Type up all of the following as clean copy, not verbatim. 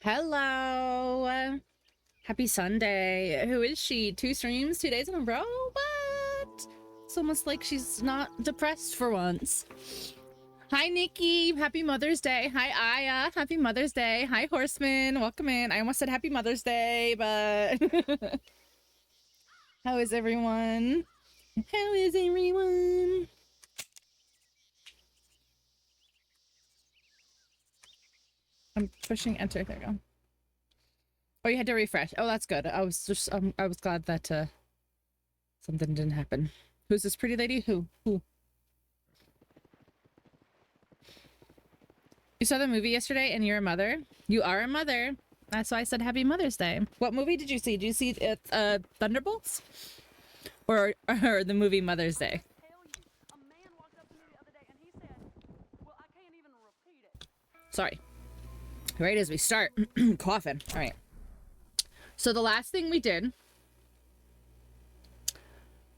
Hello. Happy Sunday. Who is she? 2 streams, 2 days in a row? What? It's almost like she's not depressed for once. Hi, Nikki. Happy Mother's Day. Hi, Aya. Happy Mother's Day. Hi, Horseman. Welcome in. I almost said Happy Mother's Day, but... How is everyone? How is everyone? I'm pushing enter. There we go. Oh, you had to refresh. Oh, that's good. I was just, I was glad that, something didn't happen. Who's this pretty lady? Who? You saw the movie yesterday and you're a mother? You are a mother. That's why I said Happy Mother's Day. What movie did you see? Did you see it, Thunderbolts? Or the movie Mother's Day? Sorry. Right as we start. Coughing. All right. So the last thing we did...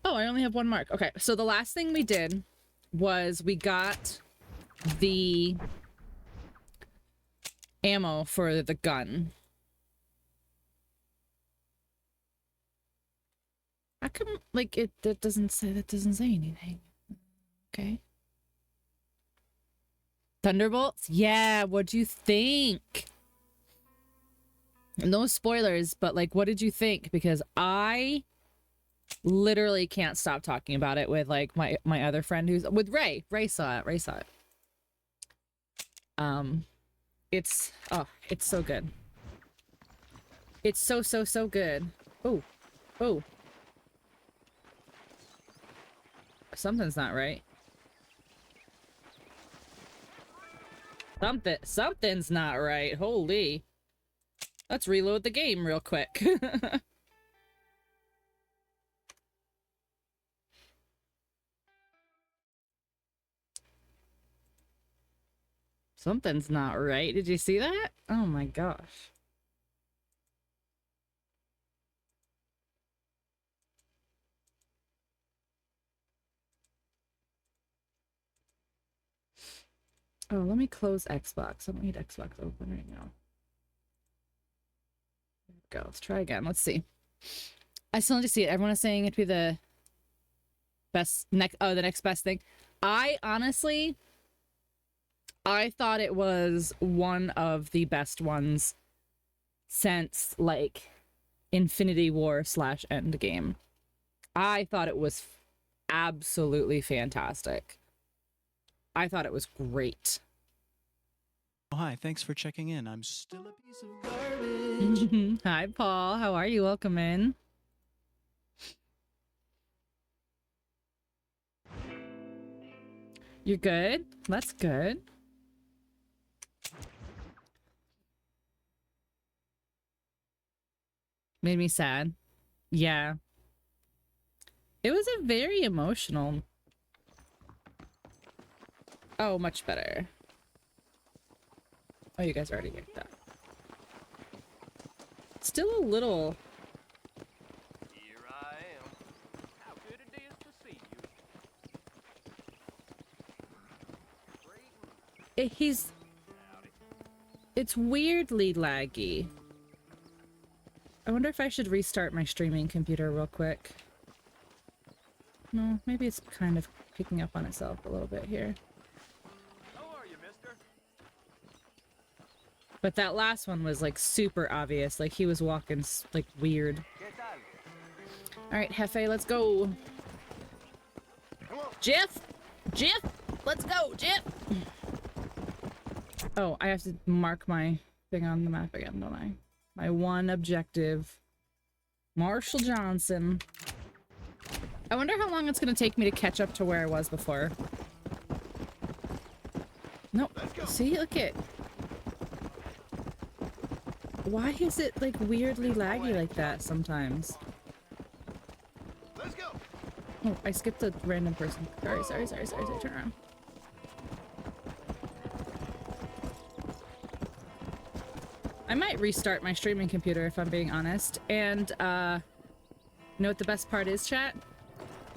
Oh, I only have one mark. Okay, so the last thing we did was we got the ammo for the gun. How come, like, that doesn't say anything? Okay. Thunderbolts? Yeah, what'd you think? No spoilers, but, like, what did you think? Because I literally can't stop talking about it with, like, my other friend who's... With Ray. Ray saw it. It's... Oh, it's so good. It's so good. Oh. Oh. Something's not right. Something's not right. Holy. Let's reload the game real quick. Something's not right. Did you see that? Oh my gosh. Oh, let me close Xbox. I don't need Xbox open right now. There we go. Let's try again. Let's see. I still need to see it. Everyone is saying it'd be the best the next best thing. I thought it was one of the best ones since, like, Infinity War / Endgame. I thought it was absolutely fantastic. I thought it was great. Oh, hi, thanks for checking in. I'm still a piece of garbage. Hi, Paul. How are you? Welcome in. You're good? That's good. Made me sad. Yeah. It was a very emotional... Oh, much better. Oh, you guys already get that. Still a little... Here I am. How good it is to see you. He's... It's weirdly laggy. I wonder if I should restart my streaming computer real quick. No, maybe it's kind of picking up on itself a little bit here. How are you, mister? But that last one was, like, super obvious. Like, he was walking, like, weird. Alright, Hefe, let's go. Jeff! Jeff! Let's go, Jeff! Oh, I have to mark my thing on the map again, don't I? My one objective. Marshall Johnson. I wonder how long it's gonna take me to catch up to where I was before. Nope. See, look it. Why is it, like, weirdly laggy like that sometimes? Let's go. Oh, I skipped a random person. Sorry. Turn around. I might restart my streaming computer if I'm being honest. And, you know what the best part is, chat?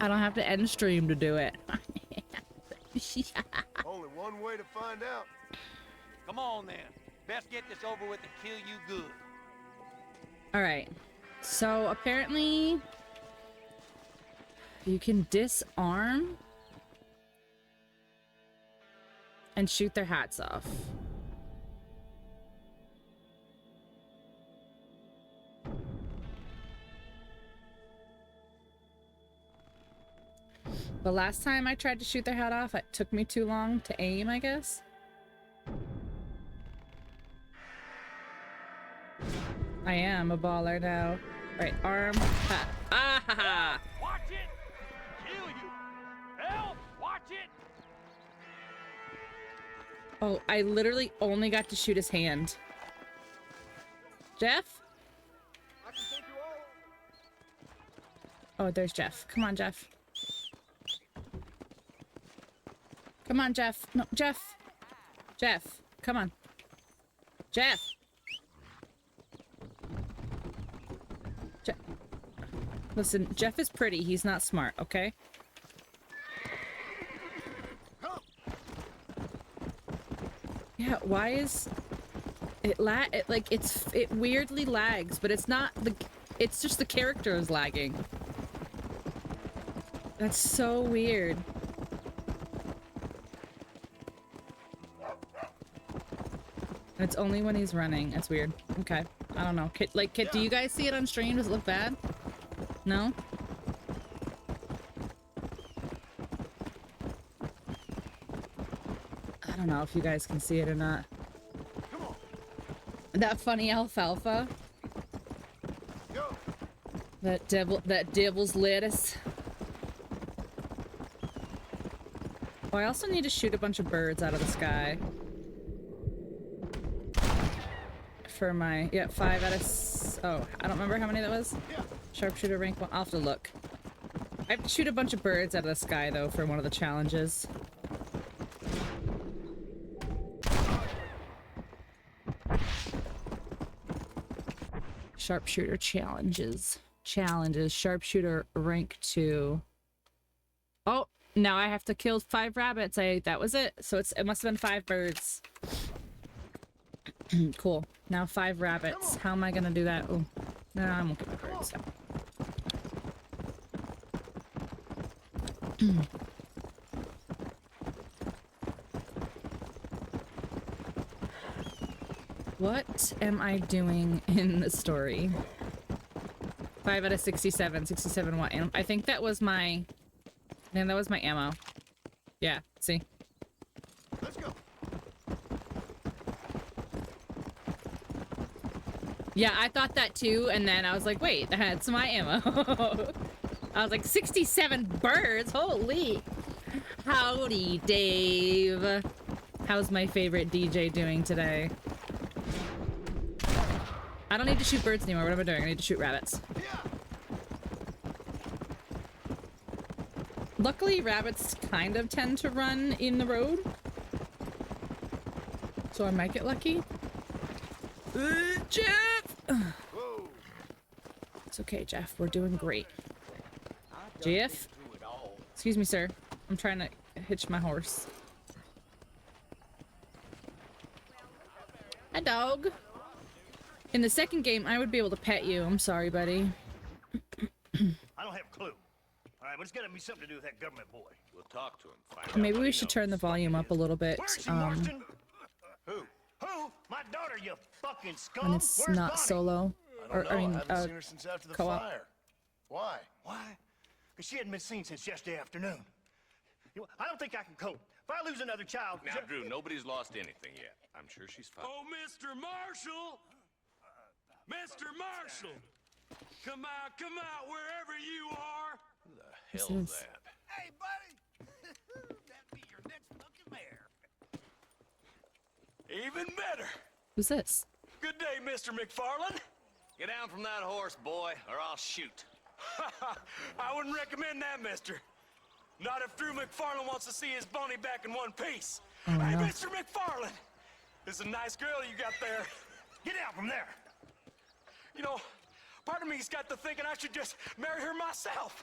I don't have to end stream to do it. Only one way to find out. Come on, then. Best get this over with and kill you good. All right. So apparently you can disarm and shoot their hats off. The last time I tried to shoot their hat off, it took me too long to aim, I guess. I am a baller now. Right, arm, hat. Ah ha ha! Watch it! Kill you! Help! Watch it! Oh, I literally only got to shoot his hand. Jeff? I can take you all. Oh, there's Jeff. Come on, Jeff. Come on, Jeff. No, Jeff. Jeff, come on. Jeff. Listen, Jeff is pretty. He's not smart, okay? Yeah, why is it it weirdly lags, but it's not it's just the character is lagging. That's so weird. And it's only when he's running. It's weird. Okay. I don't know. Kit, do you guys see it on stream? Does it look bad? No? I don't know if you guys can see it or not. That funny alfalfa. That devil's lettuce. Oh, I also need to shoot a bunch of birds out of the sky. For my, yeah, 5 out of, oh, I don't remember how many that was. Sharpshooter rank 1, I'll have to look. I have to shoot a bunch of birds out of the sky, though, for one of the challenges. Sharpshooter challenges. Sharpshooter rank 2. Oh, now I have to kill 5 rabbits. That was it. So it must have been 5 birds. Cool. Now 5 rabbits. How am I gonna do that? Oh, no, I won't get my birds. What am I doing in the story? 5 out of 67. 67 what? I think that was my... Man, that was my ammo. Yeah, see? Let's go. Yeah, I thought that too, and then I was like, wait, that's my ammo. I was like, 67 birds? Holy. Howdy, Dave. How's my favorite DJ doing today? I don't need to shoot birds anymore. What am I doing? I need to shoot rabbits. Luckily, rabbits kind of tend to run in the road. So I might get lucky. Jeff! It's okay, Jeff. We're doing great. Jeff? Excuse me, sir. I'm trying to hitch my horse. Hi, dog. In the second game, I would be able to pet you. I'm sorry, buddy. I don't have a clue. All right, but it's got to be something to do with that government boy. We'll talk to him. Find Maybe out we what should he turn the knows. volume up a little bit. Where's she, Marston? Who? Who? My daughter, you fucking scum. When it's Where's not Bonnie? solo. Or, I mean, haven't seen her since after the co-op. fire. Why? Why? Because she hadn't been seen since yesterday afternoon. I don't think I can cope. If I lose another child... Now, Drew, nobody's lost anything yet. I'm sure she's fine. Oh, Mr. Marshall! Mr. Marshall! Come out, wherever you are! Who the hell This is is- that? Hey, buddy! That'd be your next fucking mayor. Even better! Who's this? Good day, Mr. McFarland. Get down from that horse, boy, or I'll shoot. I wouldn't recommend that, mister. Not if Drew McFarland wants to see his Bonnie back in one piece. Oh, Hey, no. Mr. McFarland! This is a nice girl you got there. Get out from there. You know, part of me's got to thinking I should just marry her myself.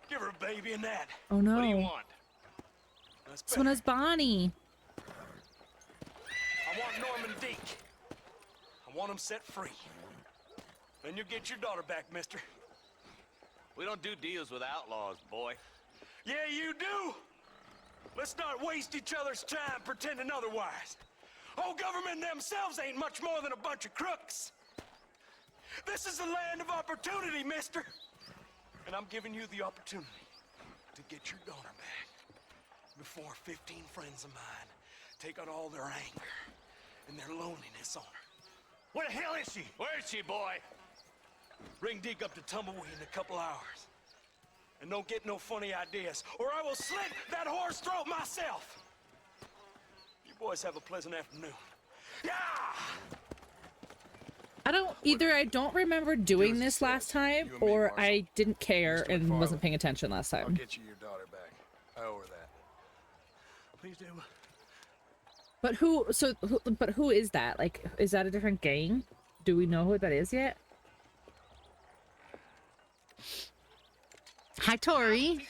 Give her a baby and that. Oh no. What do you want? That's This one better. has Bonnie. I want Norman Deek. want them set free. Then you get your daughter back, mister. We don't do deals with outlaws, boy. Yeah, you do! Let's not waste each other's time pretending otherwise. Old government themselves ain't much more than a bunch of crooks. This is the land of opportunity, mister. And I'm giving you the opportunity to get your daughter back before 15 friends of mine take out all their anger and their loneliness on her. Where the hell is she? Where is she, boy? Bring Deke up to Tumbleweed in a couple hours. And don't get no funny ideas, or I will slit that whore's throat myself. You boys have a pleasant afternoon. Yeah! I don't remember doing this last time, or I didn't care and wasn't paying attention last I'll time. get you your daughter back. I owe her that. Please do. But who is that? Like, is that a different gang? Do we know who that is yet? Hi, Tori.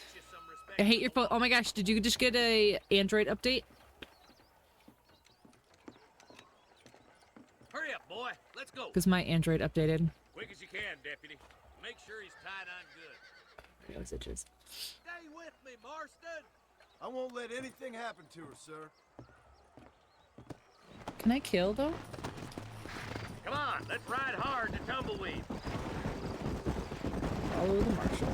I hate your phone. Oh my gosh, did you just get a Android update? Hurry up, boy. Let's go. Because my Android updated. Quick as you can, deputy. Make sure he's tied on good. Those itches. Stay with me, Marston. I won't let anything happen to her, sir. Can I kill though? Come on, let's ride hard to Tumbleweed. Follow the marshal.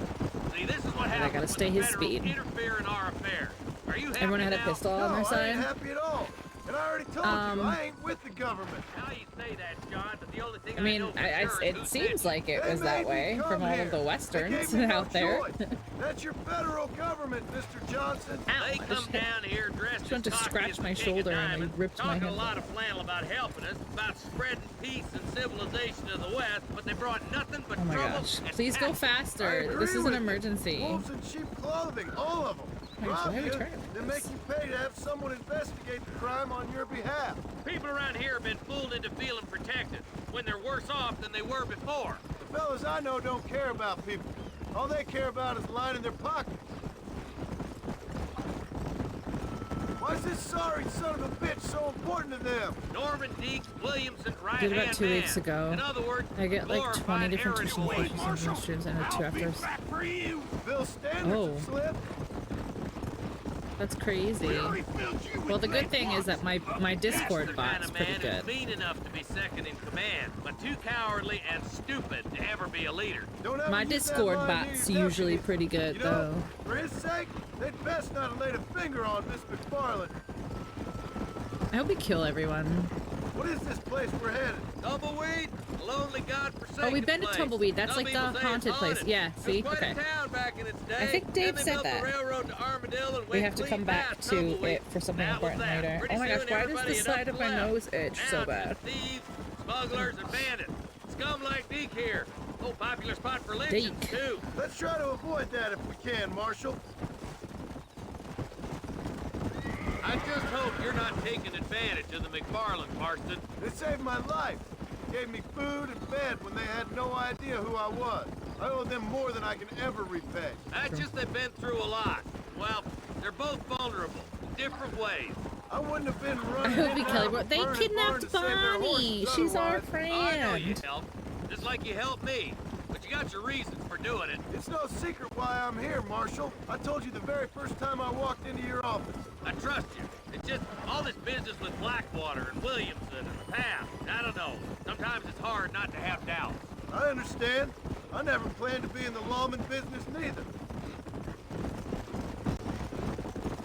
See, this is what I happens gotta stay when the his federals speed. interfere in our affairs. Are you happy Everyone had a now? pistol on their I ain't side. happy at all. And I already told you, I ain't with the government. Now you say that, John, but the only thing I mean, know for sure is it who seems sent like it They was made that me way come from all here. of the They westerns gave me no out there. choice. That's your federal government, Mr. Johnson. They come down here dressed Just went to as cocky scratch as my the king of shoulder and they diamonds, ripped my talking a hand lot of flannel about helping us, about spreading peace and civilization of the West, but they brought nothing but Oh my trouble gosh. and Please go tax. I faster. agree This is with an you. emergency. Wolves in sheep clothing, all of them. Wait, Rob why are we you, trying then make you pay to have someone investigate the crime on your behalf. People around here have been fooled into feeling protected when they're worse off than they were before. The fellas I know don't care about people. All they care about is lining their pockets. Why is this sorry son of a bitch so important to them? Norman Deke Williamson, right Did about hand 2 man. weeks ago. In other words, I get like 20 glorified different errand tuition boy. questions and streams and 2 afters. For you. Bill Standards Oh. have slipped. That's crazy. Well, the good thing is that my Discord That's the kind bot's of pretty man good. who's mean enough to be second in command, but too cowardly and stupid to ever be a leader. Don't ever My use that Discord line near bot's your usually deputies. pretty good You know, though. for his sake, they'd best not have laid a finger on Miss McFarland. I hope we kill everyone. What is this place we're headed? Tumbleweed, a lonely godforsaken Oh, we've been to place. Tumbleweed. That's Some like people the say it's haunted place. Yeah, It see? was quite Okay. a town back in its day. I think Dave Then they said built that. The railroad to Armadillo and We went have to clean come back past to Tumbleweed. it for something That was important that. later. Pretty Oh my gosh, soon why does everybody the had side up of my left. nose itch Now so it's bad? just thieves, smugglers, and bandits. Scum like Deke here. Oh, popular spot for lynchings, Deke. too. Let's try to avoid that if we can, Marshal. I just hope you're not taking advantage of the McFarland, Marston. They saved my life. Gave me food and bed when they had no idea who I was. I owe them more than I can ever repay. That's just they've been through a lot. Well, they're both vulnerable in different ways. I wouldn't have been I running. hope in we and kill out her. of a They burning barn kidnapped to save their Bonnie. horses She's our otherwise. I know you friend. helped, just like you helped me. But you got your reasons for doing it. It's no secret why I'm here, Marshal. I told you the very first time I walked into your office. I trust you. It's just all this business with Blackwater and Williamson and the past. I don't know. Sometimes it's hard not to have doubts. I understand. I never planned to be in the lawman business neither.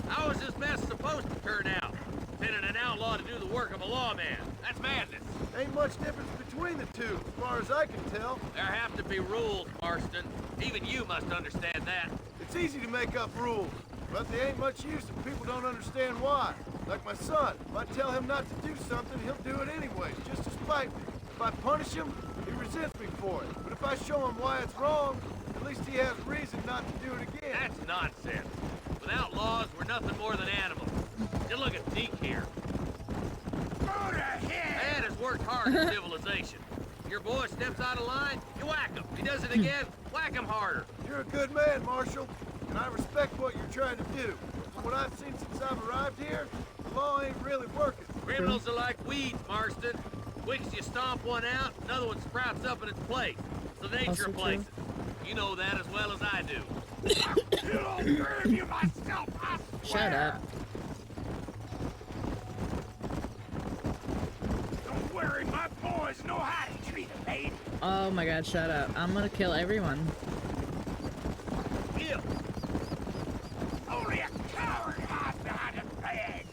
How is this mess supposed to turn out? Pinning an outlaw to do the work of a lawman. That's madness. Ain't much difference between the two, as far as I can tell. There have to be rules, Marston. Even you must understand that. It's easy to make up rules, but they ain't much use if people don't understand why. Like my son, if I tell him not to do something, he'll do it anyway, just to spite me. If I punish him, he resents me for it. But if I show him why it's wrong, at least he has reason not to do it again. That's nonsense. Without laws, we're nothing more than animals. Just look at Deke here. Dad has worked hard for civilization. Your boy steps out of line, you whack him. He does it again, whack him harder. You're a good man, Marshal, and I respect what you're trying to do. From what I've seen since I've arrived here, the law ain't really working. Criminals are like weeds, Marston. Quick as you stomp one out, another one sprouts up in its place. It's the nature Also of true. places. You know that as well as I do. You myself, I Shut up. Don't worry, my boys know how to treat a lady. Oh my god, shut up. I'm gonna kill everyone. Kill. Only a coward hides behind a badge.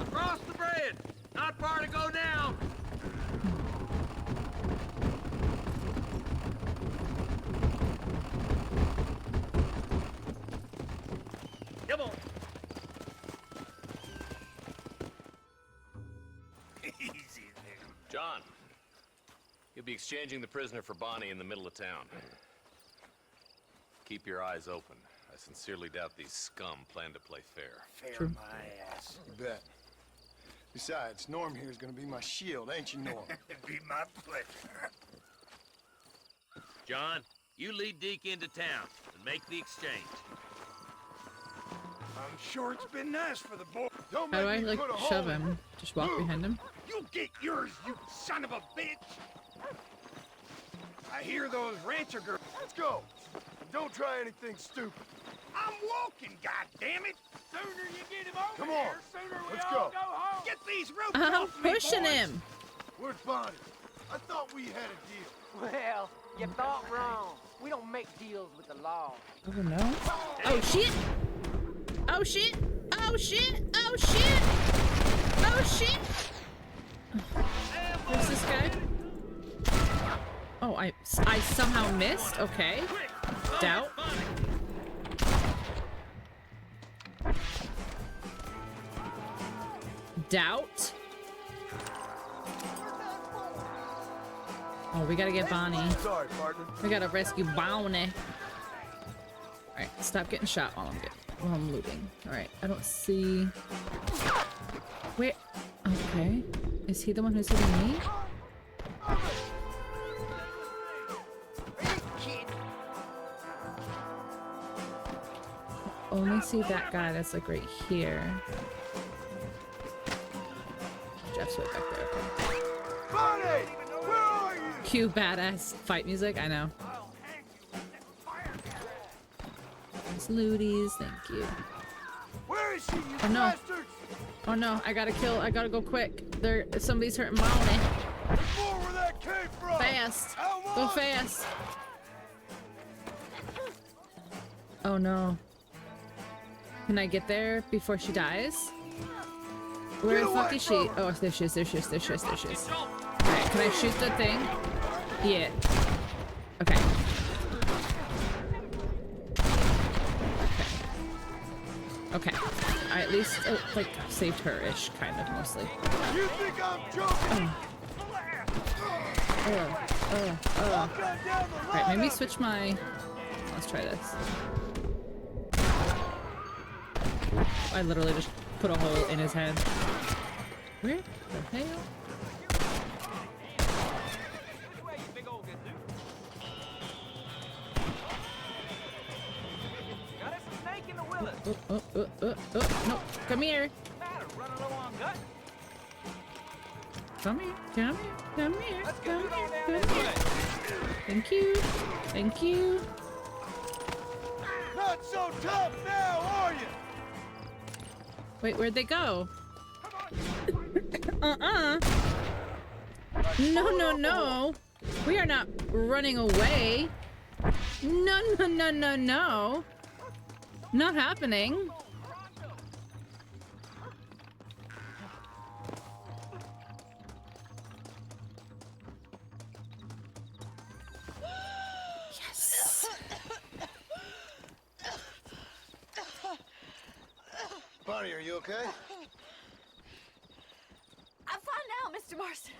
Across the bridge. Not far to go now. Come on. Easy there. John, you'll be exchanging the prisoner for Bonnie in the middle of town. Keep your eyes open. I sincerely doubt these scum plan to play fair. Fair my ass. You bet. Besides, Norm here is gonna be my shield, ain't you, Norm? It'd be my pleasure. John, you lead Deke into town and make the exchange. I'm sure it's been nice for the boy. Don't How do make I, me like, put a shove hole in him? Just walk behind him? You get yours, you son of a bitch! I hear those rancher girls. Let's go. And don't try anything stupid. I'm walking, goddammit! Sooner you get him over Come on, here, sooner we let's all go. home. Get these ropes I'm off me, pushing boys. him. Where's Bonnie? I thought we had a deal. Well, you thought wrong. We don't make deals with the law. Oh no. Oh shit! Oh shit! Oh shit! Oh shit! Oh shit! Where's this guy? Oh, I somehow missed? Okay. Doubt. Doubt. Oh, we gotta get Bonnie. Sorry, partner. We gotta rescue Bonnie. Alright, stop getting shot while I'm looting. Alright, I don't see... Where? Okay. Is he the one who's hitting me? Only see that guy that's like right here. Jeff's right back there. Okay. Bonnie! Where are you? Cue badass fight music, I know. There's looties, thank you. Where is she, you Oh, no. bastards? Oh no, I gotta go quick. Somebody's hurting Bonnie. There's more where that came from. Fast. How Go much? fast. Oh no. Can I get there before she dies? Where the fuck is she? Oh, there she is, there she is, there she is, there she is. Alright, can I shoot the thing? Yeah. Okay. Okay. I at least, like, saved her-ish, kind of, mostly. You think I'm joking? Alright, maybe switch my... Let's try this. I literally just put a hole in his head. Where the hell? No, come here. Come here, come here, come here, come here, come here. Thank you, thank you. Not so tough now, are you? Wait, where'd they go? No, no, no. We are not running away. No, no, no, no, no. Not happening. Yes. Bonnie, are you okay? I'm fine now, Mr. Marston.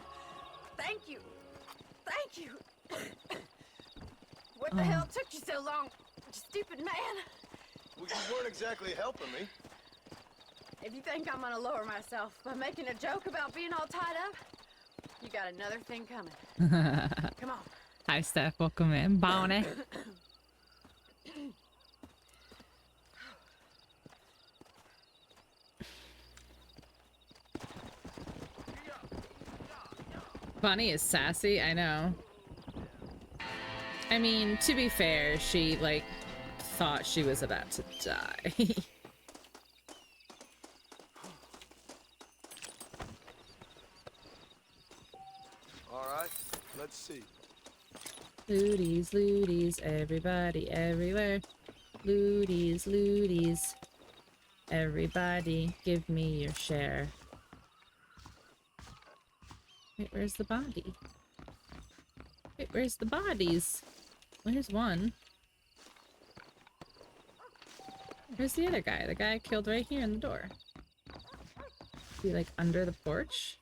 Thank you. Thank you. What the hell took you so long, stupid man? Well, you weren't exactly helping me. If you think I'm gonna lower myself by making a joke about being all tied up, you got another thing coming. Come on. Hi, Steph. Welcome in. Bonnie. Bonnie is sassy, I know. I mean, to be fair, she, like, thought she was about to die. All right, let's see. Looties, looties, everybody, everywhere. Looties, looties. Everybody, give me your share. Wait, where's the body? Wait, where's the bodies? Where's one? Where's the other guy? The guy I killed right here in the door. Is he, like, under the porch?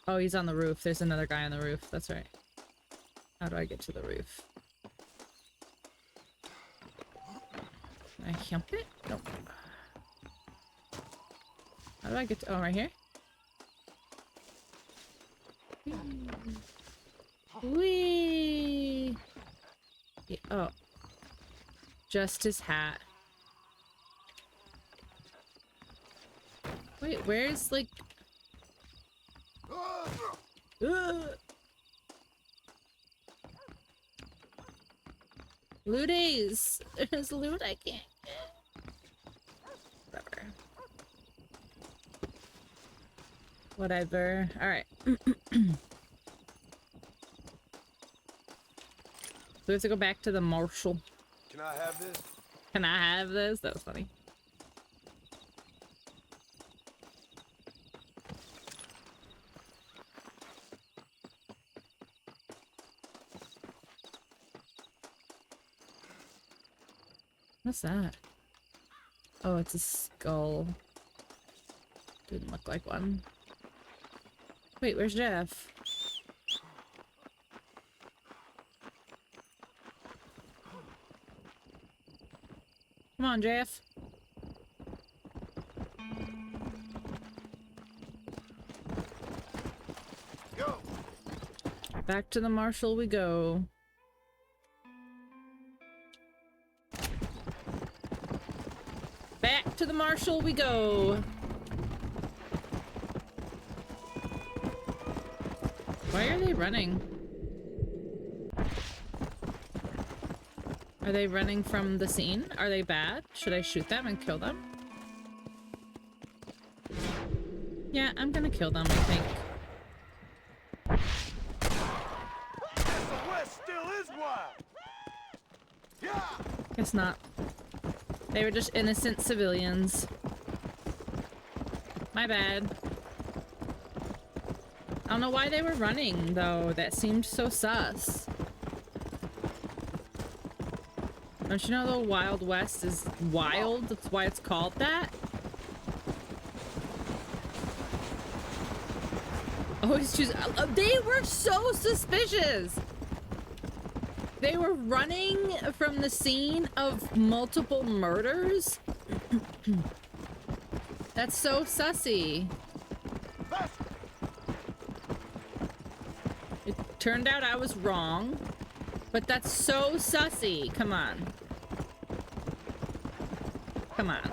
Oh, he's on the roof. There's another guy on the roof. That's right. How do I get to the roof? Can I jump it? Nope. How do I get to— oh, right here? Whee! Yeah, oh. Just his hat. Wait, where's, like... Looties! There's loot I can't get. Whatever. Whatever. Alright. We have to go back to the marshal. Can I have this? Can I have this? That was funny. What's that? Oh, it's a skull. Didn't look like one. Wait, where's Jeff? Come on, Jeff. Go. Back to the marshal we go. Back to the marshal we go. Why are they running? Are they running from the scene? Are they bad? Should I shoot them and kill them? Yeah, I'm gonna kill them, I think. Guess the West still is wild. Yeah. Guess not. They were just innocent civilians. My bad. I don't know why they were running, though. That seemed so sus. Don't you know the Wild West is wild? That's why it's called that? Always choose— they were so suspicious! They were running from the scene of multiple murders? That's so sussy. It turned out I was wrong, but that's so sussy. Come on. Come on.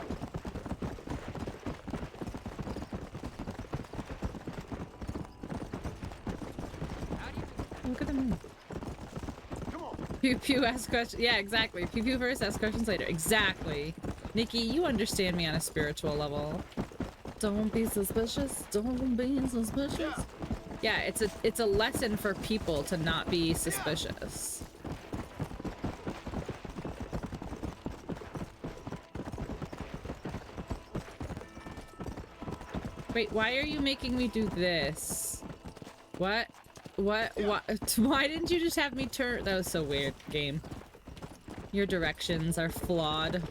Look at them. Pew pew, ask questions. Yeah, exactly. Pew pew first, ask questions later. Exactly. Nikki, you understand me on a spiritual level. Don't be suspicious. Don't be suspicious. Yeah, it's a lesson for people to not be suspicious. Wait, why are you making me do this? What? What? Why didn't you just have me turn? That was so weird, game. Your directions are flawed.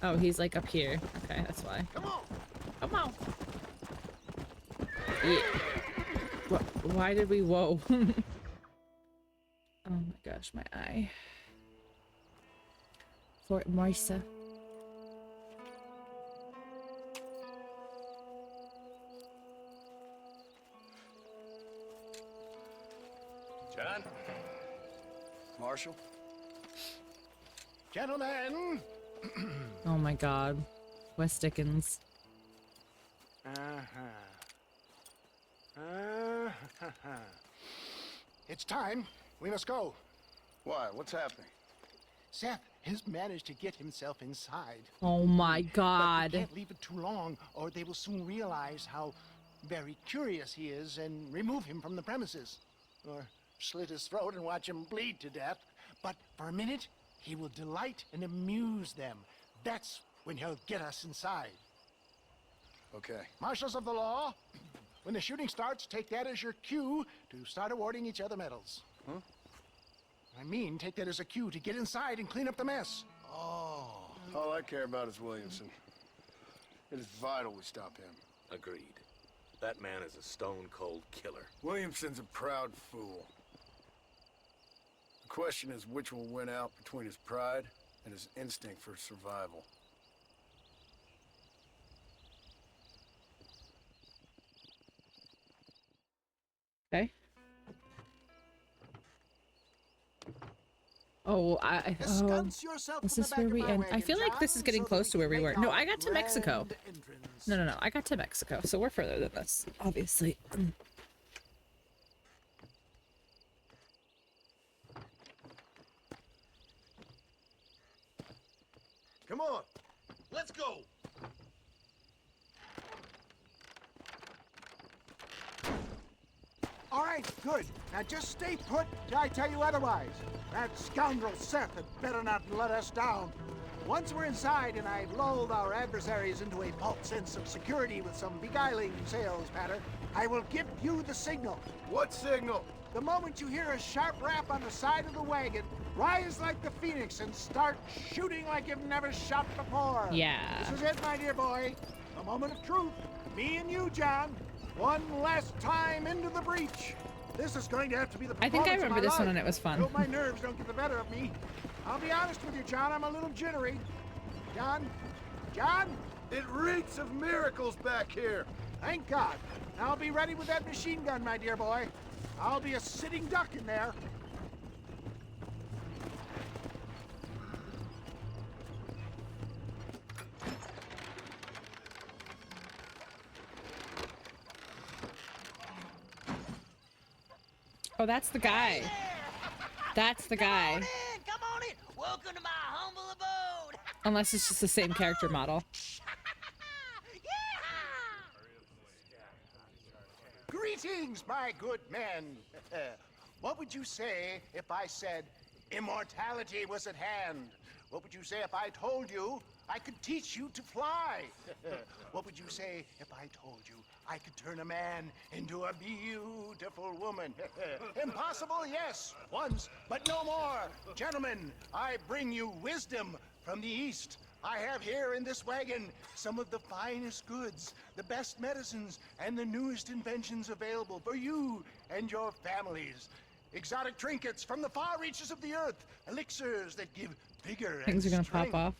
Oh, he's like up here. Okay, that's why. Come on! Come on! Yeah. Why did we— whoa. Oh my gosh, my eye. Fort Moisa. John? Marshal? Gentlemen! Oh my god. West Dickens. It's time. We must go. Why? What's happening? Seth has managed to get himself inside. Oh my But god. we can't leave it too long, or they will soon realize how very curious he is and remove him from the premises. Or slit his throat and watch him bleed to death. But for a minute, he will delight and amuse them. That's when he'll get us inside. Okay. Marshals of the law, when the shooting starts, take that as your cue to start awarding each other medals. Huh? I mean, take that as a cue to get inside and clean up the mess. Oh. All I care about is Williamson. It is vital we stop him. Agreed. That man is a stone-cold killer. Williamson's a proud fool. The question is which will win out between his pride and his instinct for survival. Okay. Oh, is this where we end? I feel like this is getting close to where we were. No, I got to Mexico. No. I got to Mexico, so we're further than this, obviously. Come on. Let's go! All right, good. Now just stay put till I tell you otherwise. That scoundrel Seth had better not let us down. Once we're inside and I've lulled our adversaries into a false sense of security with some beguiling sales patter, I will give you the signal. What signal? The moment you hear a sharp rap on the side of the wagon, rise like the phoenix and start shooting like you've never shot before. Yeah. This is it, my dear boy. The moment of truth. Me and you, John. One last time into the breach. This is going to have to be the I think I performance of remember my this one life. and it was fun. Hope my nerves don't get the better of me. I'll be honest with you, John. I'm a little jittery. John? It reeks of miracles back here. Thank God. Now I'll be ready with that machine gun, my dear boy. I'll be a sitting duck in there. Oh, that's the guy. That's the guy. Come on in. Welcome to my humble abode. Unless it's just the same character model. Greetings, my good men. What would you say if I said immortality was at hand? What would you say if I told you I could teach you to fly? What would you say if I told you I could turn a man into a beautiful woman? Impossible, yes, once, but no more. Gentlemen, I bring you wisdom from the East. I have here in this wagon some of the finest goods, the best medicines, and the newest inventions available for you and your families. Exotic trinkets from the far reaches of the earth, elixirs that give vigor Things and are gonna strength. pop off.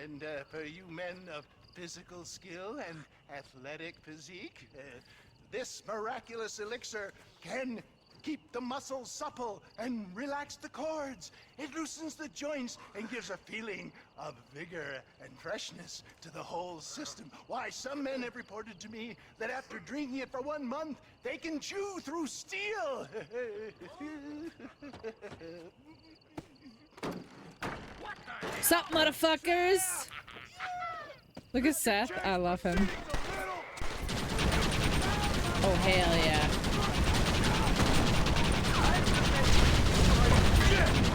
And for you men of physical skill and athletic physique, this miraculous elixir can keep the muscles supple and relax the cords. It loosens the joints and gives a feeling of vigor and freshness to the whole system. Why, some men have reported to me that after drinking it for 1 month, they can chew through steel. Sup, motherfuckers? Look at Seth. I love him. Oh, hell yeah.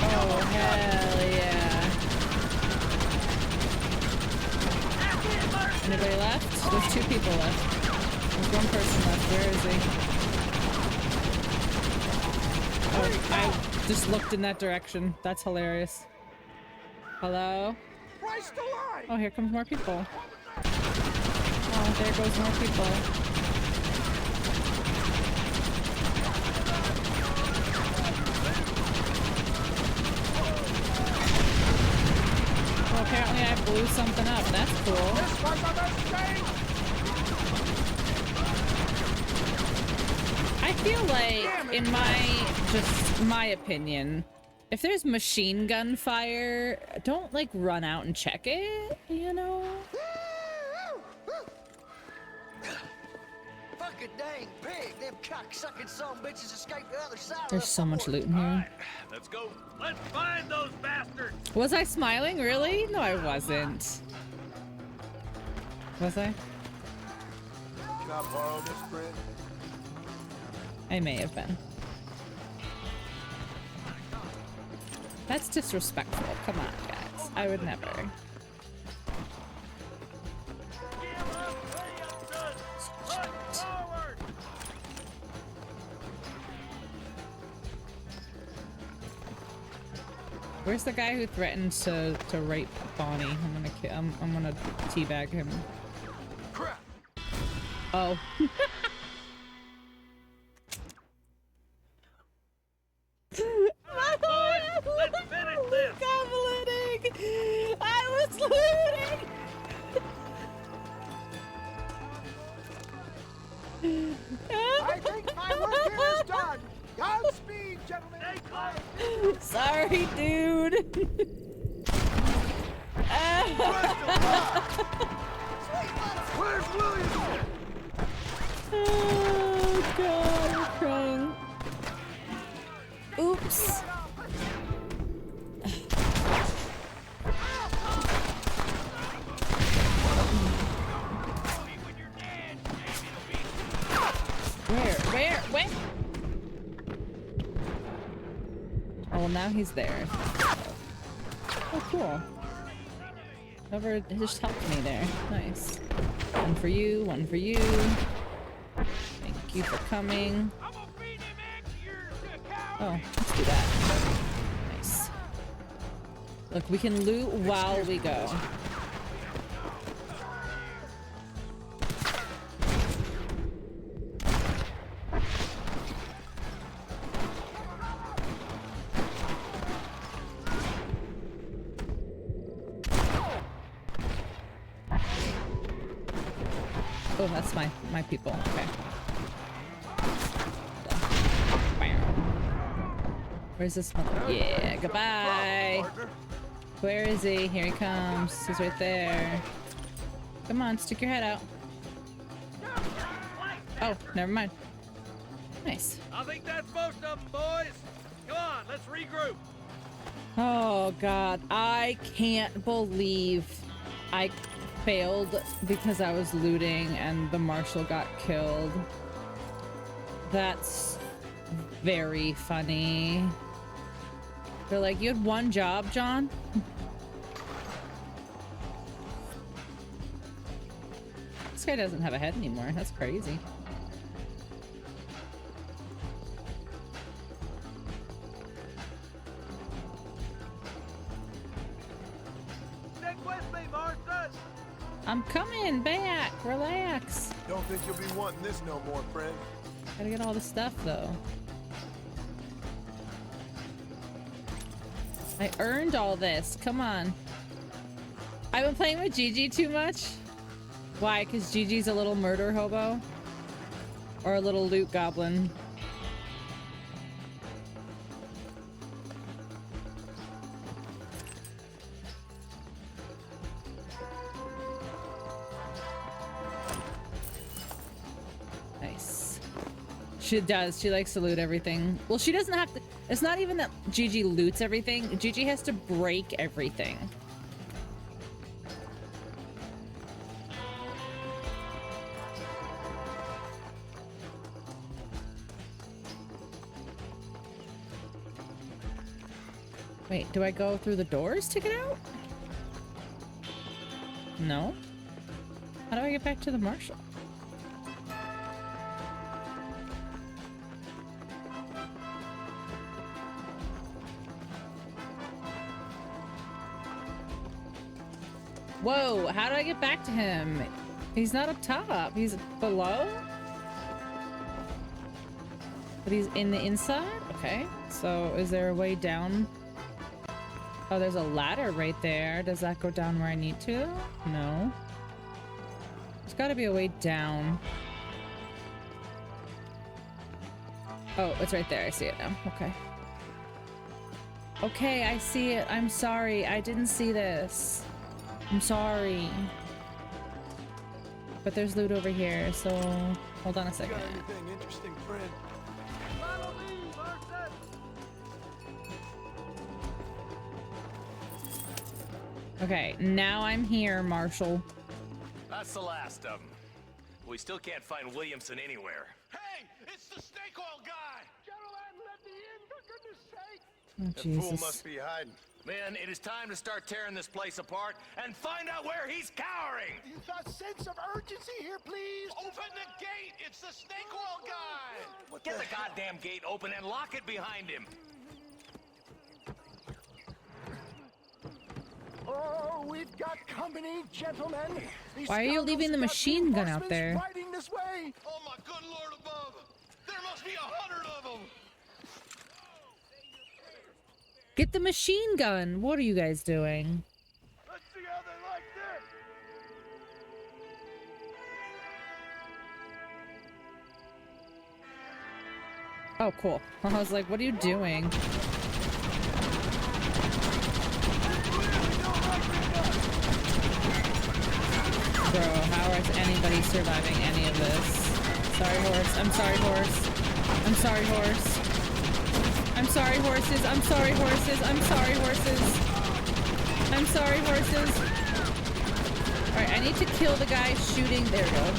Oh, hell yeah. Anybody left? There's 2 people left. There's 1 person left. Where is he? Oh, I just looked in that direction. That's hilarious. Hello? Oh, here comes more people. Oh, there goes more people. Oh, apparently I blew something up. That's cool. I feel like, in my opinion, if there's machine gun fire, don't like run out and check it, you know? Good dang big. Them cocksucking son bitches escaped the other side. There's so much loot in here. Let's go. Let's find those bastards. Was I smiling? Really? No, I wasn't. Was I? Can I borrow this, friend? I may have been. That's disrespectful. Come on, guys. I would never. Where's the guy who threatened to rape Bonnie? I'm gonna teabag him. Crap. Oh. Let's finish this. I'm looting. I was looting. I think my work here is done. Godspeed, gentlemen. Sorry, dude. Where's William? Oh god, I'm crying. Oops. Where? Oh, well, now he's there. Oh, cool. Whoever just helped me there. Nice. One for you, one for you. Thank you for coming. Oh, let's do that. Nice. Look, we can loot while we go. Oh, that's my people. Okay. Where's this mother? Yeah, goodbye. Where is he? Here he comes. He's right there. Come on, stick your head out. Oh, never mind. Nice. I think that's most of them, boys. Come on, let's regroup. Oh god, I can't believe I failed because I was looting and the marshal got killed. That's very funny. They're like, you had one job, John? This guy doesn't have a head anymore. That's crazy. I'm coming back. Relax. Don't think you'll be wanting this no more, friend. Gotta get all the stuff, though. I earned all this. Come on. I've been playing with Gigi too much. Why? Because Gigi's a little murder hobo? Or a little loot goblin? Nice. She does. She likes to loot everything. Well, she doesn't have to. It's not even that Gigi loots everything. Gigi has to break everything. Wait, do I go through the doors to get out? No. How do I get back to the marshal? Whoa, how do I get back to him? He's not up top. He's below? But he's in the inside? Okay. So is there a way down? Oh, there's a ladder right there. Does that go down where I need to? No. There's got to be a way down. Oh, it's right there. I see it now. Okay. Okay, I see it. I'm sorry. I didn't see this. I'm sorry. But there's loot over here, so Hold on a You second. got anything interesting, friend? Follow me, Martha! Okay, now I'm here, Marshall. That's the last of them. We still can't find Williamson anywhere. Hey, it's the snake oil guy! Gentlemen, let me in, for goodness sake! Oh, That fool Jesus. must be hiding. Men, it is time to start tearing this place apart and find out where he's cowering! A sense of urgency here, please. Open the gate! It's the snake oil guy! Get the goddamn gate open and lock it behind him! Oh, we've got company, gentlemen. These Why are you leaving the scoundrels have got machine gun out reinforcements there? Riding this way. Oh my good lord above! There must be 100 of them! Get the machine gun. What are you guys doing? Let's see how they like this. Oh, cool. I was like, what are you doing? Bro, how is anybody surviving any of this? Sorry, horse. I'm sorry, horse. I'm sorry, horse. I'm sorry, horses. I'm sorry, horses. I'm sorry, horses. I'm sorry, horses. Alright, I need to kill the guy shooting. There we go.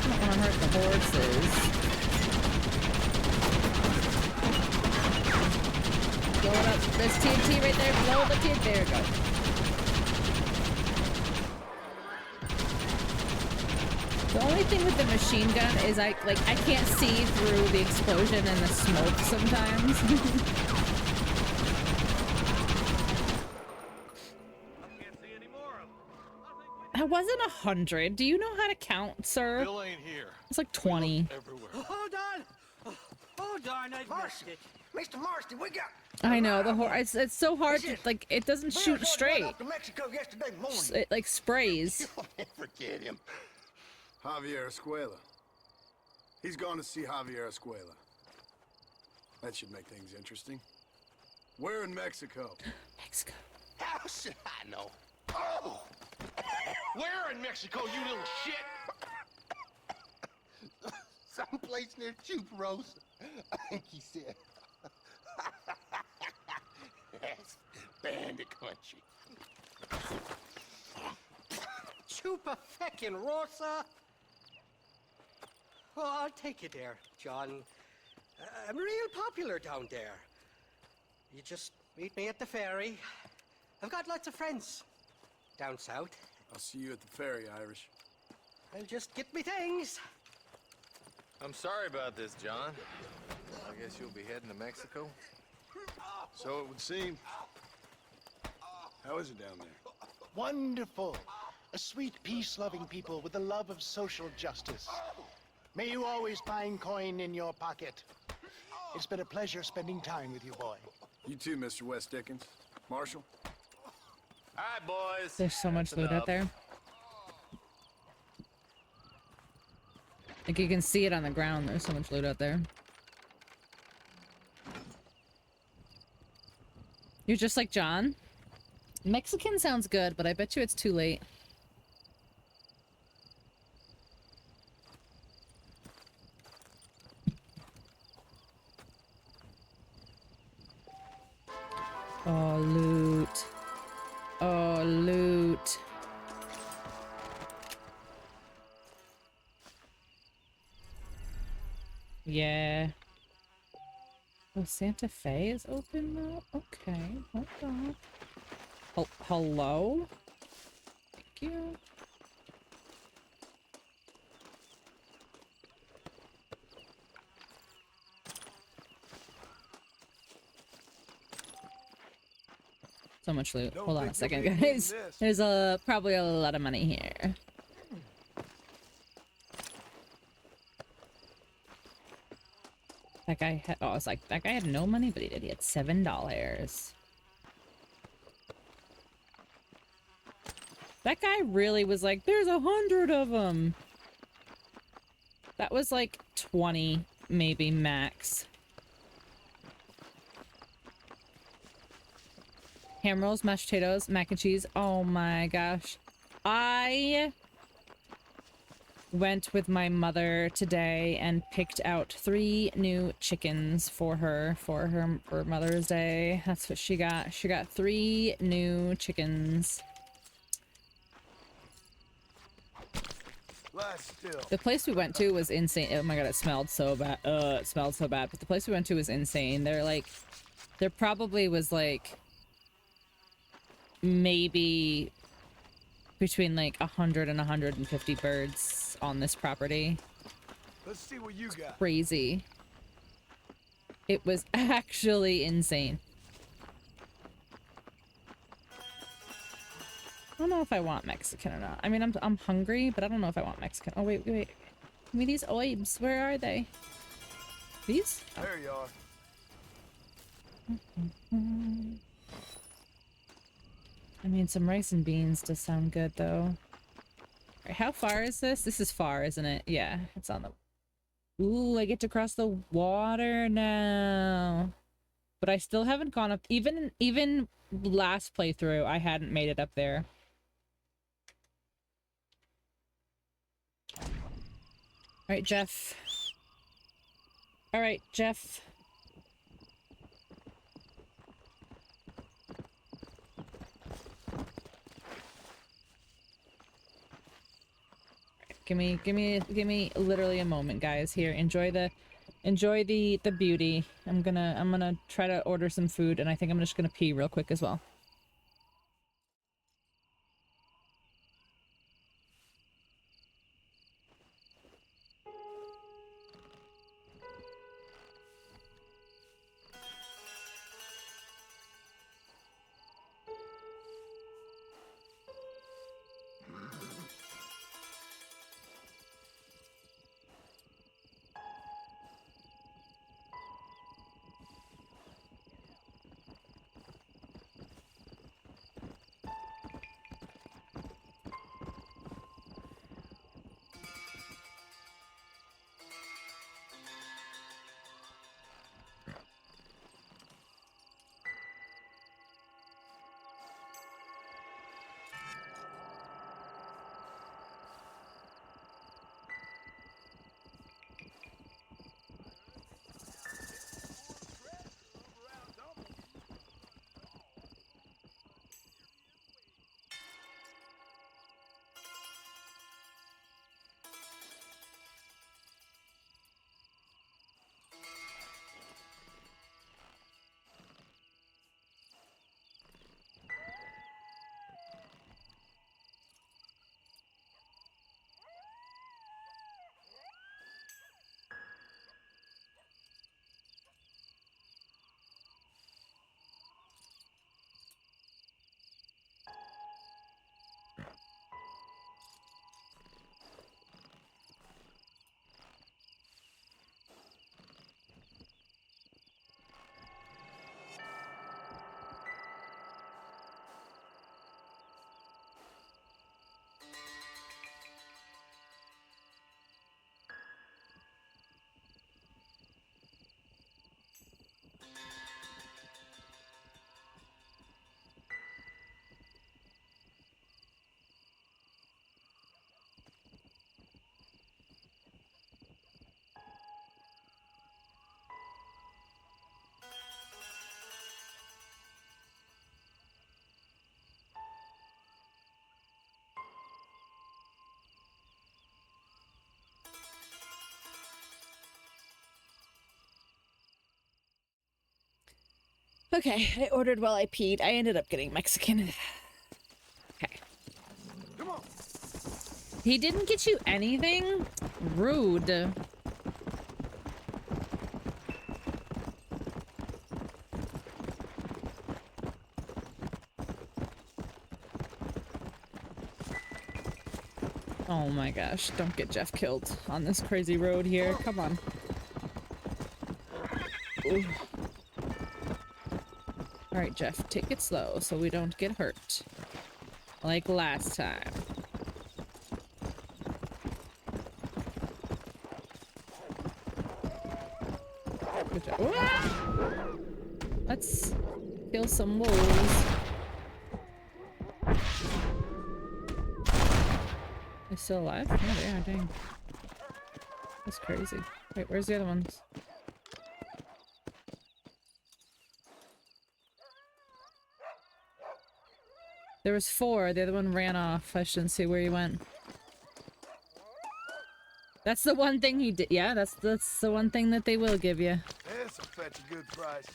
I don't want to hurt the horses. Blow it up. There's TNT right there. Blow the TNT. There we go. The only thing with the machine gun is I can't see through the explosion and the smoke sometimes. That wasn't 100. Do you know how to count, sir? Bill ain't here. It's like 20. Everywhere. Hold on! Oh, darn, I missed it. Mr. Marston, we got... I know the horse. It's so hard to like. It doesn't shoot straight. Up to Mexico yesterday morning. It like sprays. Forget him. Javier Escuela. He's gone to see Javier Escuela. That should make things interesting. We're in Mexico. Mexico. How should I know? Oh! Where in Mexico, you little shit? Someplace near Chuparosa. I think he said. That's bandit country. Chupa feckin' Rosa. Well, I'll take you there, John. I'm real popular down there. You just meet me at the ferry. I've got lots of friends down south. I'll see you at the ferry, Irish. I'll just get me things. I'm sorry about this, John. I guess you'll be heading to Mexico? So it would seem. How is it down there? Wonderful. A sweet, peace-loving people with the love of social justice. May you always find coin in your pocket. It's been a pleasure spending time with you, boy. You too, Mr. West Dickens. Marshall? All right, boys. There's so much That's loot out enough. there. Like you can see it on the ground. There's so much loot out there. You're just like John. Mexican sounds good, but I bet you it's too late. Oh, loot. Oh, loot. Yeah. Oh, Santa Fe is open now? Okay, hold on. Oh, hello? Thank you. So much loot. Don't Hold on a think you'll second, be guys. getting this. There's probably a lot of money here. That guy had, oh, I was like, that guy had no money, but he did. He had $7. That guy really was like, there's 100 of them. That was like 20, maybe max. Ham rolls, mashed potatoes, mac and cheese. Oh my gosh. I went with my mother today and picked out 3 new chickens for her for Mother's Day. That's what she got. She got 3 new chickens. Lie still. The place we went to was insane. Oh my god, it smelled so bad. It smelled so bad. But the place we went to was insane. There probably was like maybe between like 100 and 150 birds on this property. Let's see what you got. Crazy. It was actually insane. I don't know if I want Mexican or not. I mean, I'm hungry, but I don't know if I want Mexican. Oh, wait. Give me these oibs. Where are they? These? Oh. There you are. I mean, some rice and beans does sound good, though. Alright, how far is this? This is far, isn't it? Yeah, it's on the... Ooh, I get to cross the water now. But I still haven't gone up... Even last playthrough, I hadn't made it up there. Alright, Jeff. Alright, Jeff. Give me literally a moment, guys. Here, enjoy the beauty. I'm gonna try to order some food, and I think I'm just gonna pee real quick as well. Okay, I ordered while I peed. I ended up getting Mexican. Okay. Come on. He didn't get you anything? Rude. Oh my gosh, don't get Jeff killed on this crazy road here. Come on. Ooh. Alright, Jeff, take it slow so we don't get hurt. Like last time. Good job. Ah! Let's kill some wolves. They're still alive? Yeah, they are, dang. That's crazy. Wait, where's the other ones? There was 4. The other one ran off. I shouldn't see where he went. That's the one thing he did. Yeah, that's the one thing that they will give you. This'll fetch a good price.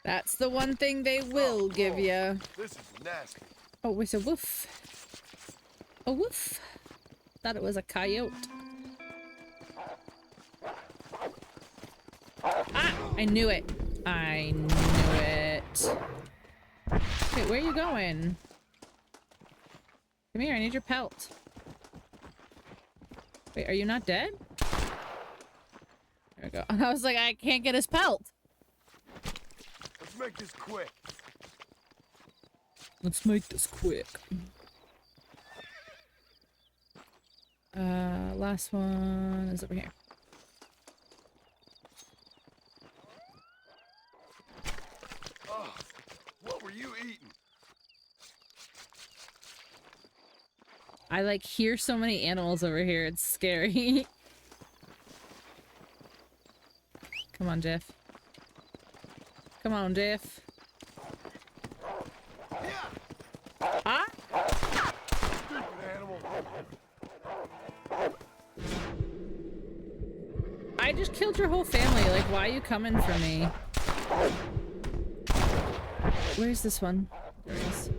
That's the one thing they will give you. This is nasty. Oh, it's a wolf. A wolf. Thought it was a coyote. Ah! I knew it. I knew it. Wait, where are you going? Come here, I need your pelt. Wait, are you not dead? There we go. I was like, I can't get his pelt. Let's make this quick. Let's make this quick. Last one is over here. Oh, what were you eating? I like hear so many animals over here. It's scary. Come on, Jeff. Come on, Jeff. Ah! Stupid animal. I just killed your whole family. Like, why are you coming for me? Where's this one? There it is.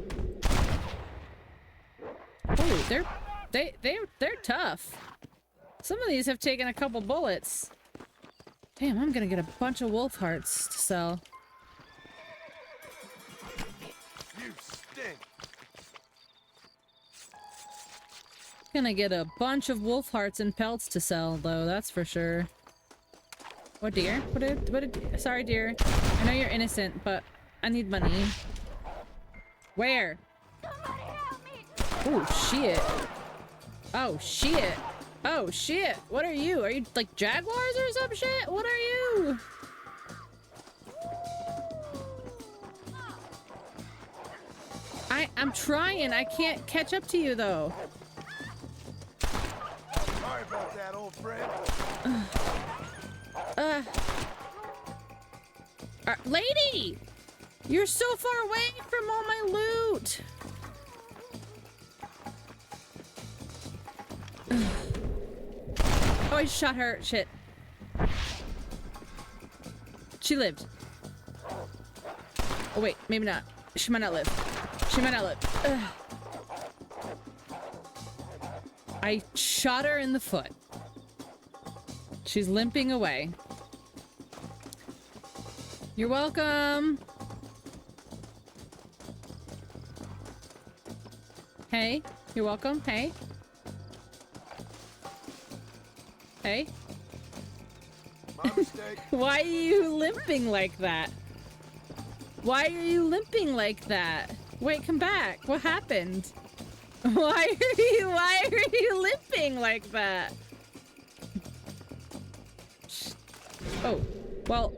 Oh, they're tough. Some of these have taken a couple bullets. Damn, I'm gonna get a bunch of wolf hearts to sell. You stink. Gonna get a bunch of wolf hearts and pelts to sell, though, that's for sure. What, dear? Sorry, dear. I know you're innocent, but I need money. Where? Oh, shit. Oh, shit. Oh, shit. What are you? Are you, like, jaguars or some shit? What are you? I'm trying. I can't catch up to you, though. Sorry about that, old friend. Lady! You're so far away from all my loot! Oh, I shot her. Shit. She lived. Oh, wait. Maybe not. She might not live. She might not live. Ugh. I shot her in the foot. She's limping away. You're welcome. Hey, you're welcome. Hey. Hey. My mistake. Why are you limping like that? Why are you limping like that? Wait, come back. What happened? Why are you limping like that? Oh, well,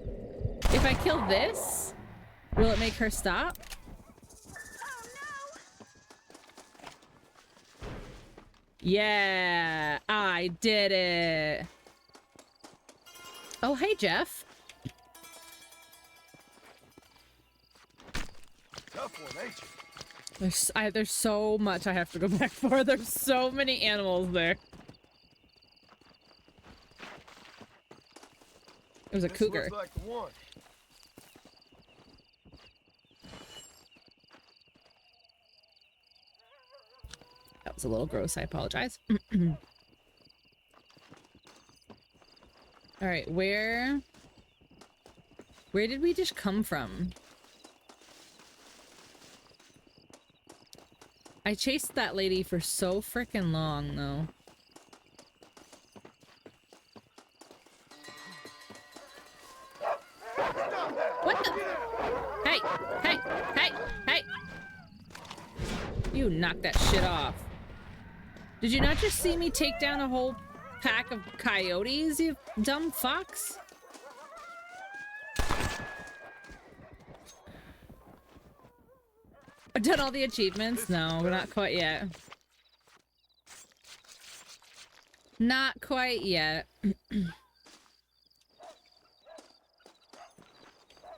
if I kill this, will it make her stop? Yeah, I did it. Oh, hey, Jeff. Tough one, ain't you? There's so much I have to go back for. There's so many animals there. It was a cougar. Looks like the one. That was a little gross. I apologize. All right, where did we just come from? I chased that lady for so freaking long, though. You knock that shit off. Did you not just see me take down a whole pack of coyotes, you dumb fox? I've done all the achievements? No, we're not quite yet. Not quite yet.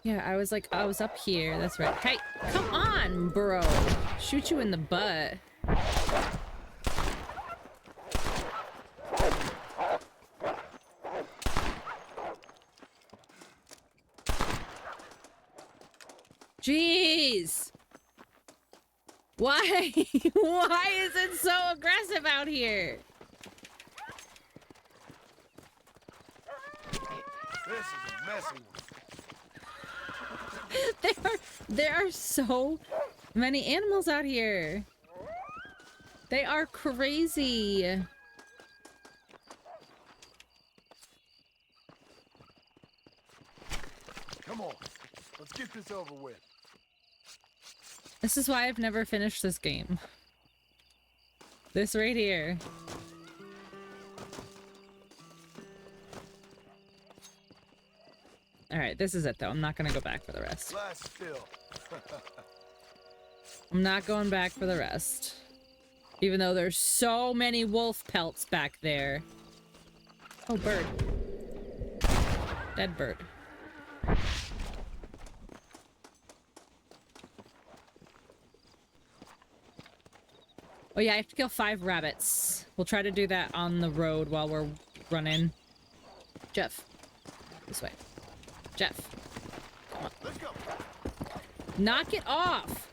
Yeah, I was up here. That's right. Hey, come on, bro. Shoot you in the butt. Jeez. Why? Why is it so aggressive out here? This is a messy one. There are so many animals out here. They are crazy. Come on, let's get this over with. This is why I've never finished this game. This right here. Alright, this is it though. I'm not gonna go back for the rest. Lie still. I'm not going back for the rest. Even though there's so many wolf pelts back there. Oh, bird. Dead bird. Oh yeah, I have to kill 5 rabbits. We'll try to do that on the road while we're running. Jeff. This way. Jeff. Come on. Let's go. Knock it off!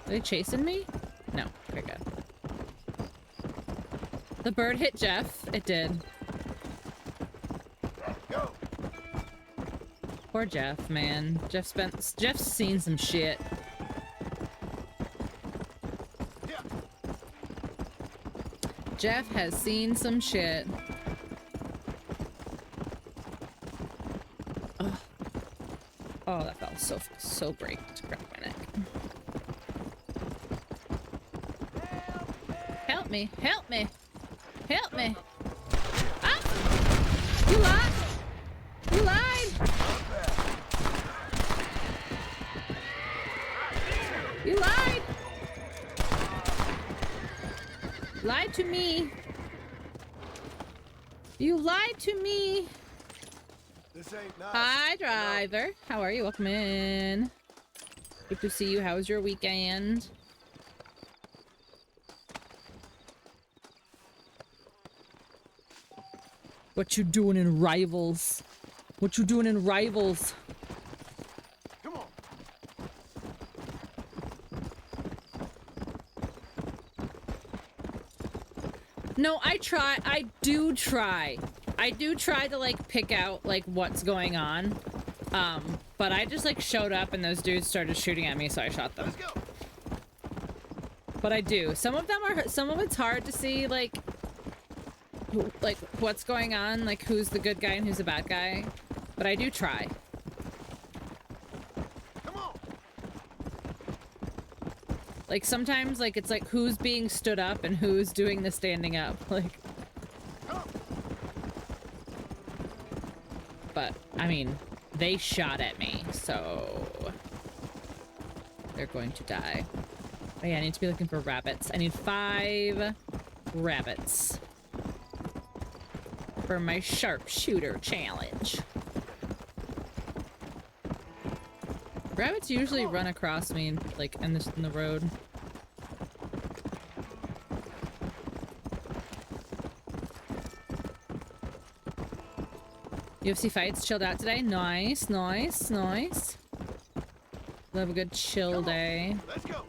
Are they chasing me? No. Okay, good. The bird hit Jeff. It did. Go. Poor Jeff, man. Jeff's seen some shit. Yeah. Jeff has seen some shit. Oh, oh, that felt so great to crack my neck. Help me! Help me! Help me! Ah! You lied! You lied! You lied! Lied to me! You lied to me! This ain't nice. Hi, driver. How are you? Welcome in. Good to see you. How was your weekend? What you doing in Rivals? What you doing in Rivals? Come on. No, I do try to like pick out like what's going on. But I just like showed up and those dudes started shooting at me, so I shot them. Let's go. But I do. Some of it's hard to see like what's going on, like who's the good guy and who's the bad guy. But I do try. Come on. Like sometimes like it's like who's being stood up and who's doing the standing up. Like but I mean, they shot at me, so they're going to die. Oh yeah, I need to be looking for rabbits. I need 5 rabbits for my sharpshooter challenge. Rabbits usually run across me, like in the road. UFC fights chilled out today. Nice, nice, nice. We'll have a good chill day. Let's go.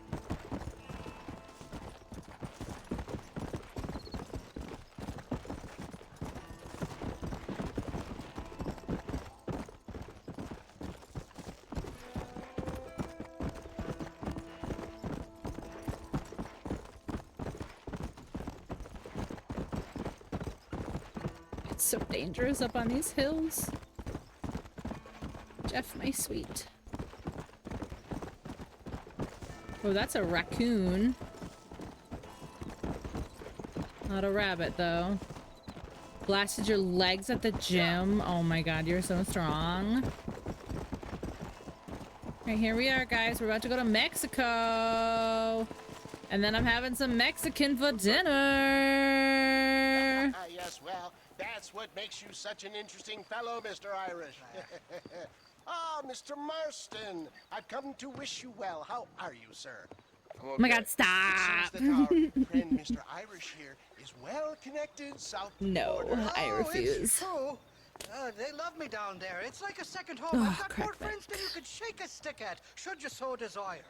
It's so dangerous up on these hills. Chef, my sweet. Oh, that's a raccoon. Not a rabbit, though. Blasted your legs at the gym. Oh my god, you're so strong. Alright, here we are, guys. We're about to go to Mexico. And then I'm having some Mexican for dinner. Yes, well, that's what makes you such an interesting fellow, Mr. Irish. Ah, Mr. Marston, I've come to wish you well. How are you, sir? Oh my god, stop! It seems that our friend Mr. Irish here is well connected south of the border. I refuse. It's true. They love me down there. It's like a second home. I've got more friends than you could shake a stick at, should you so desire.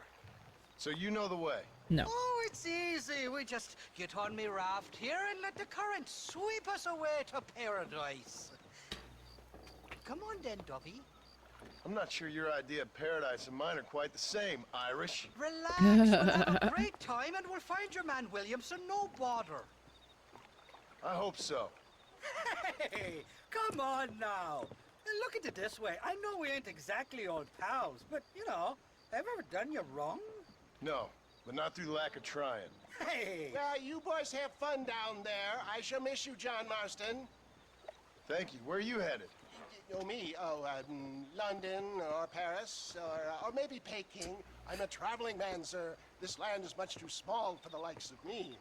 So you know the way? No. Oh, it's easy. We just get on me raft here and let the current sweep us away to paradise. Come on then, Dubby. I'm not sure your idea of paradise and mine are quite the same, Irish. Relax, we'll have a great time and we'll find your man Williamson, no bother. I hope so. Hey, come on now. Look at it this way. I know we ain't exactly old pals, but, you know, have I ever done you wrong? No, but not through lack of trying. Hey! Well, you boys have fun down there. I shall miss you, John Marston. Thank you. Where are you headed? Oh, me? Oh, London or Paris or maybe Peking. I'm a traveling man, sir. This land is much too small for the likes of me.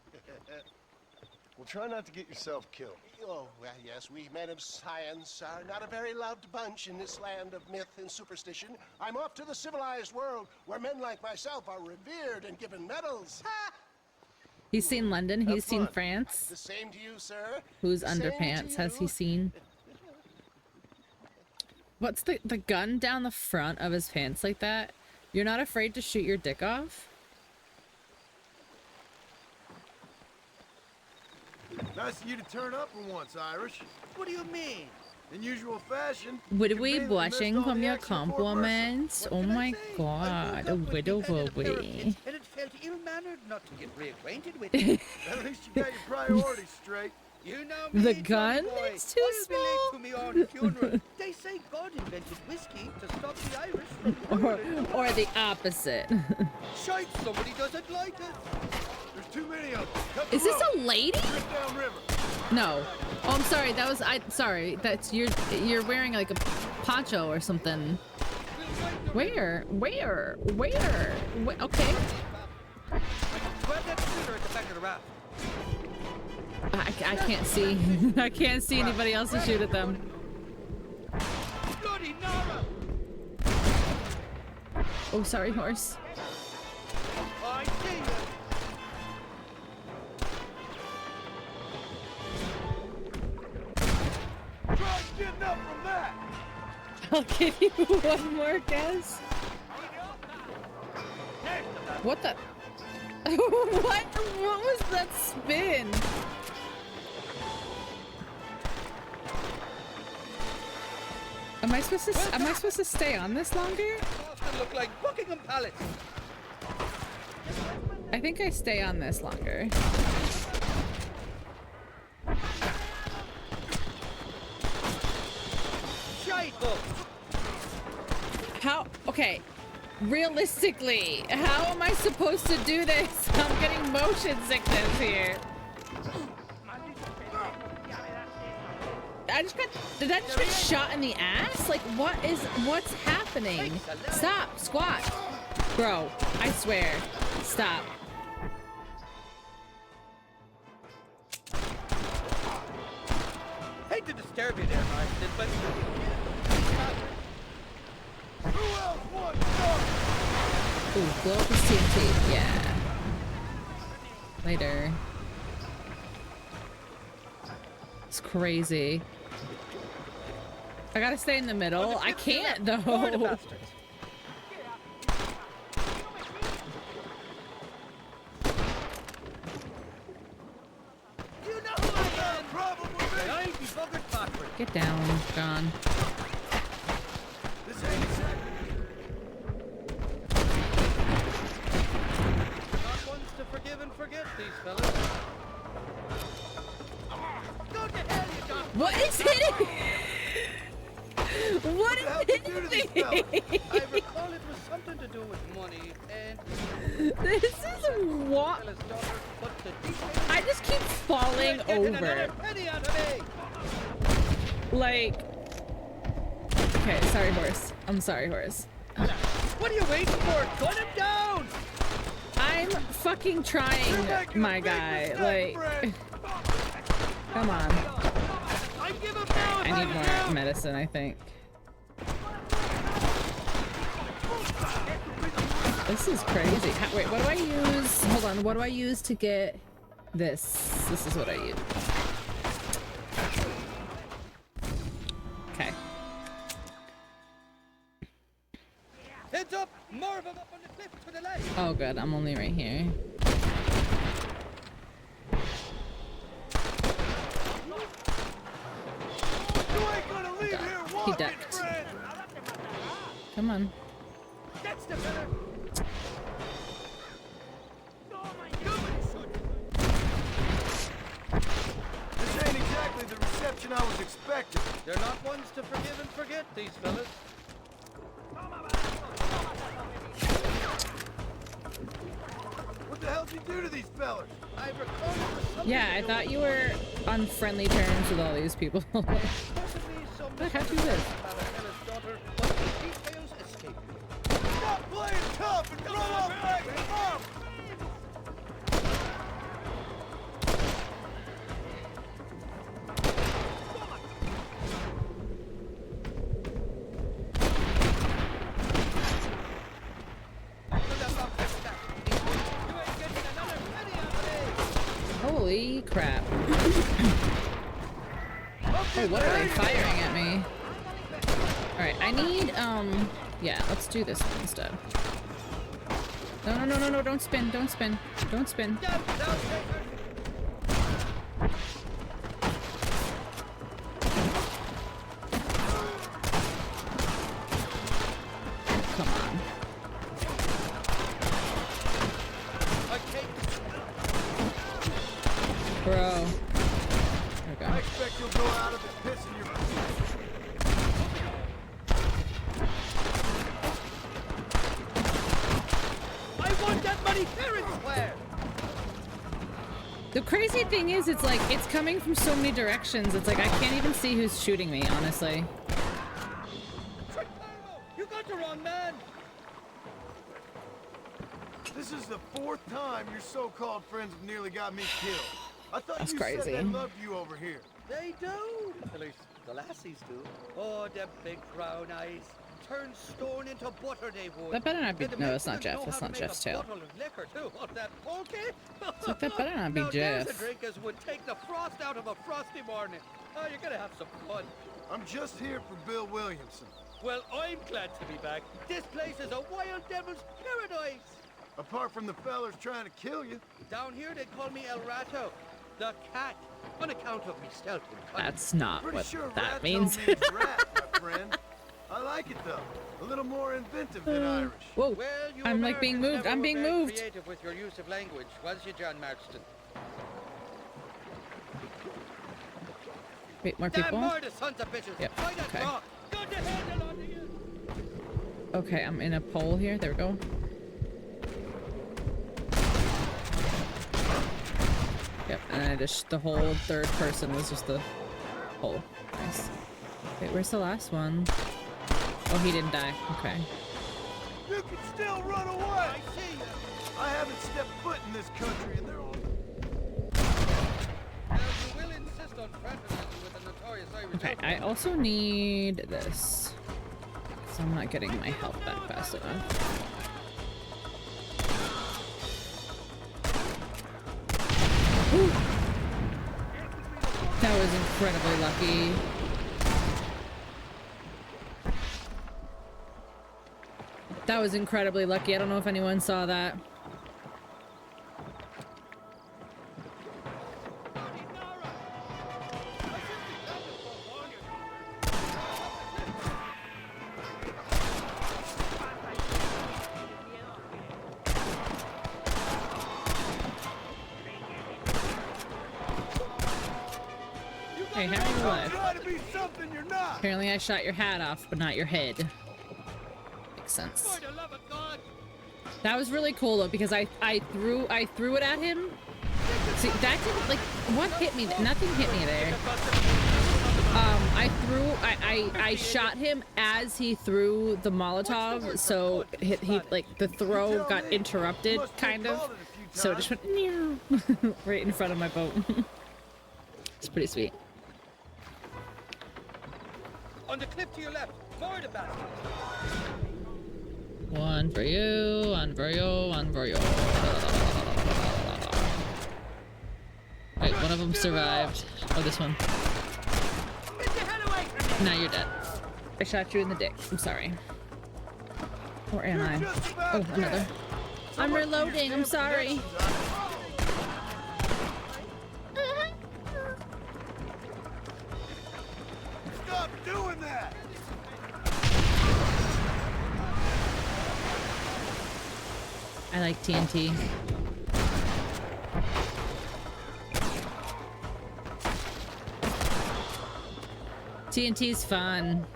Well, try not to get yourself killed. Oh, well, yes, we men of science are not a very loved bunch in this land of myth and superstition. I'm off to the civilized world, where men like myself are revered and given medals. Ha! He's seen London, he's seen France. The same to you, sir. Whose The same to underpants has he you. seen? What's the gun down the front of his pants like that? You're not afraid to shoot your dick off? Nice of you to turn up for once, Irish. What do you mean? In usual fashion. Would you we conveniently blushing missed all from the your action before compliments? What Oh can I my say? I god, woke a up with widow me head in a pair of boy. pits, and it felt ill-mannered not to get reacquainted with you. At least you got your priorities straight. You know me, The Johnny gun? boy. It's too I'll be late small. to me own funeral. They say God invented whiskey to stop the Irish from quarreling. Or the opposite. Shite, somebody doesn't like it. There's too many of them. Cut the Is this rope. a lady? Drift downriver. No. Oh, I'm sorry. That was sorry. That's you're wearing like a poncho or something. Where? Okay. Grab that shooter at the back of the raft. I can't see. I can't see anybody else to shoot at them. Bloody Nara! Oh, sorry, horse. I see you. Try getting up from that. I'll give you one more guess. What the? What was that spin? Am I supposed to stay on this longer? Boston look like Buckingham Palace. I think I stay on this longer. Shite hook. How? Okay. Realistically, how am I supposed to do this? I'm getting motion sickness here. Did I just get shot in the ass? Like, what's happening? Stop, squat. Bro, I swear. Stop. Hate to disturb you there, Marston, but Who else wants some? Ooh, blow up his TNT. Yeah. Later. It's crazy. I gotta stay in the middle. I can't though. More the bastards. You know who I am. Probably. I ain't be buggered backward. Get down, John. This ain't exactly. Not ones to forgive and forget, these fellas. Go to hell, you dog. What is hitting? What the hell is did you do to these fellas? I recall it was something to do with money and This is what? Ella's daughter, but the details. I just keep falling Getting over. another penny out of me. Like, okay, sorry, horse. I'm sorry, horse. What are you waiting for? Gun him down! I'm fucking trying, my guy. Like, come on. I give him now if I need more medicine, I think. This is crazy. Wait, what do I use? Hold on, what do I use to get this? This is what I use. Okay. Heads up! More of them up on the cliff to the left. Oh, good. I'm only right here. You ain't gonna leave here He walking, ducked. friend. Come on. That's the fella. This ain't exactly the reception I was expecting. They're not ones to forgive and forget, these fellas. What the hell did you do to these fellas? I recall it was something Yeah, I to do thought with you were on friendly terms with all these people. possibly some Look, how'd you live? about Ella's daughter, but the details escape me. Stop playing tough and throw off back and up! Holy crap. Oh, what are they firing at me? Alright, I need, yeah, let's do this one instead. No, don't spin, don't spin, don't spin. Come on. Bro. There we go. I expect you'll go out of it pissing your I want that money fair and square! The crazy thing is, it's like, it's coming from so many directions. It's like, I can't even see who's shooting me, honestly. You got the wrong man! This is the 4th time your so-called friends have nearly got me killed. I thought That's you crazy. said they loved you over here. They do! At least the lassies do. Oh, them big brown eyes. Turn stone into butter they would. That better not be- And the no, men that's not even Jeff. know That's how to not make Jeff's a tail. bottle of liquor too. Oh, that pokey? It's like, that better not be Now, there's Jeff. a drink as would take the frost out of a frosty morning. Oh, you're gonna have some fun. I'm just here for Bill Williamson. Well, I'm glad to be back. This place is a wild devil's paradise. Apart from the fellers trying to kill you. Down here they call me El Rato, the cat, on account of me stealth and cunning. That's not Pretty what sure that Ratto means. means rat, my friend. I like it though. A little more inventive than Irish. Whoa, Well, you I'm like being Americans moved. never I'm were being very moved. creative with your use of language, was you, John Marston? Wait, more Damn people? more the sons of bitches. Yep, Try that okay. rock. Got the handle on you. Okay, I'm in a pole here. There we go. Yep, and then I just, the whole third person was just the hole. Nice. Wait, where's the last one? Oh, he didn't die. Okay. You can still run away. I see. I haven't stepped foot in this country, and they're all. Now, you will insist on fraternizing with the notorious Irish Okay, outlaw. I also need this. So I'm not getting my health back fast enough. Whew. That was incredibly lucky. That was incredibly lucky. I don't know if anyone saw that. Hey, how are you alive? Try to be something you're not. Apparently I shot your hat off, but not your head. Makes sense. That was really cool though, because I threw it at him. See, that didn't, like, what hit me? Nothing hit me there. I shot him as he threw the Molotov, so he like, the throw got interrupted, kind of. So it just went right in front of my boat. It's pretty sweet. On the cliff to your left, forward a basket. One for you, one for you, one for you. Wait, one of them survived. Oh, this one. Now you're dead. I shot you in the dick. I'm sorry. Or am I? Oh, another. I'm reloading. I'm sorry. Stop doing that. I like TNT. TNT's fun.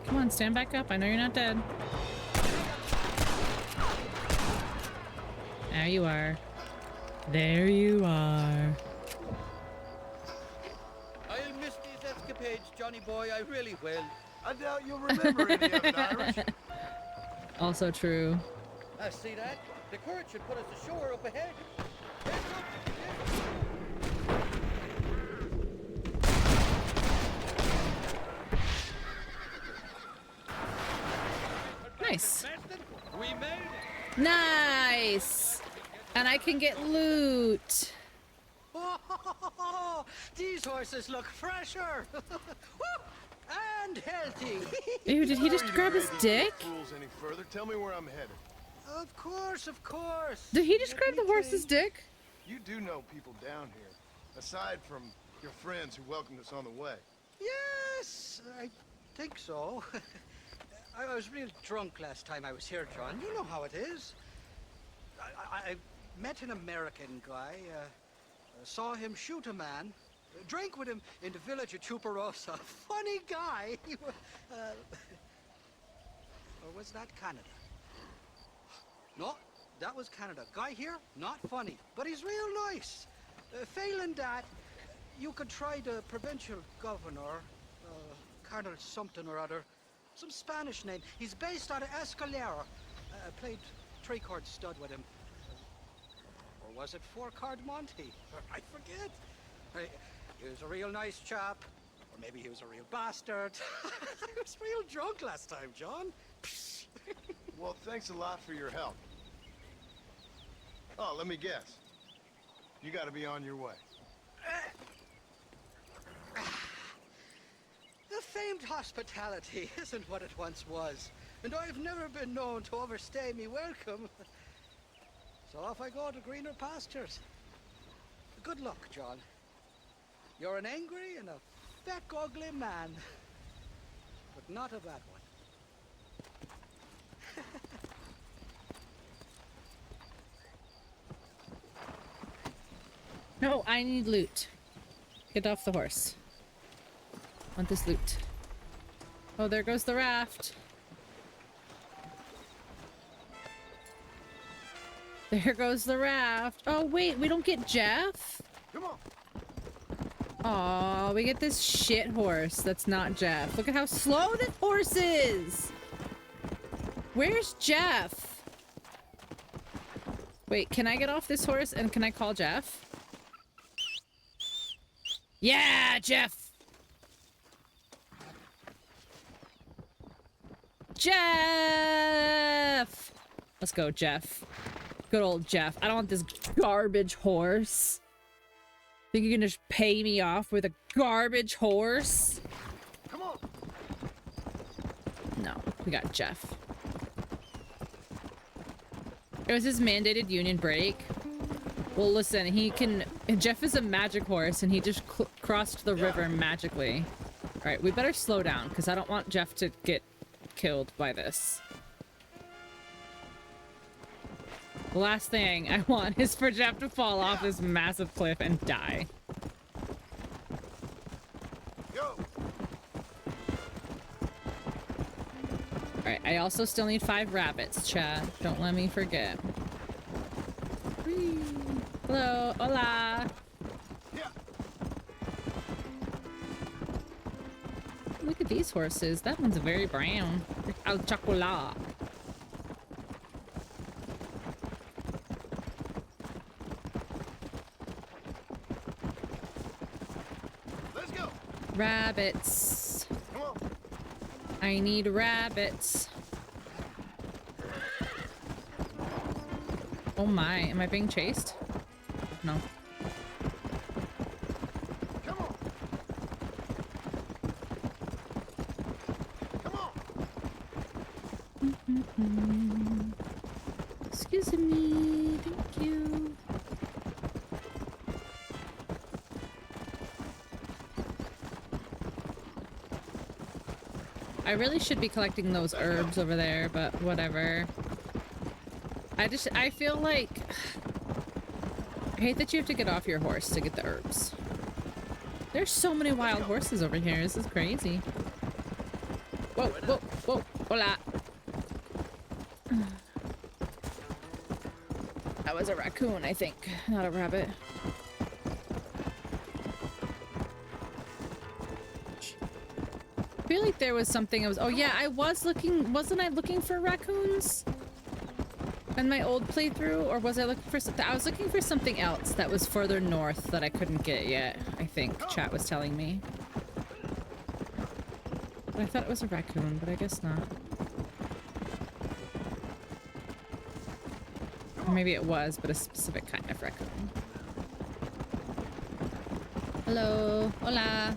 Come on, stand back up. I know you're not dead. There you are. There you are. I'll miss these escapades, Johnny boy. I really will. I doubt you'll remember any of it, Irish. Also true. I see that. The current should put us ashore up ahead. Nice. We made it. Nice. And I can get loot. Oh, these horses look fresher. And healthy. Ew, did he just grab his dick? Fools any further? Tell me where I'm headed. Of course, of course. Did he just grab the horse's dick? You do know people down here, aside from your friends who welcomed us on the way. Yes, I think so. I was real drunk last time I was here, John. You know how it is. I met an American guy, saw him shoot a man, drank with him in the village of Chuparosa. Funny guy. Or was that Canada? No, that was Canada. Guy here, not funny, but he's real nice. Failing that, you could try the provincial governor, Colonel something or other. Some Spanish name. He's based out of Escalera. Played 3-card stud with him. Or was it 4-card Monty? I forget. He was a real nice chap. Or maybe he was a real bastard. I was real drunk last time, John. Well, thanks a lot for your help. Oh, let me guess. You gotta be on your way. The famed hospitality isn't what it once was, and I've never been known to overstay me welcome. So off I go to greener pastures. Good luck, John. You're an angry and a fat, ugly man, but not a bad one. No, I need loot. Get off the horse. Want this loot. Oh, there goes the raft. There goes the raft. Oh, wait, we don't get Jeff? Come on. Aw, we get this shit horse that's not Jeff. Look at how slow this horse is! Where's Jeff? Wait, can I get off this horse and can I call Jeff? Yeah, Jeff! Jeff! Let's go, Jeff. Good old Jeff. I don't want this garbage horse. Think you can just pay me off with a garbage horse? Come on. No, we got Jeff. It was his mandated union break. Well, listen, Jeff is a magic horse, and he just crossed the river magically. All right, we better slow down, because I don't want Jeff to get killed by this. The last thing I want is for Jeff to fall off this massive cliff and die. Go. Alright, I also still need 5 rabbits, chat. Don't let me forget. Whee. Hello, hola. Yeah. Look at these horses. That one's very brown. Al chocolat. Let's go. Rabbits. Come on. I need rabbits. Oh my, am I being chased? No. Come on. Come on. Excuse me, thank you. I really should be collecting those herbs over there, but whatever. I feel like... I hate that you have to get off your horse to get the herbs. There's so many wild horses over here. This is crazy. Whoa, whoa, whoa, hola. That was a raccoon, I think, not a rabbit. I feel like there was something I was... Oh yeah, I was looking... Wasn't I looking for raccoons? In my old playthrough? Or was I looking for something? I was looking for something else that was further north that I couldn't get yet, I think chat was telling me. But I thought it was a raccoon, but I guess not. Or maybe it was, but a specific kind of raccoon. Hello. Hola.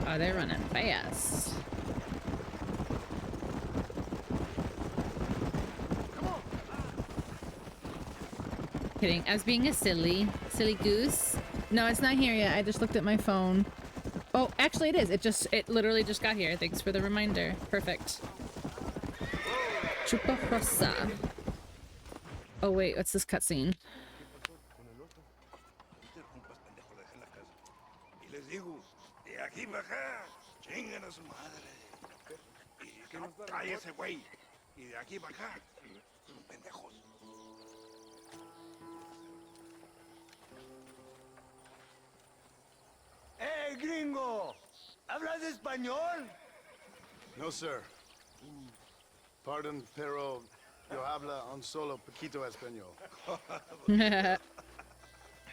Oh, they're running fast. Kidding. I was being a silly goose. No, it's not here yet. I just looked at my phone. Oh, actually it is. It literally just got here. Thanks for the reminder. Perfect. Chupa rosa. Oh wait, what's this cutscene? Hey, gringo! ¿Hablas español? No, sir. Pardon, pero yo habla un solo poquito español.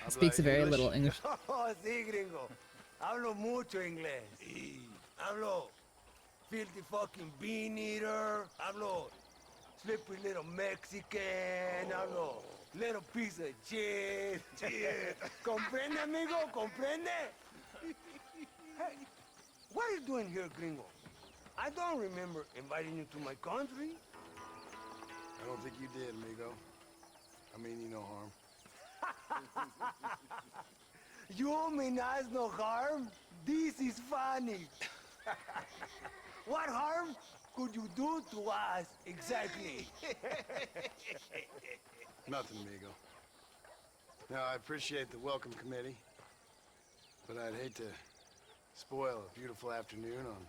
Speaks very little English. Oh, sí, gringo. Hablo mucho inglés. Hablo filthy fucking bean eater. Hablo slippery little Mexican. Hablo little piece of shit. ¿Comprende, amigo? ¿Comprende? Hey, what are you doing here, gringo? I don't remember inviting you to my country. I don't think you did, amigo. I mean you no harm. You mean us no harm? This is funny. What harm could you do to us, exactly? Nothing, amigo. Now, I appreciate the welcome committee, but I'd hate to spoil a beautiful afternoon on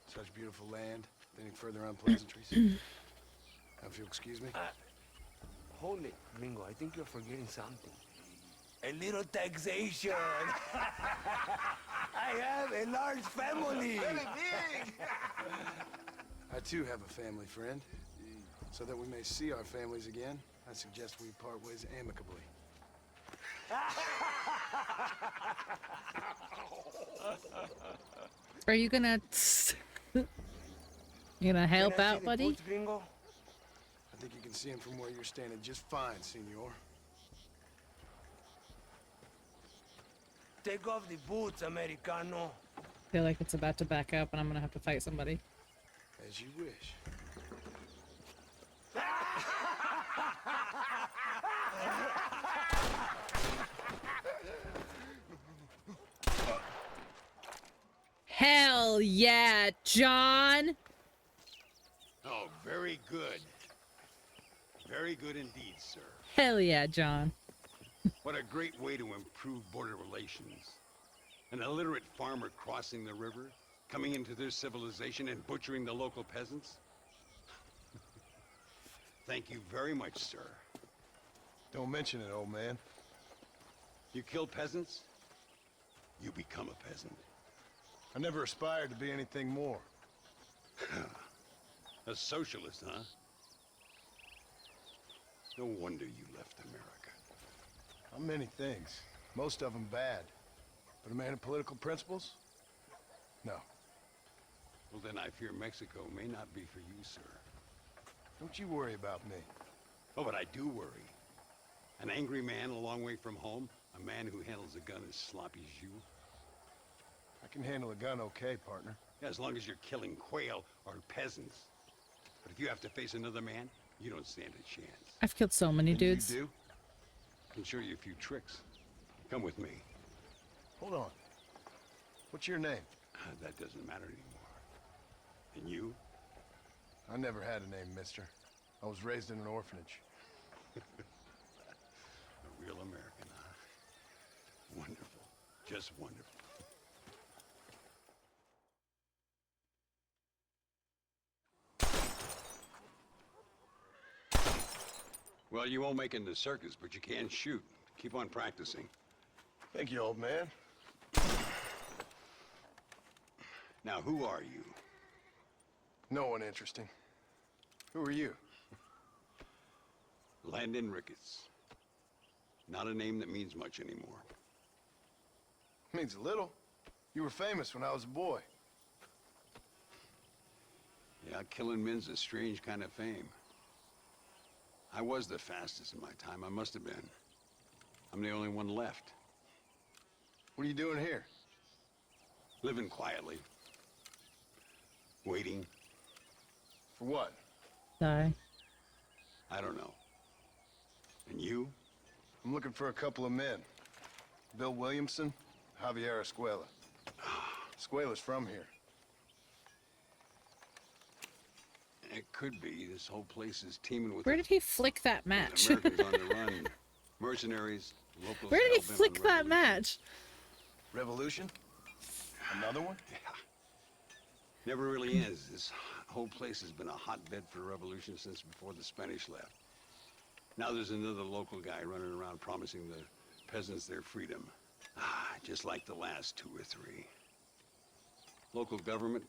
such beautiful land with any further unpleasantries. Now, if you'll excuse me. Hold it, Gringo. I think you're forgetting something. A little taxation. I have a large family. Very big. I too have a family, friend. So that we may see our families again, I suggest we part ways amicably. Are you gonna... You gonna help out, buddy? Boots, gringo? I think you can see him from where you're standing just fine, senor. Take off the boots, Americano. I feel like it's about to back up and I'm gonna have to fight somebody. As you wish. Hell yeah, John! Very good. Very good indeed, sir. Hell yeah, John. What a great way to improve border relations. An illiterate farmer crossing the river, coming into their civilization and butchering the local peasants? Thank you very much, sir. Don't mention it, old man. You kill peasants, you become a peasant. I never aspired to be anything more. A socialist, huh? No wonder you left America. I'm many things. Most of them bad. But a man of political principles? No. Well, then I fear Mexico may not be for you, sir. Don't you worry about me. Oh, but I do worry. An angry man a long way from home? A man who handles a gun as sloppy as you? I can handle a gun okay, partner. Yeah, as long as you're killing quail or peasants. But if you have to face another man, you don't stand a chance. I've killed so many And dudes. You do? I can show you a few tricks. Come with me. Hold on. What's your name? That doesn't matter anymore. And you? I never had a name, mister. I was raised in an orphanage. A real American, huh? Wonderful. Just wonderful. Well, you won't make it in the circus, but you can shoot. Keep on practicing. Thank you, old man. Now, who are you? No one interesting. Who are you? Landon Ricketts. Not a name that means much anymore. Means a little. You were famous when I was a boy. Yeah, killing men's a strange kind of fame. I was the fastest in my time. I must have been. I'm the only one left. What are you doing here? Living quietly. Waiting. For what? Die. I don't know. And you? I'm looking for a couple of men. Bill Williamson, Javier Escuela. Escuela's from here. It could be. This whole place is teeming with... Where did he flick that match? Americans on the run. Mercenaries, locals... Where did he hell-bent on flick that revolution. match? Revolution? Another one? Yeah. Never really ends. This whole place has been a hotbed for revolution since before the Spanish left. Now there's another local guy running around promising the peasants their freedom. Just like the last two or three. Local government,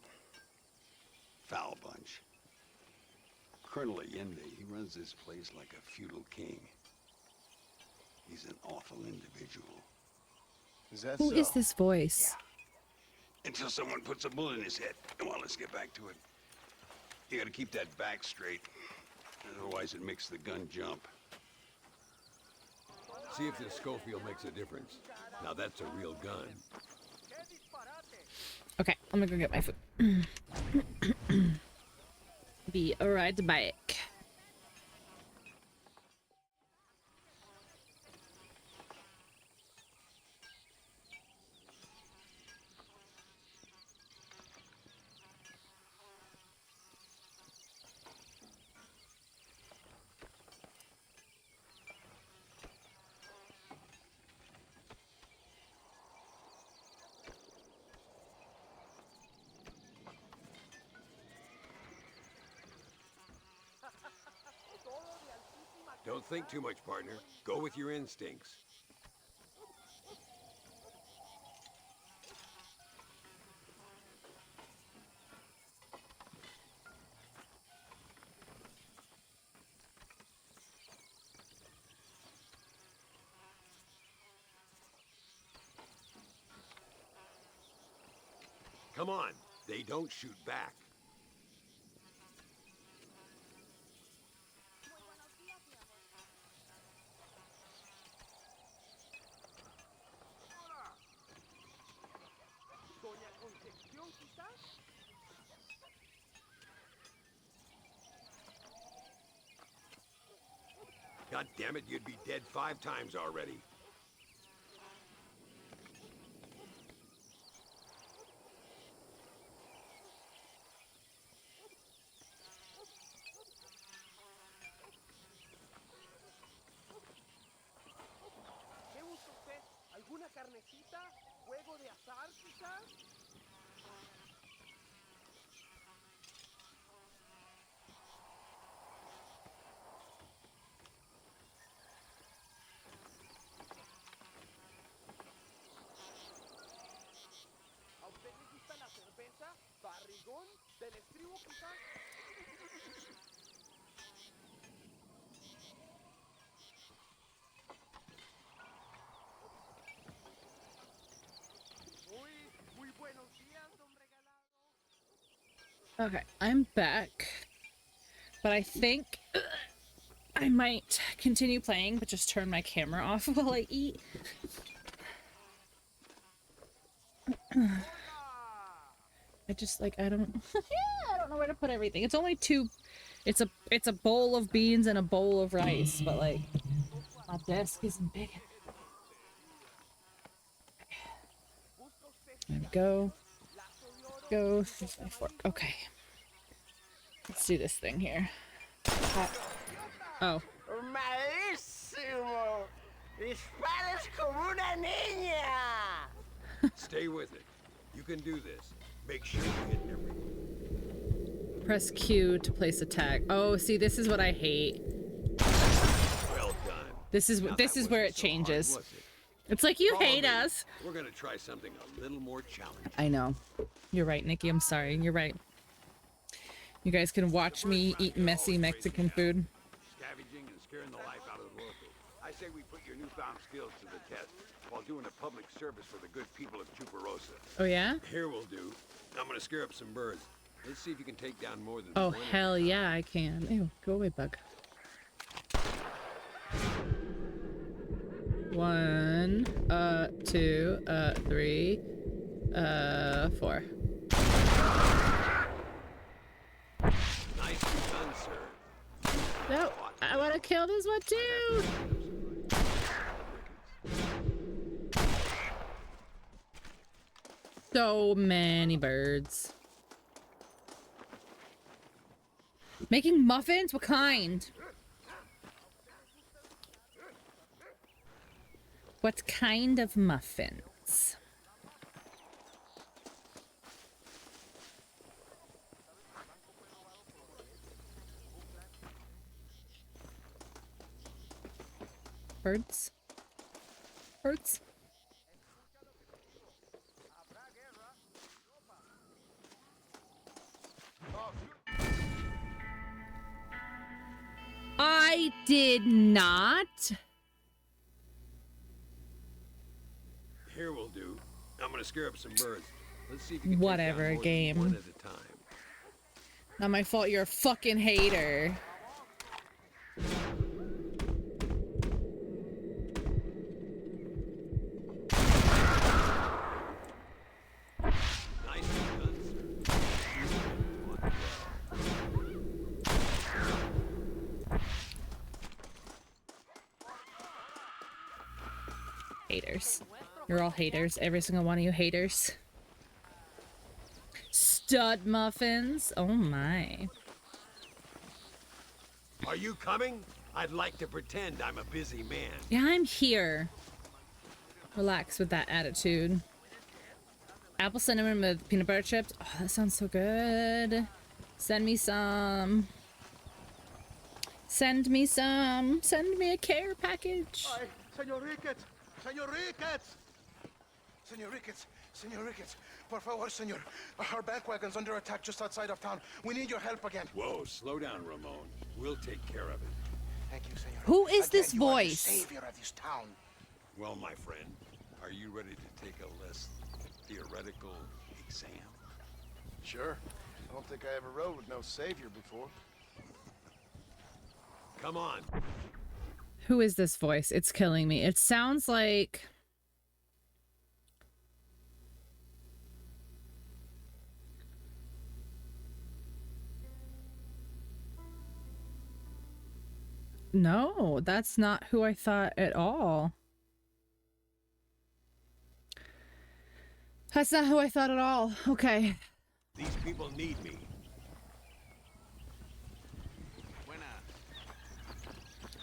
foul bunch. Colonel Allende, he runs this place like a feudal king. He's an awful individual. Is that Who so? is this voice? Until someone puts a bullet in his head. Well, let's get back to it. You gotta keep that back straight. Otherwise it makes the gun jump. See if this Schofield makes a difference. Now that's a real gun. Okay, I'm gonna go get my food. Be right back. Don't think too much, partner. Go with your instincts. Come on. They don't shoot back. God damn it, you'd be dead 5 times already. Okay, I'm back. But I think I might continue playing, but just turn my camera off while I eat. I just like I don't I don't know where to put everything. It's only two it's a bowl of beans and a bowl of rice, but like my desk isn't big enough. There we go. Go. There's my fork. Okay. Let's do this thing here. Oh. Malísimo. Disparas como una niña. Stay with it. You can do this. Make sure you hit everything. Press Q to place attack. Oh, see, this is what I hate. Well done. This is where it changes. It's like you hate us. We're gonna try something a little more challenging. I know. You're right, Nikki. I'm sorry. You're right. You guys can watch me eat messy Mexican food. Scavenging and scaring the life out of the locals. I say we put your newfound skills to the test while doing a public service for the good people of Chuparosa. Oh yeah? Here we'll do. I'm gonna scare up some birds. Let's see if you can take down more than Oh one. hell yeah, I can. Ew, go away, bug. 1, 2, 3, 4. Nicely done, sir. No, I want to kill this one too. So many birds. Making muffins? What kind? What kind of muffins? Birds? Birds? I did not. Here we'll do. I'm gonna scare up some birds. Let's see if you can Whatever, take down more game. than one at a time. Not my fault, you're a fucking hater. Nicely done, sir. Haters. You're all haters. Every single one of you haters. Stud muffins. Oh my. Are you coming? I'd like to pretend I'm a busy man. Yeah, I'm here. Relax with that attitude. Apple cinnamon with peanut butter chips. Oh, that sounds so good. Send me some. Send me some. Send me a care package. Ay, Señor Ricketts! Señor Ricketts! Señor Ricketts! Señor Ricketts! Por favor, señor. Our bank wagon's under attack just outside of town. We need your help again. Whoa, slow down, Ramon. We'll take care of it. Thank you, señor. Who is Again, this you are the voice? savior of this town. Well, my friend, are you ready to take a less theoretical exam? Sure. I don't think I ever rode with no savior before. Come on. Who is this voice? It's killing me. It sounds like... No, that's not who I thought at all. That's not who I thought at all. Okay. These people need me.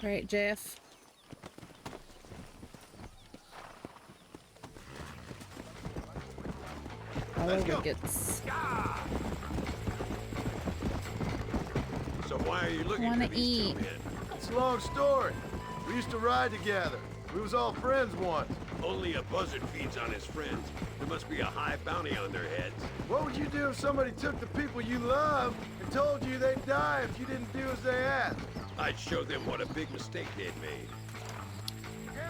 All right, JF. Follow Ricketts. So why are you looking Wanna for these eat. two men? It's a long story. We used to ride together. We was all friends once. Only a buzzard feeds on his friends. There must be a high bounty on their heads. What would you do if somebody took the people you love and told you they'd die if you didn't do as they asked? I'd show them what a big mistake they'd made.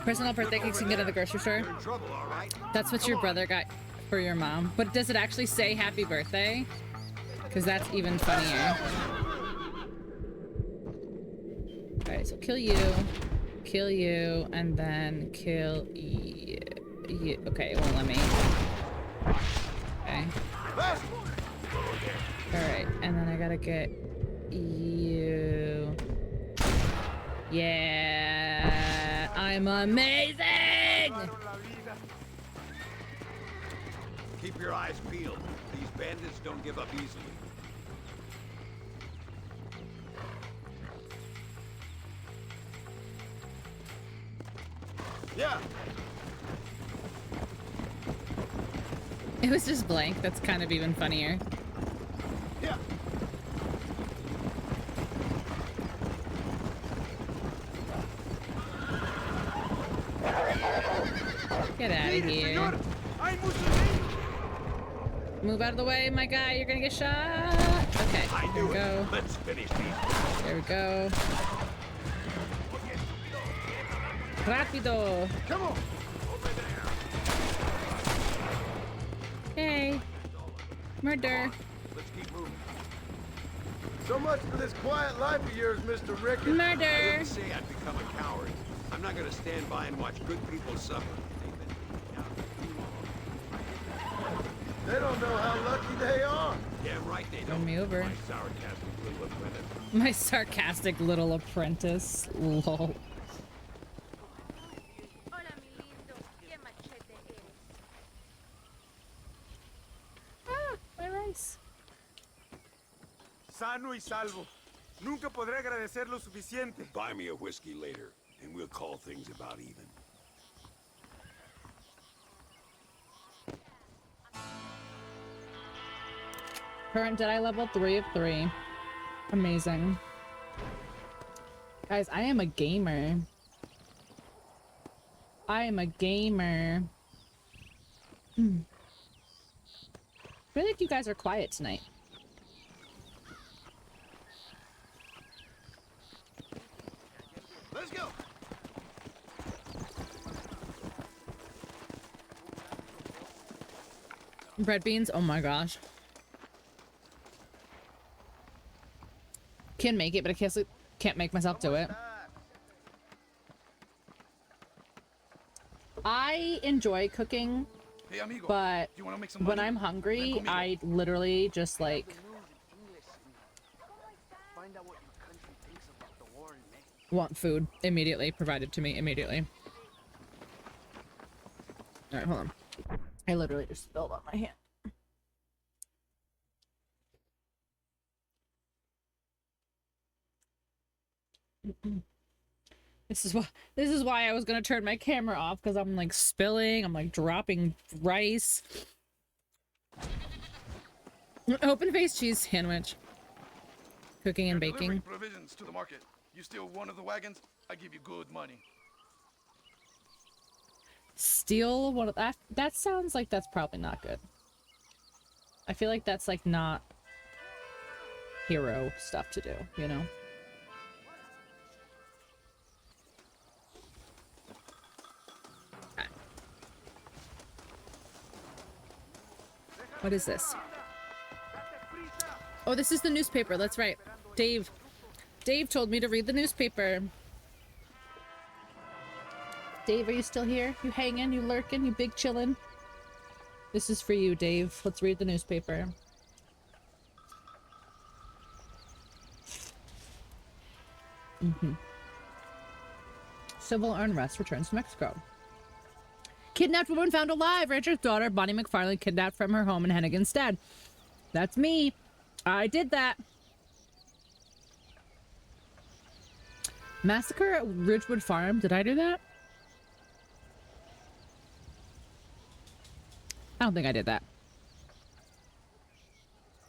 Personal birthday cakes you can get at the grocery store. You're in trouble, all right? That's what your brother got for your mom. But does it actually say happy birthday? Because that's even funnier. Alright, so kill you, and then kill you. Okay, it won't let me. Okay. Alright, and then I gotta get you. Yeah, I'm amazing! Keep your eyes peeled. These bandits don't give up easily. Yeah. It was just blank. That's kind of even funnier. Yeah. Get out of here. Move out of the way, my guy. You're gonna get shot. Okay, there we go. Let's finish these. There we go. Rapido. Come on. Okay. Murder. Let's keep moving. So much for this quiet life of yours, Mr. Ricketts. I Murder. didn't say I'd become a coward. I'm not gonna stand by and watch good people suffer. They don't know how lucky they are. Damn right they Run don't. me over. My sarcastic little apprentice. My sarcastic little apprentice. Lol. Ah, my rice. Sano y salvo. Nunca podré agradecer lo suficiente. Buy me a whiskey later, and we'll call things about even. Current Jedi level 3 of 3. Amazing. Guys, I am a gamer. I am a gamer. I feel like you guys are quiet tonight. Let's go. Bread beans? Oh my gosh. Can make it, but I can't make myself do it. I enjoy cooking, Hey, amigo, but you wanna make some when money? I'm hungry, Ven conmigo. I literally just like Find out what your country thinks about the war in Mexico. want food immediately provided to me immediately. All right, hold on. I literally just spilled on my hand. This is why I was gonna turn my camera off, because I'm like spilling, I'm like dropping rice. Open faced cheese sandwich. Cooking and baking. Provisions to the market. You steal one of the wagons, I give you good money. Steal one of that sounds like that's probably not good. I feel like that's like not hero stuff to do, you know? What is this? Oh, this is the newspaper. That's right. Dave told me to read the newspaper. Dave, are you still here? You hanging? You lurking? You big chillin'? This is for you, Dave. Let's read the newspaper. Civil unrest returns to Mexico. Kidnapped woman found alive. Rancher's daughter, Bonnie McFarland, kidnapped from her home in Henniganstead. That's me. I did that. Massacre at Ridgewood Farm. Did I do that? I don't think I did that.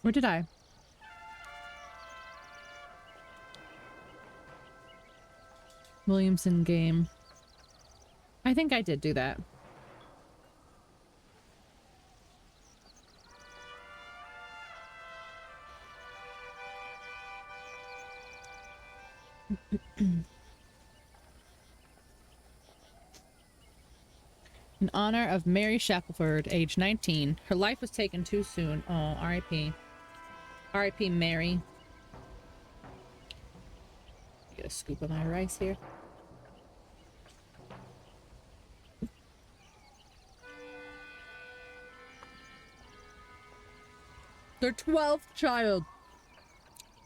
Or did I? Williamson game. I think I did do that. In honor of Mary Shackelford, age 19. Her life was taken too soon. Oh, R.I.P. R.I.P. Mary. Get a scoop of my rice here. Their 12th child.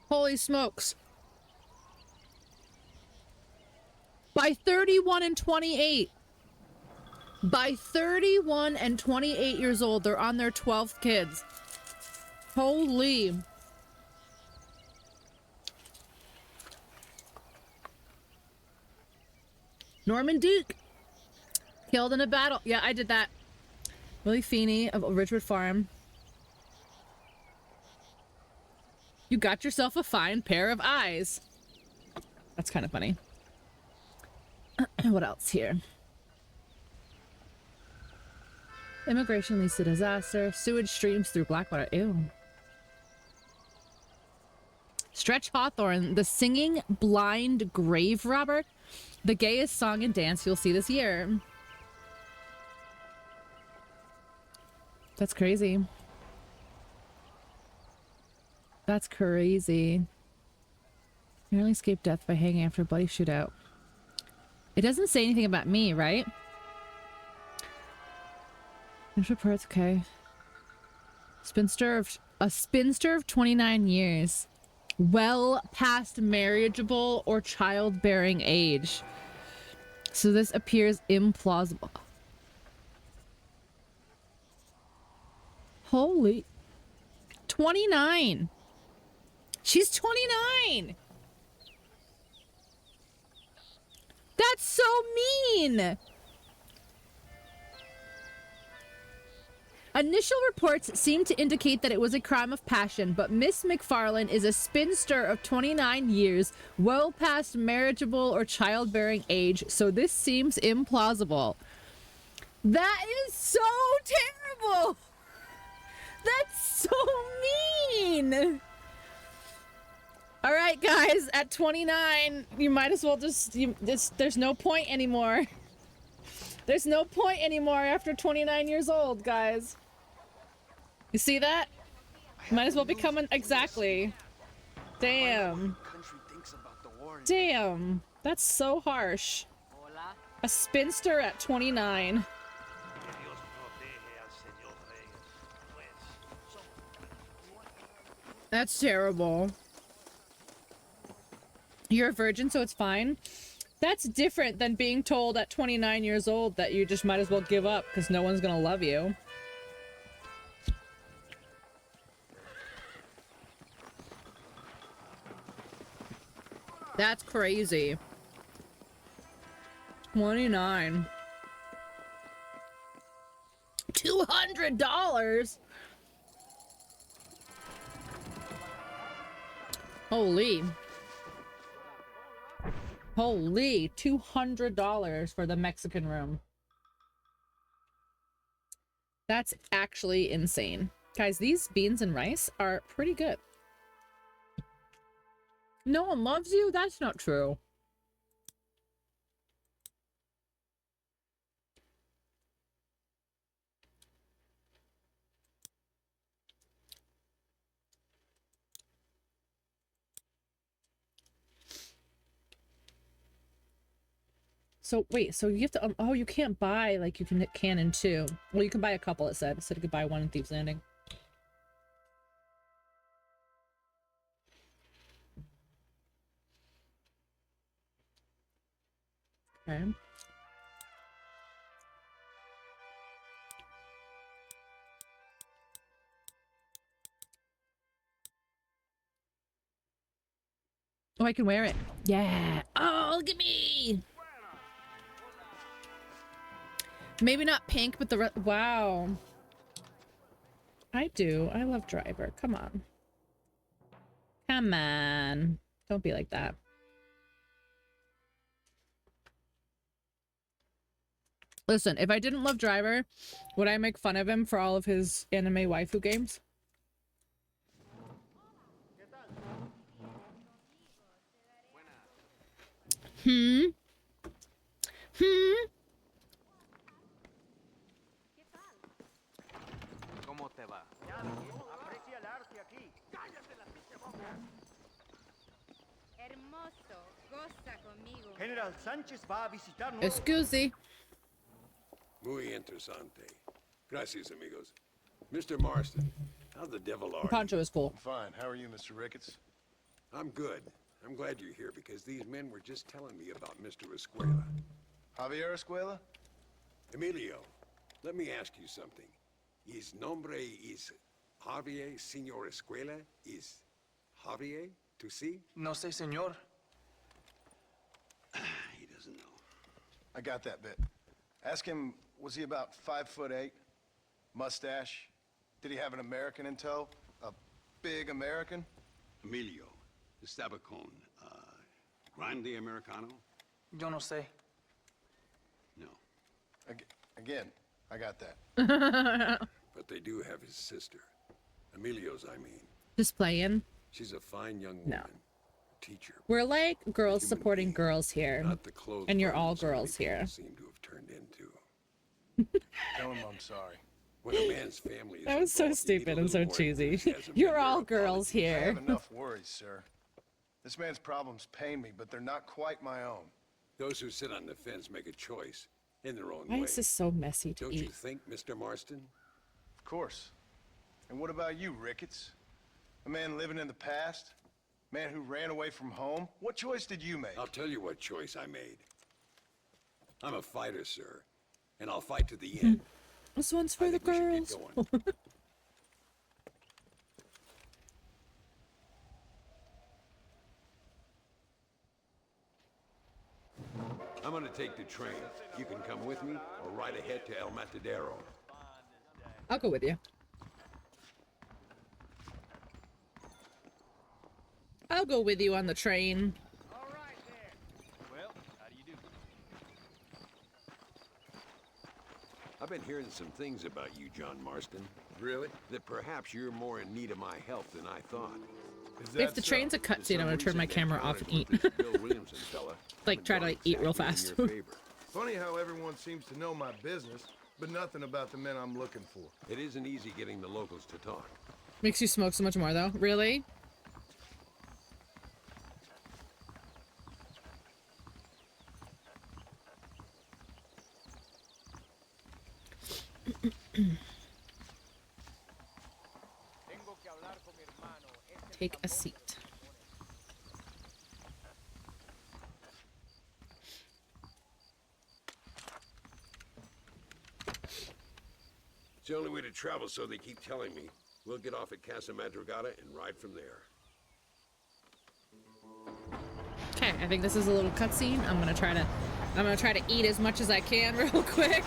Holy smokes. By 31 and 28. By 31 and 28 years old, they're on their 12th kids. Holy. Norman Duke. Killed in a battle. Yeah, I did that. Willie Feeney of Ridgewood Farm. You got yourself a fine pair of eyes. That's kind of funny. What else here? Immigration leads to disaster. Sewage streams through Blackwater. Ew. Stretch Hawthorne, the singing blind grave robber. The gayest song and dance you'll see this year. That's crazy. That's crazy. Nearly escaped death by hanging after a bloody shootout. It doesn't say anything about me, right? Reports, okay. A spinster of 29 years. Well past marriageable or childbearing age. So this appears implausible. Holy. 29. She's 29. That's so mean. Initial reports seem to indicate that it was a crime of passion, but Miss McFarlane is a spinster of 29 years, well past marriageable or childbearing age, so this seems implausible. That is so terrible! That's so mean! Alright guys, at 29, you might as well there's no point anymore. There's no point anymore after 29 years old, guys. You see that? Might as well become an... Exactly. Damn. Damn. That's so harsh. A spinster at 29. That's terrible. You're a virgin, so it's fine. That's different than being told at 29 years old that you just might as well give up because no one's gonna love you. That's crazy. 29. $200? Holy. Holy, $200 for the Mexican room. That's actually insane. Guys, these beans and rice are pretty good. No one loves you? That's not true. So wait, so you have to, oh, you can't buy, like you can can in two. Well, you can buy a couple, it said. It said you could buy one in Thieves Landing. Okay. Oh, I can wear it. Yeah. Oh, look at me. Maybe not pink, but the wow. I do. I love Driver. Come on. Come on. Don't be like that. Listen, if I didn't love Driver, would I make fun of him for all of his anime waifu games? Hmm? Hmm? ¿Cómo te va? Aprecia el arte aquí. ¡Cállate la pinche boca! Hermoso, goza conmigo. General Sánchez va a visitarnos. Excuse. Muy interesante. Gracias, amigos. Mr. Marston, how the devil are Poncho you? is cool. I'm fine. How are you, Mr. Ricketts? I'm good. I'm glad you're here because these men were just telling me about Mr. Escuela. Javier Escuela? Emilio, let me ask you something. His nombre is Javier Señor Escuela? Is Javier to see? No sé, señor. He doesn't know. I got that bit. Ask him, was he about 5'8"? Mustache? Did he have an American in tow? A big American? Emilio, the Stabacone, Grande Americano? Yo no sé. No. Again, I got that. But they do have his sister. Emilio's, I mean. Just playing. She's a fine young woman. No. Teacher. We're like girls supporting being, girls here. Not the clothes And you're all burden so many girls here. people seem to have turned into. Tell him I'm sorry. When a man's family is That was so involved, you need a stupid and so little more cheesy. enthusiasm You're than all your girls I here. have enough worries, sir. This man's problems pain me, but they're not quite my own. Those who sit on the fence make a choice in their own Why way. is this so messy to Don't you eat? think, Mr. Marston? Of course. And what about you, Ricketts? A man living in the past? Man who ran away from home? What choice did you make? I'll tell you what choice I made. I'm a fighter, sir, and I'll fight to the end. This one's for the think we should girls. get going. I'm gonna take the train. You can come with me or ride ahead to El Matadero. I'll go with you. I'll go with you on the train. All right, there. Well, how do you do? I've been hearing some things about you, John Marston. Really? That perhaps you're more in need of my help than I thought. If the train's a cutscene, I'm gonna turn my camera off and eat. Like, try to like, eat real fast. Funny how everyone seems to know my business, but nothing about the men I'm looking for. It isn't easy getting the locals to talk. Makes you smoke so much more, though. Really? Take a seat. It's the only way to travel, so they keep telling me. We'll get off at Casa Madrugada and ride from there. Okay, I think this is a little cutscene. I'm gonna try to eat as much as I can real quick.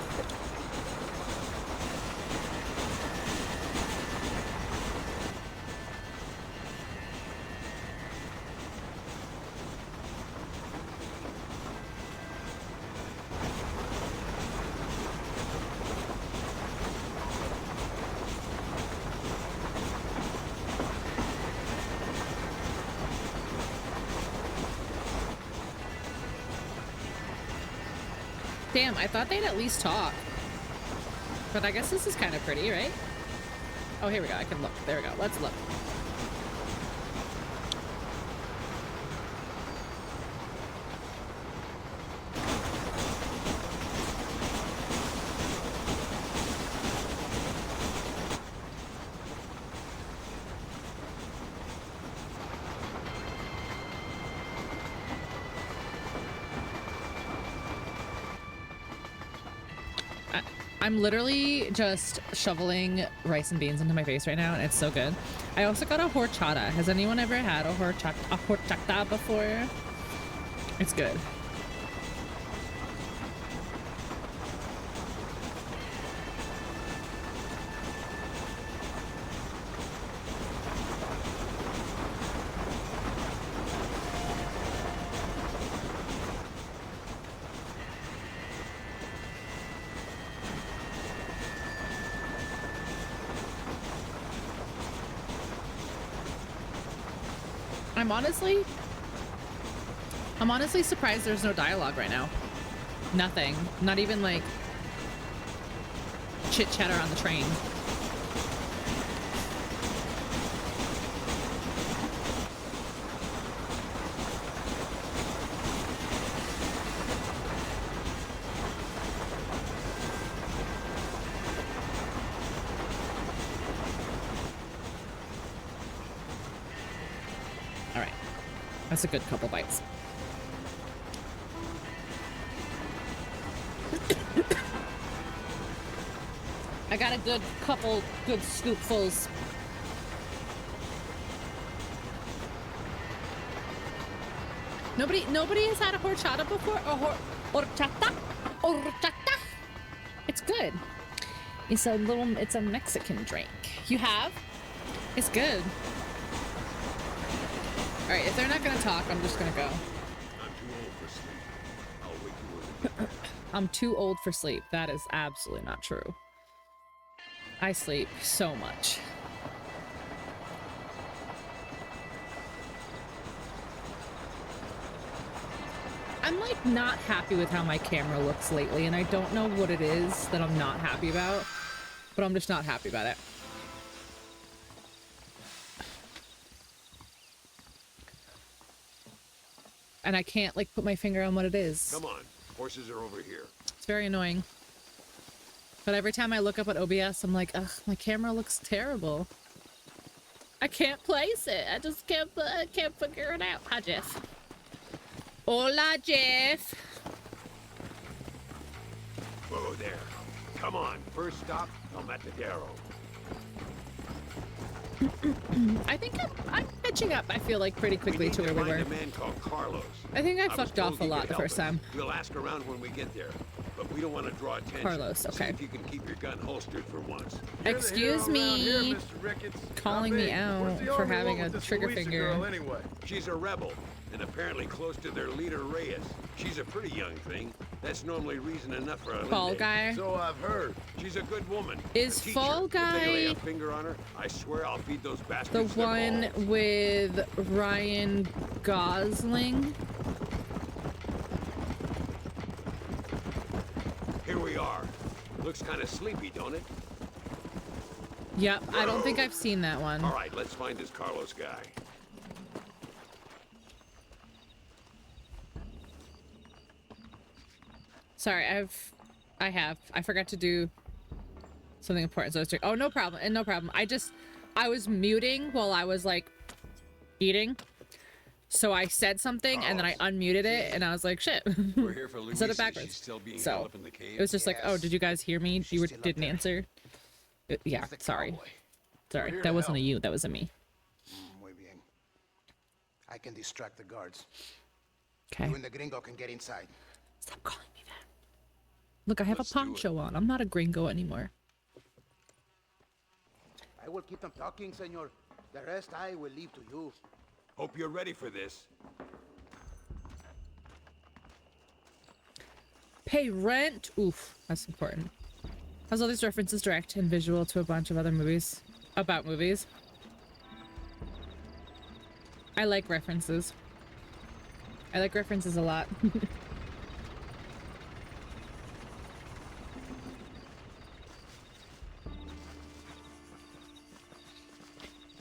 Damn, I thought they'd at least talk. But I guess this is kind of pretty, right? Oh, here we go. I can look. There we go. Let's look. I'm literally just shoveling rice and beans into my face right now, and it's so good. I also got a horchata. Has anyone ever had a horchata before? It's good. I'm honestly surprised there's no dialogue right now. Nothing. Not even like chit chatter on the train. All right. That's a good couple bites. I got a good couple good scoopfuls. Nobody has had a horchata before? Horchata? It's good. It's a Mexican drink. You have? It's good. All right, if they're not gonna talk, I'm just gonna go. I'm too old for sleep. That is absolutely not true. I sleep so much. I'm like not happy with how my camera looks lately, and I don't know what it is that I'm not happy about, but I'm just not happy about it. And I can't like put my finger on what it is. Come on, horses are over here. It's very annoying. But every time I look up at OBS, I'm like, ugh, my camera looks terrible. I can't place it. I just can't figure it out. Hi, Jeff. Hola, Jeff. Whoa there. Come on, first stop, El Matadero. I think I'm catching up, I feel like, pretty quickly to where we were. A man called Carlos. I think I fucked off a lot the first time. We'll ask around when we get there, but we don't want to draw attention. Carlos, okay. See if you can keep your gun holstered for once. Excuse me, calling me out for having a trigger finger. Anyway. She's a rebel, and apparently close to their leader, Reyes. She's a pretty young thing. That's normally reason enough for a Fall Guy. So I've heard. She's a good woman. Is Fall Guy if they lay a finger on her, I swear I'll feed those the bastards one with Ryan Gosling? Here we are. Looks kind of sleepy, don't it? Yep, I don't think I've seen that one. All right, let's find this Carlos guy. Sorry, I forgot to do something important. So I was doing, oh, no problem. And no problem. I was muting while I was like eating. So I said something and then I unmuted it and I was like, shit. We're here for I said it backwards. Still being So held up in the cave. it was just like, oh, did you guys hear me? You didn't answer. Yeah, sorry. Sorry, that wasn't a you. That was a me. Muy bien. I can distract the guards. Okay. You and the gringo can get inside. Stop calling me that. Look, I have a poncho on. I'm not a gringo anymore. I will keep them talking, senor. The rest I will leave to you. Hope you're ready for this. Pay rent. Oof, that's important. Has all these references direct and visual to a bunch of other movies. About movies. I like references. I like references a lot.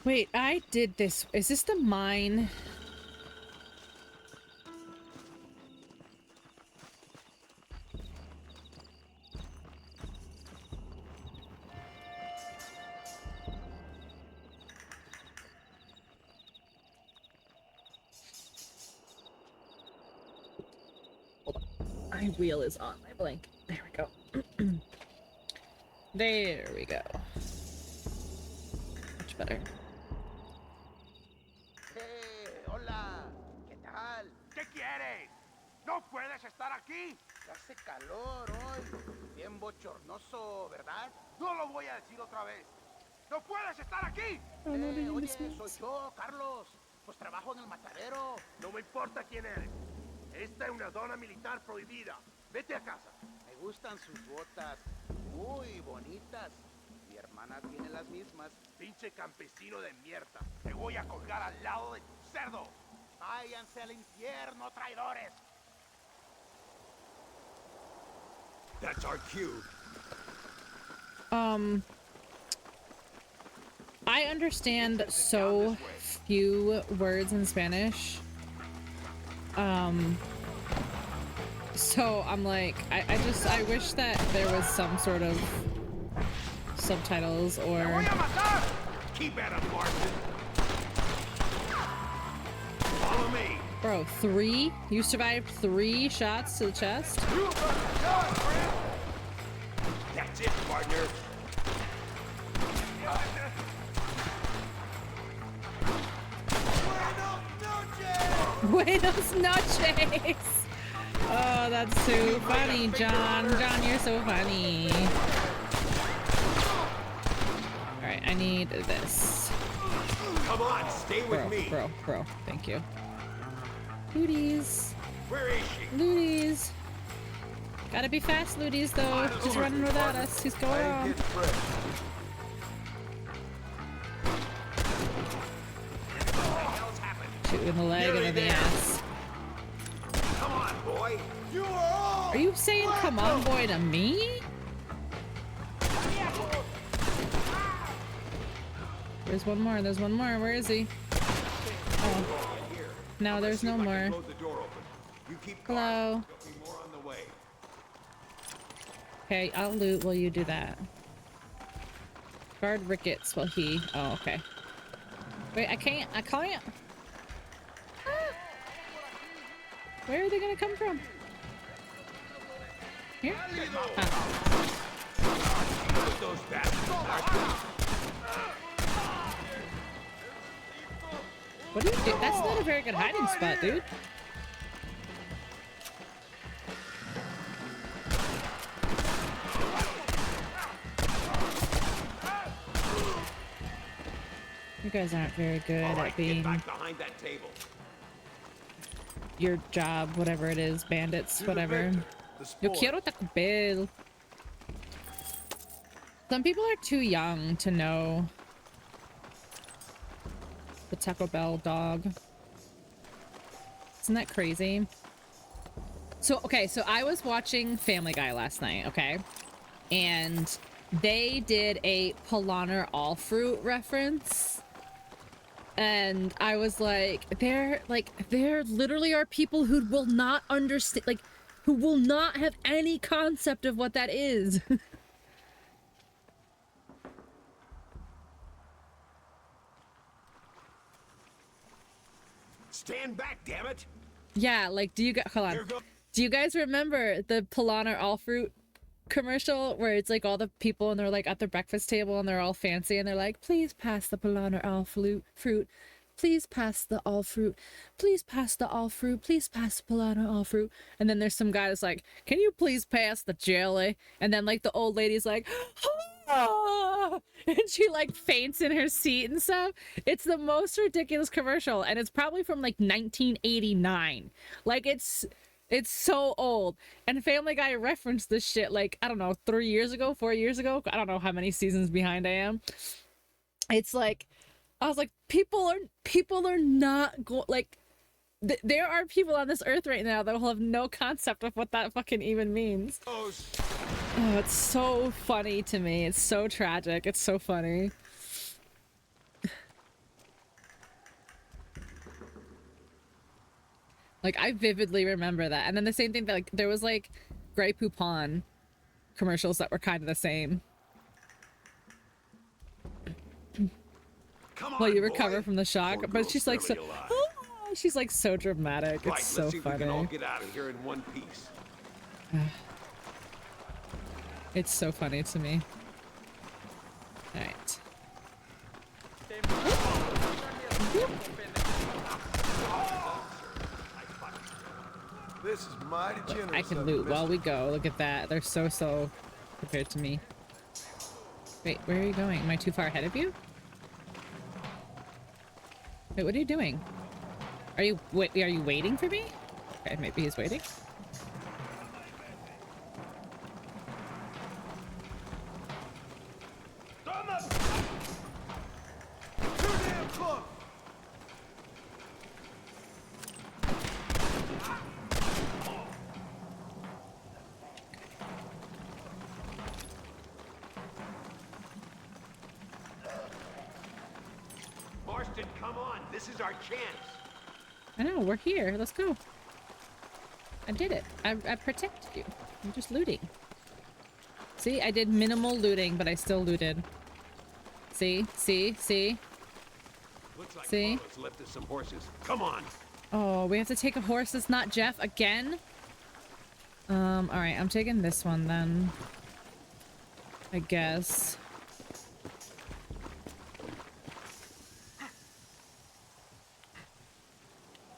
Wait, I did this. Is this the mine? Hold on. My wheel is on my blanket. There we go. There we go. Much better. ¿Qué quieres? No puedes estar aquí. Hace calor hoy. Bien bochornoso, ¿verdad? No lo voy a decir otra vez. ¡No puedes estar aquí! Oye, soy yo, Carlos. Pues trabajo en el matadero. No me importa quién eres. Esta es una zona militar prohibida. Vete a casa. Me gustan sus botas. Muy bonitas. Mi hermano hermana tiene las mismas. Pinche campesino de mierda. Te voy a colgar al lado de tu cerdo. Váyanse al infierno, traidores. That's our cue. I understand so few words in Spanish. So I'm like, I wish that there was some sort of subtitles or... Keep at him, Marston. Follow me. Bro, 3? You survived 3 shots to the chest? That's it, partner. Buenos noches! Oh, that's so funny, John. John, you're so funny. Alright, I need this. Come on, stay with me. Bro, thank you. Looties. Where is she? Looties. Gotta be fast, Looties, though. She's running without us. She's going on. Shoot in the leg and in the ass. Come on, boy. Are you saying come on, boy, to me? There's one more. There's one more. Where is he? Oh. No, there's no more. Hello. Okay, I'll loot while you do that. Guard Ricketts while he... Oh, okay. Wait, I can't. Where are they gonna come from? Here? What do you do? That's not a very good hiding spot, dude. You guys aren't very good at being behind that table. your job, whatever it is, bandits, whatever. Yo quiero Taco Bell. Some people are too young to know the Taco Bell dog. Isn't that crazy? So, okay, so I was watching Family Guy last night, okay? And they did a Polaner all fruit reference. And I was like, there literally are people who will not understand, like, who will not have any concept of what that is. Stand back, damn it. Yeah, like, hold on. Do you guys remember the Polaner all fruit commercial where it's like all the people and they're like at the breakfast table and they're all fancy and they're like, please pass the Polaner all fruit. Please pass the all fruit. Please pass the all fruit. Please pass the Polaner all fruit. And then there's some guy that's like, can you please pass the jelly? And then like the old lady's like, ah! And she like faints in her seat and stuff. It's the most ridiculous commercial and it's probably from like 1989. Like it's so old. And Family Guy referenced this shit like, I don't know, 3 years ago, 4 years ago. I don't know how many seasons behind I am. It's like, I was like, people are not like, there are people on this earth right now that will have no concept of what that fucking even means. Oh, it's so funny to me. It's so tragic. It's so funny. Like, I vividly remember that. And then the same thing that, like, there was, like, Grey Poupon commercials that were kind of the same. While you recover from the shock. But she's like, she's like so dramatic. It's so funny. We can all get out of here in one piece. It's so funny to me. Alright. This is mighty generous. I can loot while we go. Look at that. They're so compared to me. Wait, where are you going? Am I too far ahead of you? Wait, what are you doing? Are you waiting for me? Okay, maybe he's waiting. Captain, come on. This is our chance. I know, we're here. Let's go. I did it. I protected you. I'm just looting. See, I did minimal looting, but I still looted. See? See? Looks like See? Carlos left us some horses. Come on. Oh, we have to take a horse that's not Jeff again? Alright, I'm taking this one then. I guess.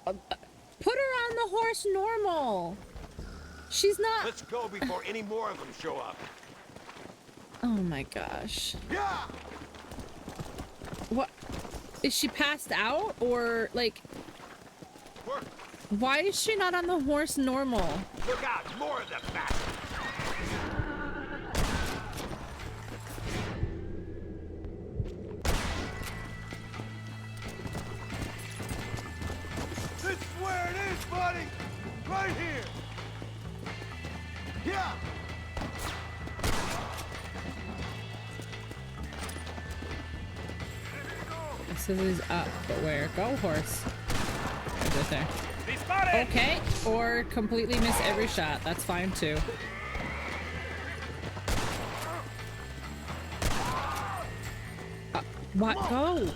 Put her on the horse normal. She's not. Let's go before any more of them show up. Oh my gosh. Yeah. What? Is she passed out or like? Why is she not on the horse normal? Look out! More of them back. This is where it is, buddy! Right here! Yeah! This is up, but where? Go horse. Right there. Okay, or completely miss every shot. That's fine too. What? Go!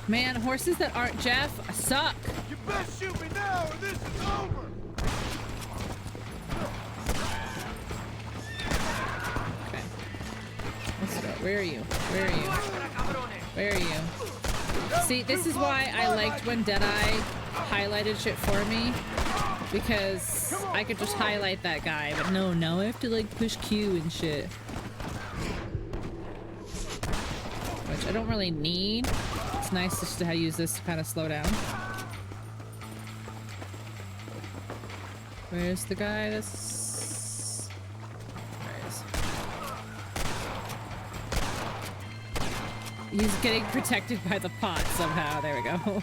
Man, horses that aren't Jeff suck. You best shoot me now or this is over! Okay. Let's go. Where are you? Where are you? Where are you? See, this is why I liked when Deadeye highlighted shit for me. Because I could just highlight that guy. But no, now I have to like push Q and shit. Which I don't really need. It's nice just to use this to kind of slow down. Where's the guy that's... He's getting protected by the pot somehow. There we go.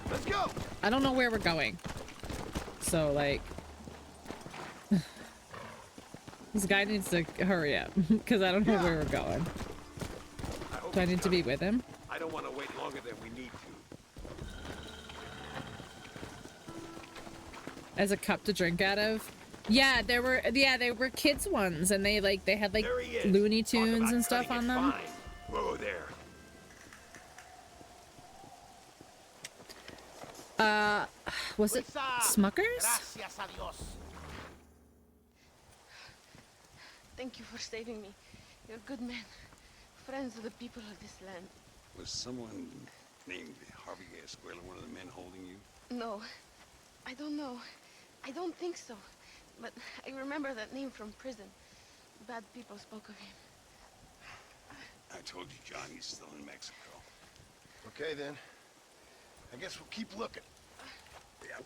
Let's go! I don't know where we're going. So, like... this guy needs to hurry up. Because I don't know where we're going. Do I need to be with him? I don't want to wait longer than we need to. As a cup to drink out of? Yeah, they were kids ones, and they had like Looney Tunes and stuff on them. Whoa there. Was it Smuckers? Thank you for saving me. You're good men. Friends of the people of this land. Was someone named Harvey Escuela one of the men holding you? No, I don't know. I don't think so. But I remember that name from prison. Bad people spoke of him. I told you, John, he's still in Mexico. Okay, then. I guess we'll keep looking. Yeah.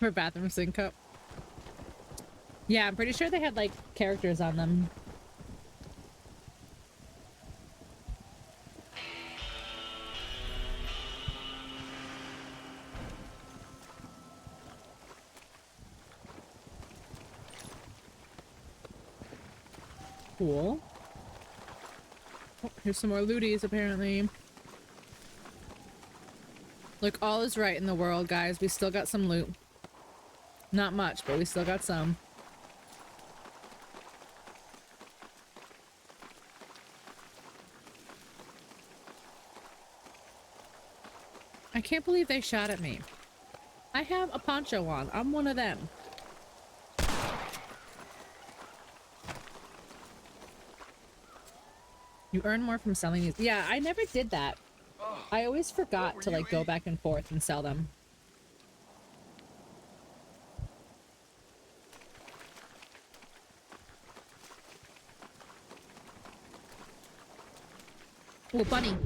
Her bathroom sink cup. Yeah, I'm pretty sure they had like characters on them. Cool. Oh, here's some more looties, apparently. Look, all is right in the world, guys. We still got some loot. Not much, but we still got some. I can't believe they shot at me. I have a poncho on. I'm one of them. You earn more from selling these. Yeah, I never did that. I always forgot to like go back and forth and sell them. Oh, bunny.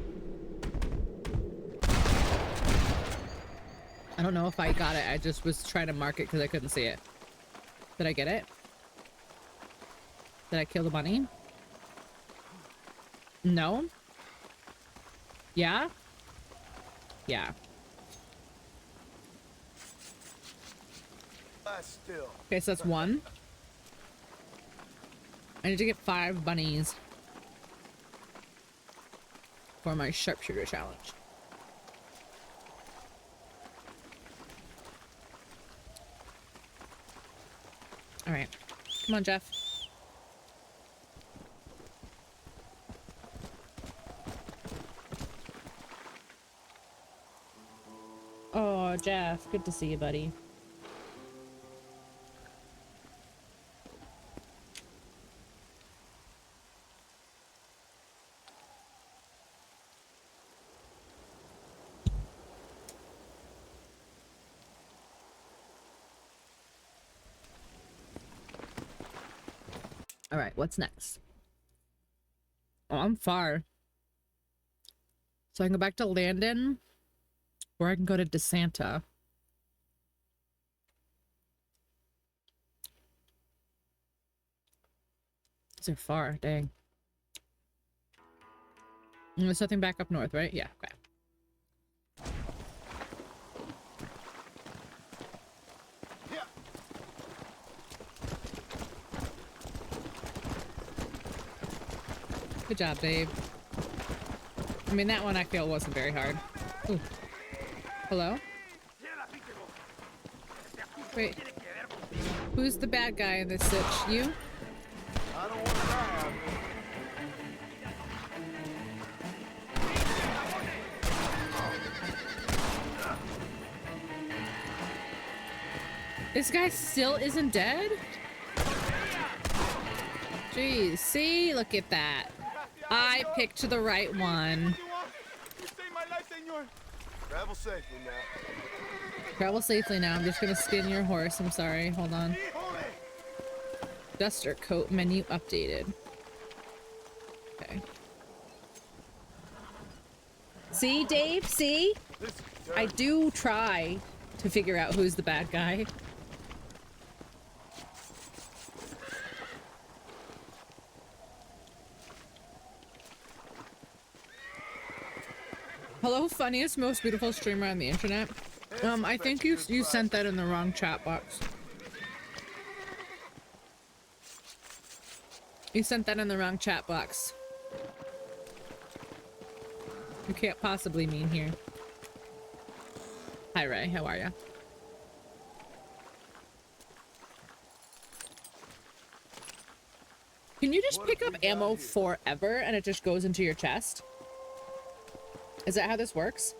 I don't know if I got it. I just was trying to mark it because I couldn't see it. Did I get it? Did I kill the bunny? No? Yeah? Yeah. lie still. Okay, so that's 1. I need to get 5 bunnies for my sharpshooter challenge. All right, come on, Jeff. Oh, Jeff, good to see you, buddy. All right, what's next? Oh, I'm far. So I can go back to Landon, or I can go to DeSanta. These are far, dang. There's nothing back up north, right? Yeah, okay. Good job, babe. I mean, that one I feel wasn't very hard. Ooh. Hello? Wait. Who's the bad guy in this sitch? You? I don't want to die out here. This guy still isn't dead? Jeez, see? Look at that. I picked the right one. Travel safely now. Travel safely now. I'm just gonna skin your horse. I'm sorry. Hold on. Duster coat menu updated. Okay. See, Dave? See? I do try to figure out who's the bad guy. Hello, funniest, most beautiful streamer on the internet. I think you sent that in the wrong chat box. You sent that in the wrong chat box. You can't possibly mean here. Hi, Ray. How are ya? Can you just pick up ammo forever and it just goes into your chest? Is that how this works?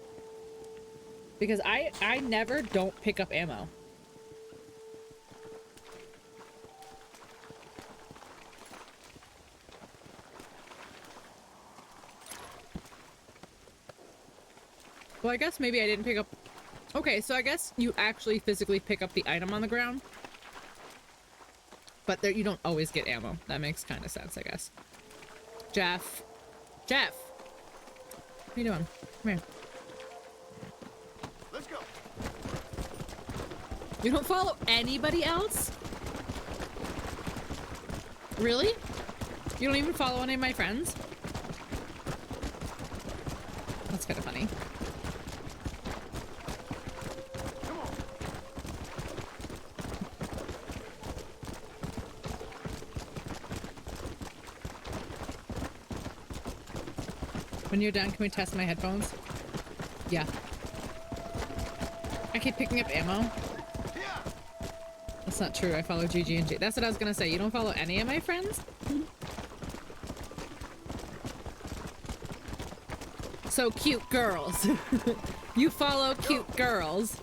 Because I never don't pick up ammo. Well, I guess maybe I didn't pick up... Okay, so I guess you actually physically pick up the item on the ground. But there, you don't always get ammo. That makes kind of sense, I guess. Jeff. Jeff! What are you doing? Come here. Let's go. You don't follow anybody else? Really? You don't even follow any of my friends? That's kind of funny. When you're done, can we test my headphones? Yeah. I keep picking up ammo. That's not true. I follow GG and J. That's what I was gonna say. You don't follow any of my friends? So cute girls. You follow cute girls.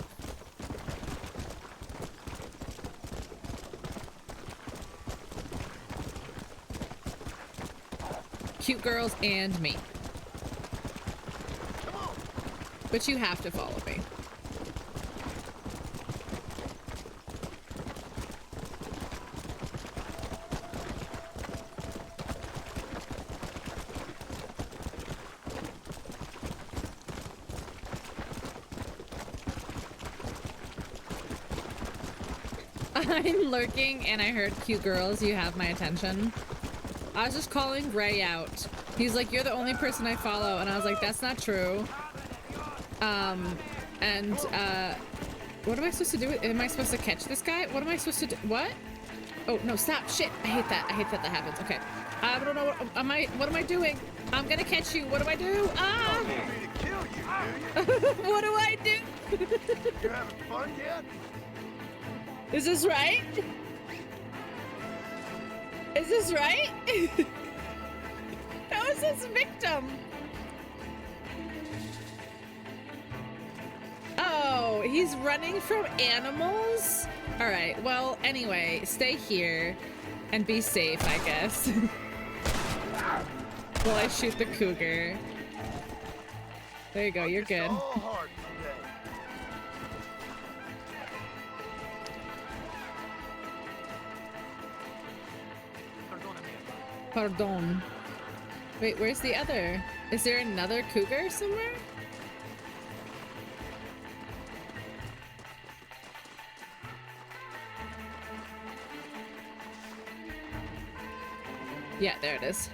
Cute girls and me. But you have to follow me. I'm lurking and I heard cute girls, you have my attention. I was just calling Ray out. He's like, you're the only person I follow. And I was like, that's not true. What am I supposed to do? Am I supposed to catch this guy? What am I supposed to do? What? Oh, no, stop. Shit. I hate that. I hate that happens. Okay. I don't know. What am I doing? I'm gonna catch you. What do I do? Ah! What do I do? You having fun yet? Is this right? Is this right? How is this victim? Oh, he's running from animals? All right, well, anyway, stay here and be safe, I guess. While I shoot the cougar. There you go, you're good. Pardon. Wait, where's the other? Is there another cougar somewhere? Yeah, there it is.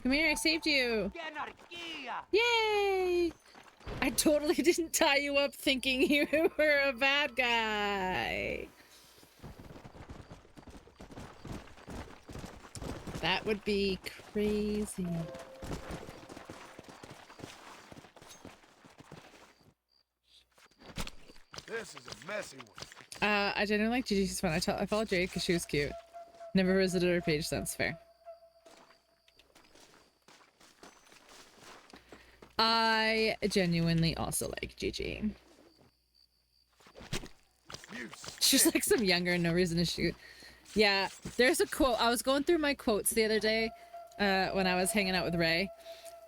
Come here, I saved you. Yay! I totally didn't tie you up thinking you were a bad guy. That would be crazy. This is a messy one. I genuinely like Gigi's fun. I followed Jade because she was cute. Never visited her page since. Fair. I genuinely also like Gigi. She's like some younger and no reason to shoot. Yeah, there's a quote. I was going through my quotes the other day when I was hanging out with Ray.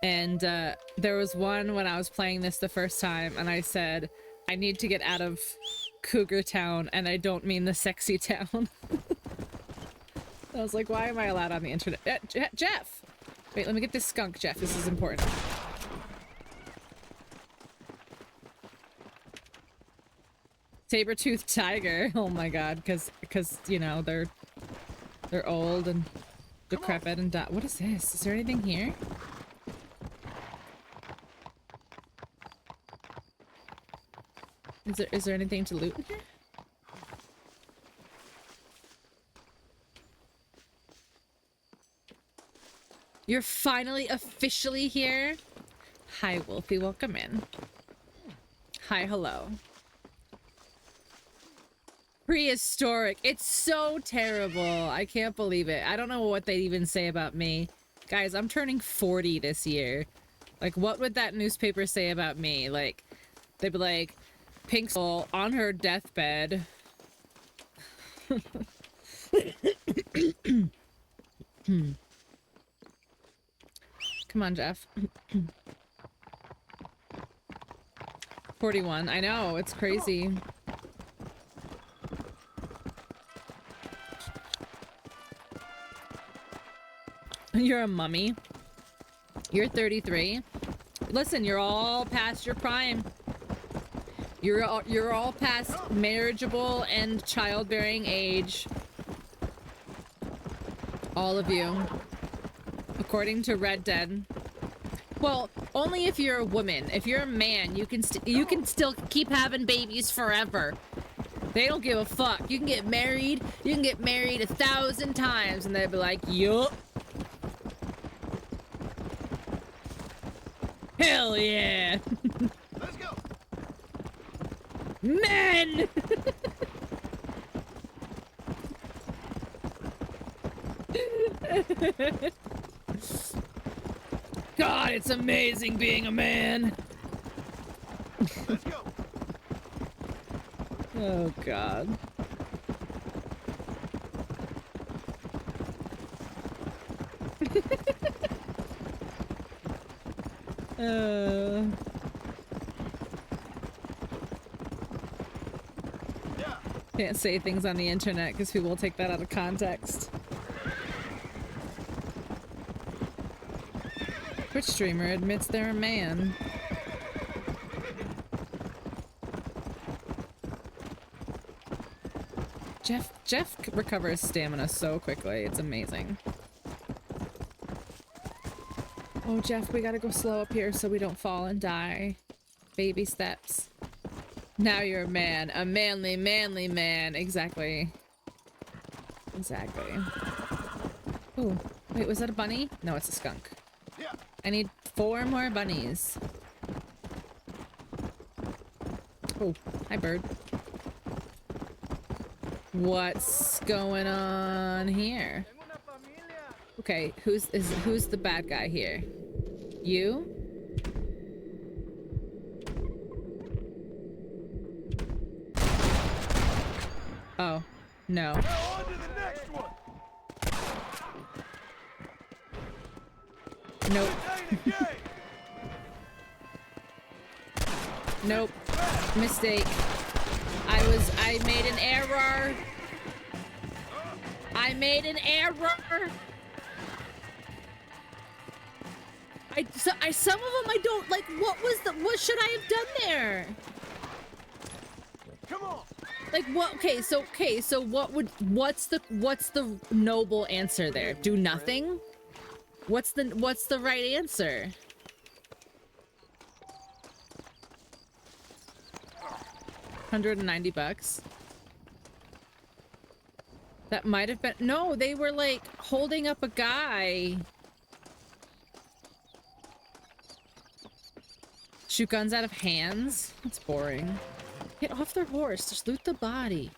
And there was one when I was playing this the first time and I said, I need to get out of Cougar Town and I don't mean the sexy town. I was like, why am I allowed on the internet? Jeff! Wait, let me get this skunk, Jeff. This is important. Saber-toothed tiger. Oh my god, because you know, they're old and decrepit and die. What is this? Is there anything here? Is there anything to loot here? You're finally officially here? Hi, Wolfie. Welcome in. Hi, hello. Prehistoric. It's so terrible. I can't believe it. I don't know what they'd even say about me. Guys, I'm turning 40 this year. Like, what would that newspaper say about me? Like, they'd be like, Pinxel on her deathbed. Come on, Jeff. 41. I know, it's crazy. You're a mummy. You're 33. Listen, you're all past your prime. You're all past marriageable and childbearing age. All of you. According to Red Dead. Well, only if you're a woman. If you're a man, you can still keep having babies forever. They don't give a fuck. You can get married. You can get married 1,000 times, and they'd be like, yup. Hell yeah. Let's go. Men. God, it's amazing being a man. Let's go. Oh God. Can't say things on the internet because people will take that out of context. Twitch streamer admits they're a man. Jeff recovers stamina so quickly. It's amazing. Oh, Jeff, we gotta go slow up here so we don't fall and die. Baby steps. Now you're a man. A manly man. Exactly. Exactly. Oh, wait, was that a bunny? No, it's a skunk. I need 4 more bunnies. Oh, hi, bird. What's going on here? Okay, who's the bad guy here? You? Oh, no. Nope. Nope. Mistake. I made an error. I made an error. Some of them I don't like. What should I have done there? Come on. Like what? Okay, so what's the noble answer there? Do nothing? What's the right answer? $190. That might have been. No, they were like holding up a guy. Shoot guns out of hands? That's boring. Get off their horse. Just loot the body.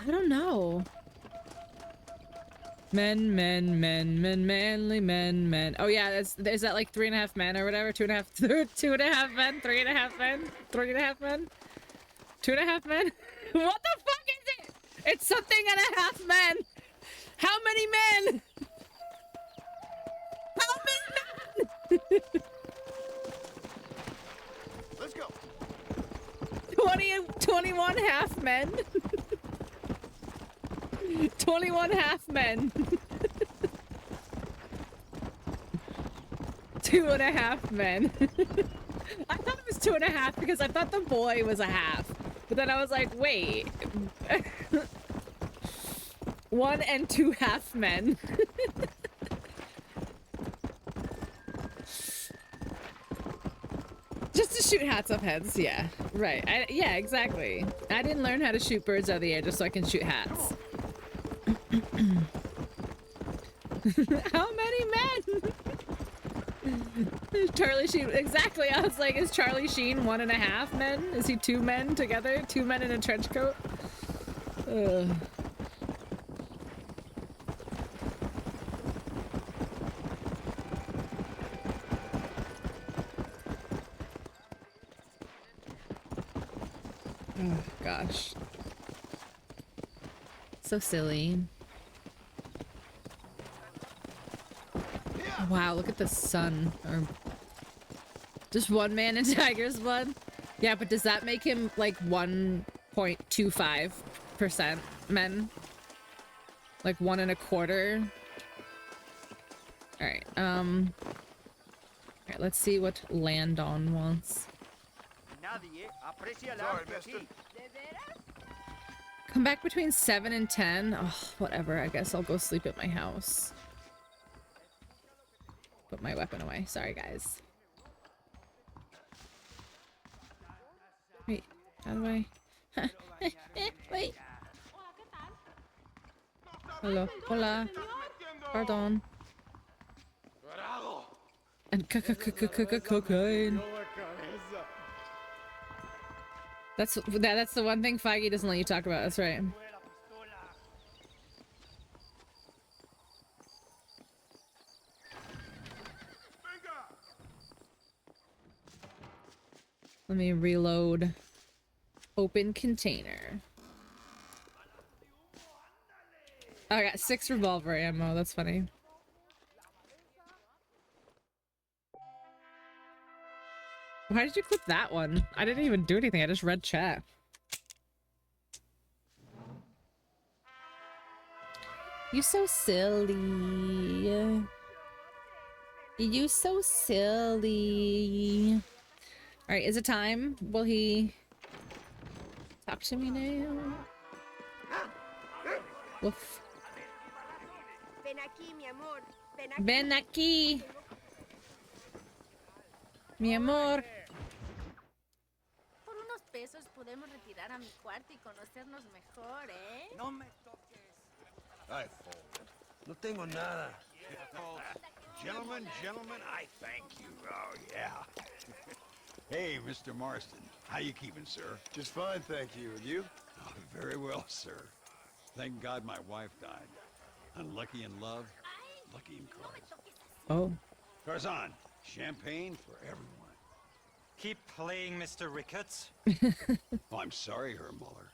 I don't know. Men, manly men. Oh yeah, is that like 3.5 men or whatever? 2.5 men, 3.5 men, 3.5 men, 2.5 men. What the fuck is it? It's something and a half men. How many men? How many men? Let's go. 21 half men. 21 half men. 2.5 men. I thought it was 2.5 because I thought the boy was a half. But then I was like, wait. 1 and 2 half men. Just to shoot hats off heads, yeah. Right. Yeah, exactly. I didn't learn how to shoot birds out of the air just so I can shoot hats. How many men? Charlie Sheen. Exactly. I was like, is Charlie Sheen 1.5 men? Is he 2 men together? 2 men in a trench coat? Ugh. Oh, gosh. So silly. Wow, look at the sun. Or just 1 man in tiger's blood? Yeah, but does that make him like 1.25% men? Like 1.25? Alright, alright, let's see what Landon wants. Sorry, mister. Come back between 7 and 10? Oh, whatever, I guess I'll go sleep at my house. Put my weapon away. Sorry, guys. Wait, how do I... Wait. Hello. Hola. Pardon. And cocaine. That's the one thing Feige doesn't let you talk about. That's right. Let me reload. Open container. Oh, I got 6 revolver ammo. That's funny. Why did you click that one? I didn't even do anything. I just read chat. You so silly. You so silly. Alright, is it time? Will he talk to me now? Woof. Ven aquí, mi amor. Ven aquí. Ven aquí. Mi amor. Por unos pesos podemos retirar a mi cuarto y conocernos mejor, ¿eh? No me toques. Ay, fool. No tengo nada. Gentlemen, I thank you. Oh, yeah. Hey, Mr. Marston. How you keeping, sir? Just fine, thank you. And you? Oh, very well, sir. Thank God my wife died. Unlucky in love, lucky in cards. Oh. Tarzan, champagne for everyone. Keep playing, Mr. Ricketts. Oh, I'm sorry, Herr Muller.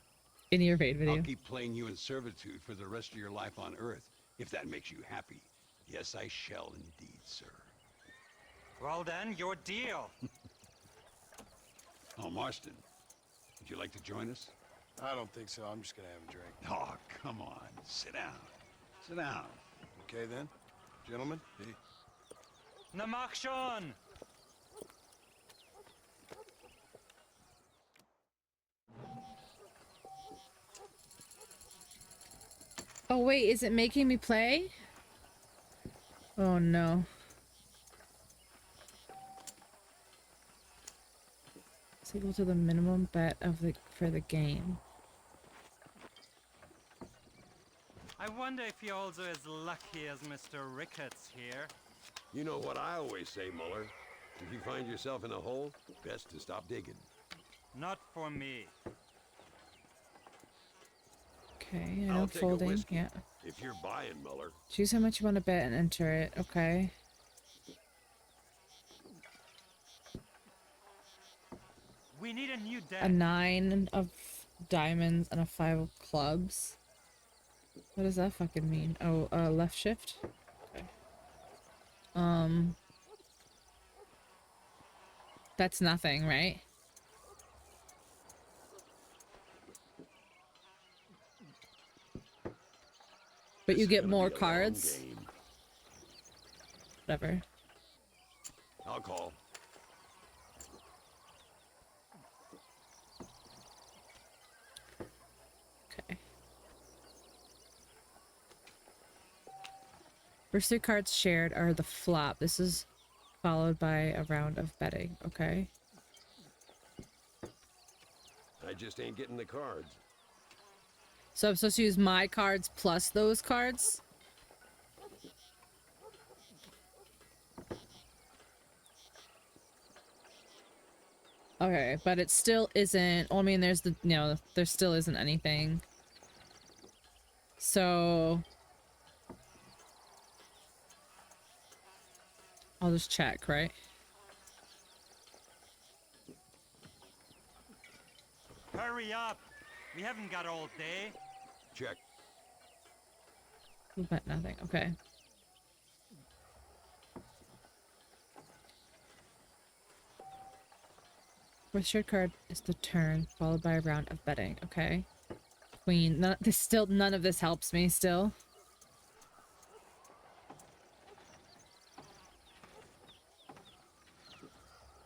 In your raid video. I'll keep playing you in servitude for the rest of your life on Earth, if that makes you happy. Yes, I shall indeed, sir. Well then, your deal. Oh, Marston, would you like to join us? I don't think so. I'm just gonna have a drink. Oh, come on. Sit down. Sit down. Okay then? Gentlemen? Hey. Na mach schon! Oh wait, is it making me play? Oh no. It's equal to the minimum bet of for the game. I wonder if you're also as lucky as Mr. Ricketts here. You know what I always say, Muller. If you find yourself in a hole, best to stop digging. Not for me. Okay, I I'll know take a folding. whiskey. Yeah. If you're buying, Muller. Choose how much you want to bet and enter it. Okay. We need a new deck. A 9 of diamonds and a 5 of clubs. What does that fucking mean? Oh, left shift? Okay. That's nothing, right? But This you is get gonna more be a long cards. game. Whatever. I'll call. Okay. First 3 cards shared are the flop. This is followed by a round of betting. Okay. I just ain't getting the cards. So I'm supposed to use my cards plus those cards? Okay, but it still isn't. I mean, there's the, you know, there still isn't anything. So I'll just check, right? Hurry up! We haven't got all day. Check. We bet nothing. Okay. Fourth shared card is the turn, followed by a round of betting. Okay. Queen. None of this helps me still.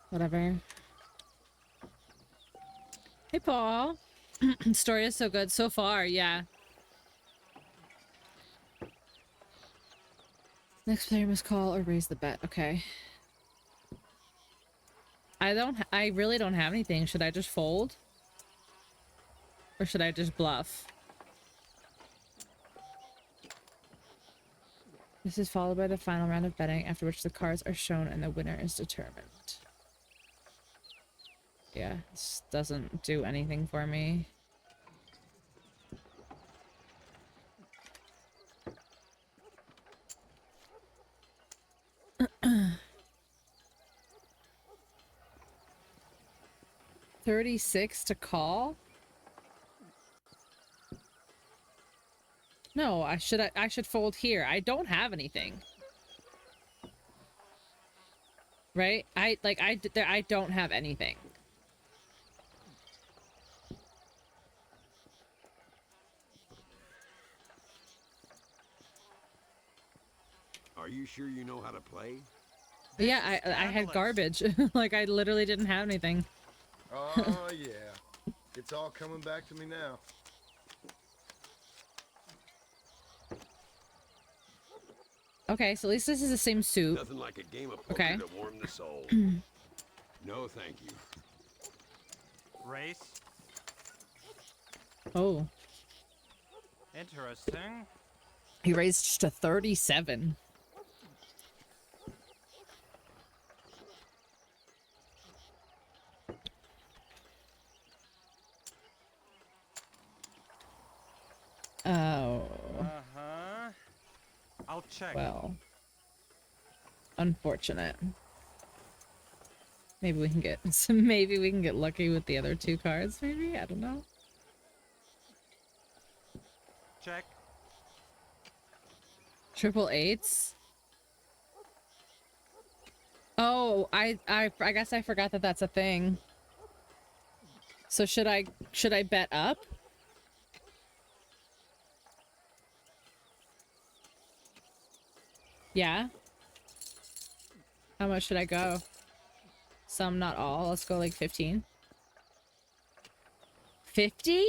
Whatever. Hey, Paul. Story is so good so far. Yeah. Next player must call or raise the bet. Okay. I really don't have anything. Should I just fold? Or should I just bluff? This is followed by the final round of betting, after which the cards are shown and the winner is determined. Yeah, this doesn't do anything for me. $36 to call? No, I should fold here. I don't have anything. Right? I don't have anything. Are you sure you know how to play? Yeah, I had garbage. Like, I literally didn't have anything. Oh, yeah. It's all coming back to me now. Okay, so at least this is the same soup. Nothing like a game of poker Okay. to warm the soul. No, thank you. Race. Oh. Interesting. He raised to 37. Oh. Uh-huh. I'll check. Well. Unfortunate. Maybe we can get maybe we can get lucky with the other two cards, maybe? I don't know. Check. Triple eights. Oh, I guess I forgot that that's a thing. So should I bet up? Yeah. How much should I go? Some, not all. Let's go like 15. 50?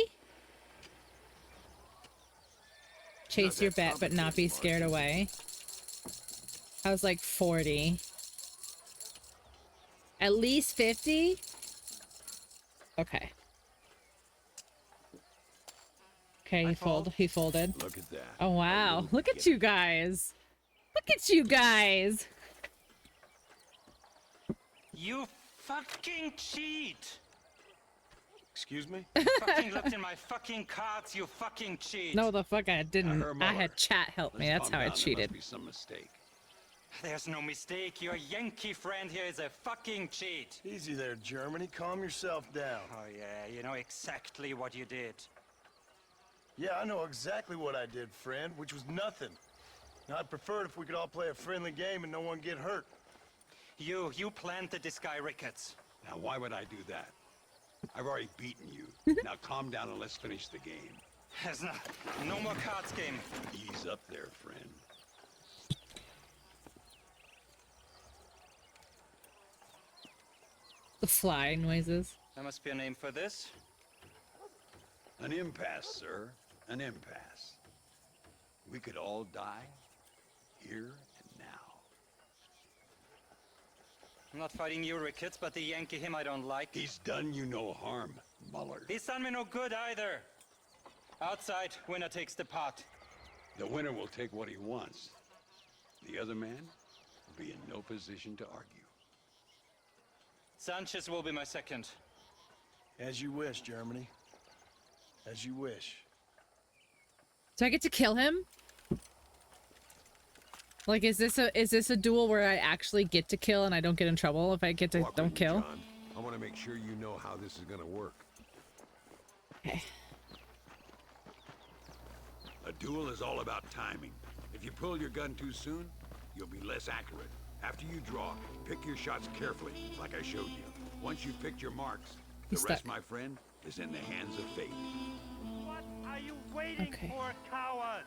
Chase your bet, but not be scared away. I was like 40. At least 50? Okay. Okay, he folded. Look at that. Oh wow. Look at you guys. Look at you guys. You fucking cheat! Excuse me? You fucking looked in my fucking cards, you fucking cheat! No, the fuck I didn't. I had chat help me. That's how I cheated. There must be some mistake. There's no mistake. Your Yankee friend here is a fucking cheat. Easy there, Germany. Calm yourself down. Oh yeah, you know exactly what you did. Yeah, I know exactly what I did, friend, which was nothing. Now, I'd prefer it if we could all play a friendly game and no one get hurt. You planted this guy Ricketts. Now, why would I do that? I've already beaten you. Now, calm down and let's finish the game. There's no more cards game. Ease up there, friend. The fly noises. There must be a name for this. An impasse, sir. An impasse. We could all die here and now. I'm not fighting you, Ricketts, but the Yankee him I don't like. He's done you no harm, Muller. He's done me no good either. Outside, winner takes the pot. The winner will take what he wants. The other man will be in no position to argue. Sanchez will be my second. As you wish, Germany. As you wish. Do I get to kill him? Like, is this a duel where I actually get to kill and I don't get in trouble if I get to don't kill? John. I want to make sure you know how this is going to work. Okay. A duel is all about timing. If you pull your gun too soon, you'll be less accurate. After you draw, pick your shots carefully, like I showed you. Once you've picked your marks, the rest, my friend, is in the hands of fate. What are you waiting for, coward?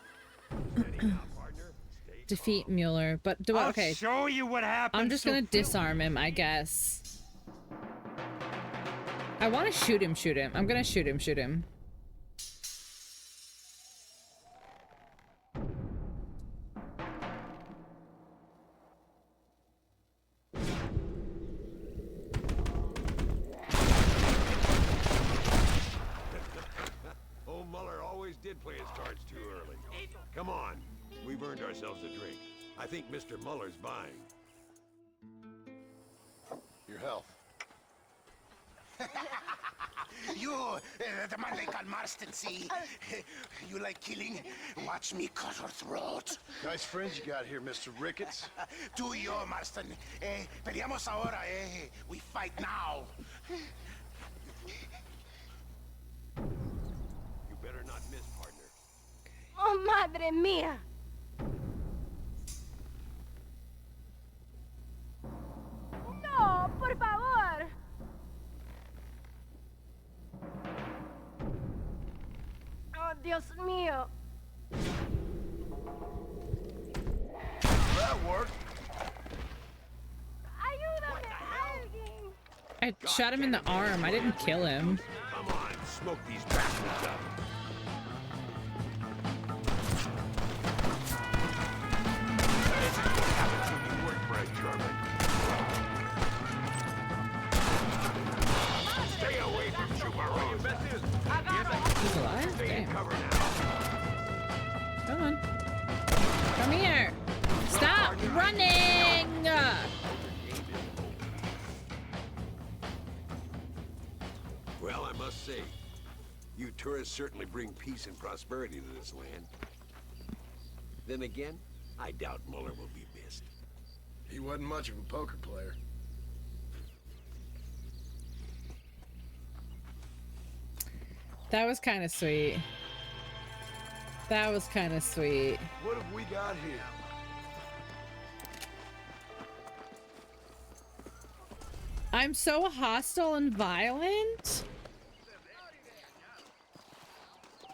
Steady now, partner. Stay Defeat Mueller, but do I? Okay. I'll show you what happens. I'm just gonna disarm him, I guess. I want to shoot him. I'm gonna shoot him. Old Muller always did play his cards too early. Come on, we've earned ourselves a drink. I think Mr. Muller's buying. Your health. You, the man they call Marston, see? You like killing? Watch me cut her throat. Nice friends you got here, Mr. Ricketts. Tú y yo, Marston. Peleamos ahora, We fight now. You better not miss, partner. Oh, madre mía. No, por favor. Oh, Dios mío. That worked. I shot him in the arm. I didn't kill him. Come on, smoke these bastards up. This is what happens when you work for a German. Stay away from Chubaron. He's alive? Stay in Damn. cover now. Come on. Come here. Stop running! Well, I must say, you tourists certainly bring peace and prosperity to this land. Then again, I doubt Muller will be missed. He wasn't much of a poker player. That was kind of sweet. That was kind of sweet. What have we got here? I'm so hostile and violent.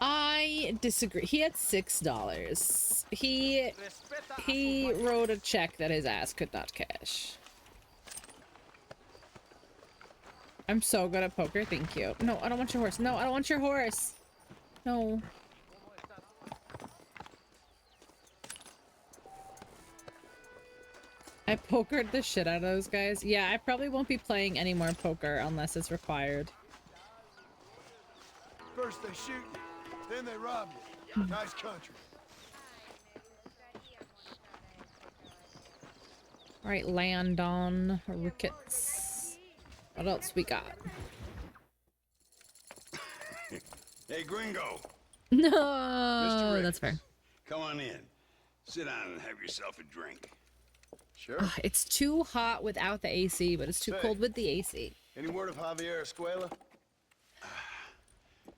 I disagree. He had $6. He wrote a check that his ass could not cash. I'm so good at poker. Thank you. No, I don't want your horse. No, I don't want your horse. No. I pokered the shit out of those guys. Yeah, I probably won't be playing any more poker unless it's required. First they shoot you, then they rob you. Nice country. Alright, land on Ricketts. What else we got? Hey, gringo. No, that's fair. Come on in. Sit down and have yourself a drink. Sure. It's too hot without the AC, but it's too cold with the AC. Any word of Javier Escuela?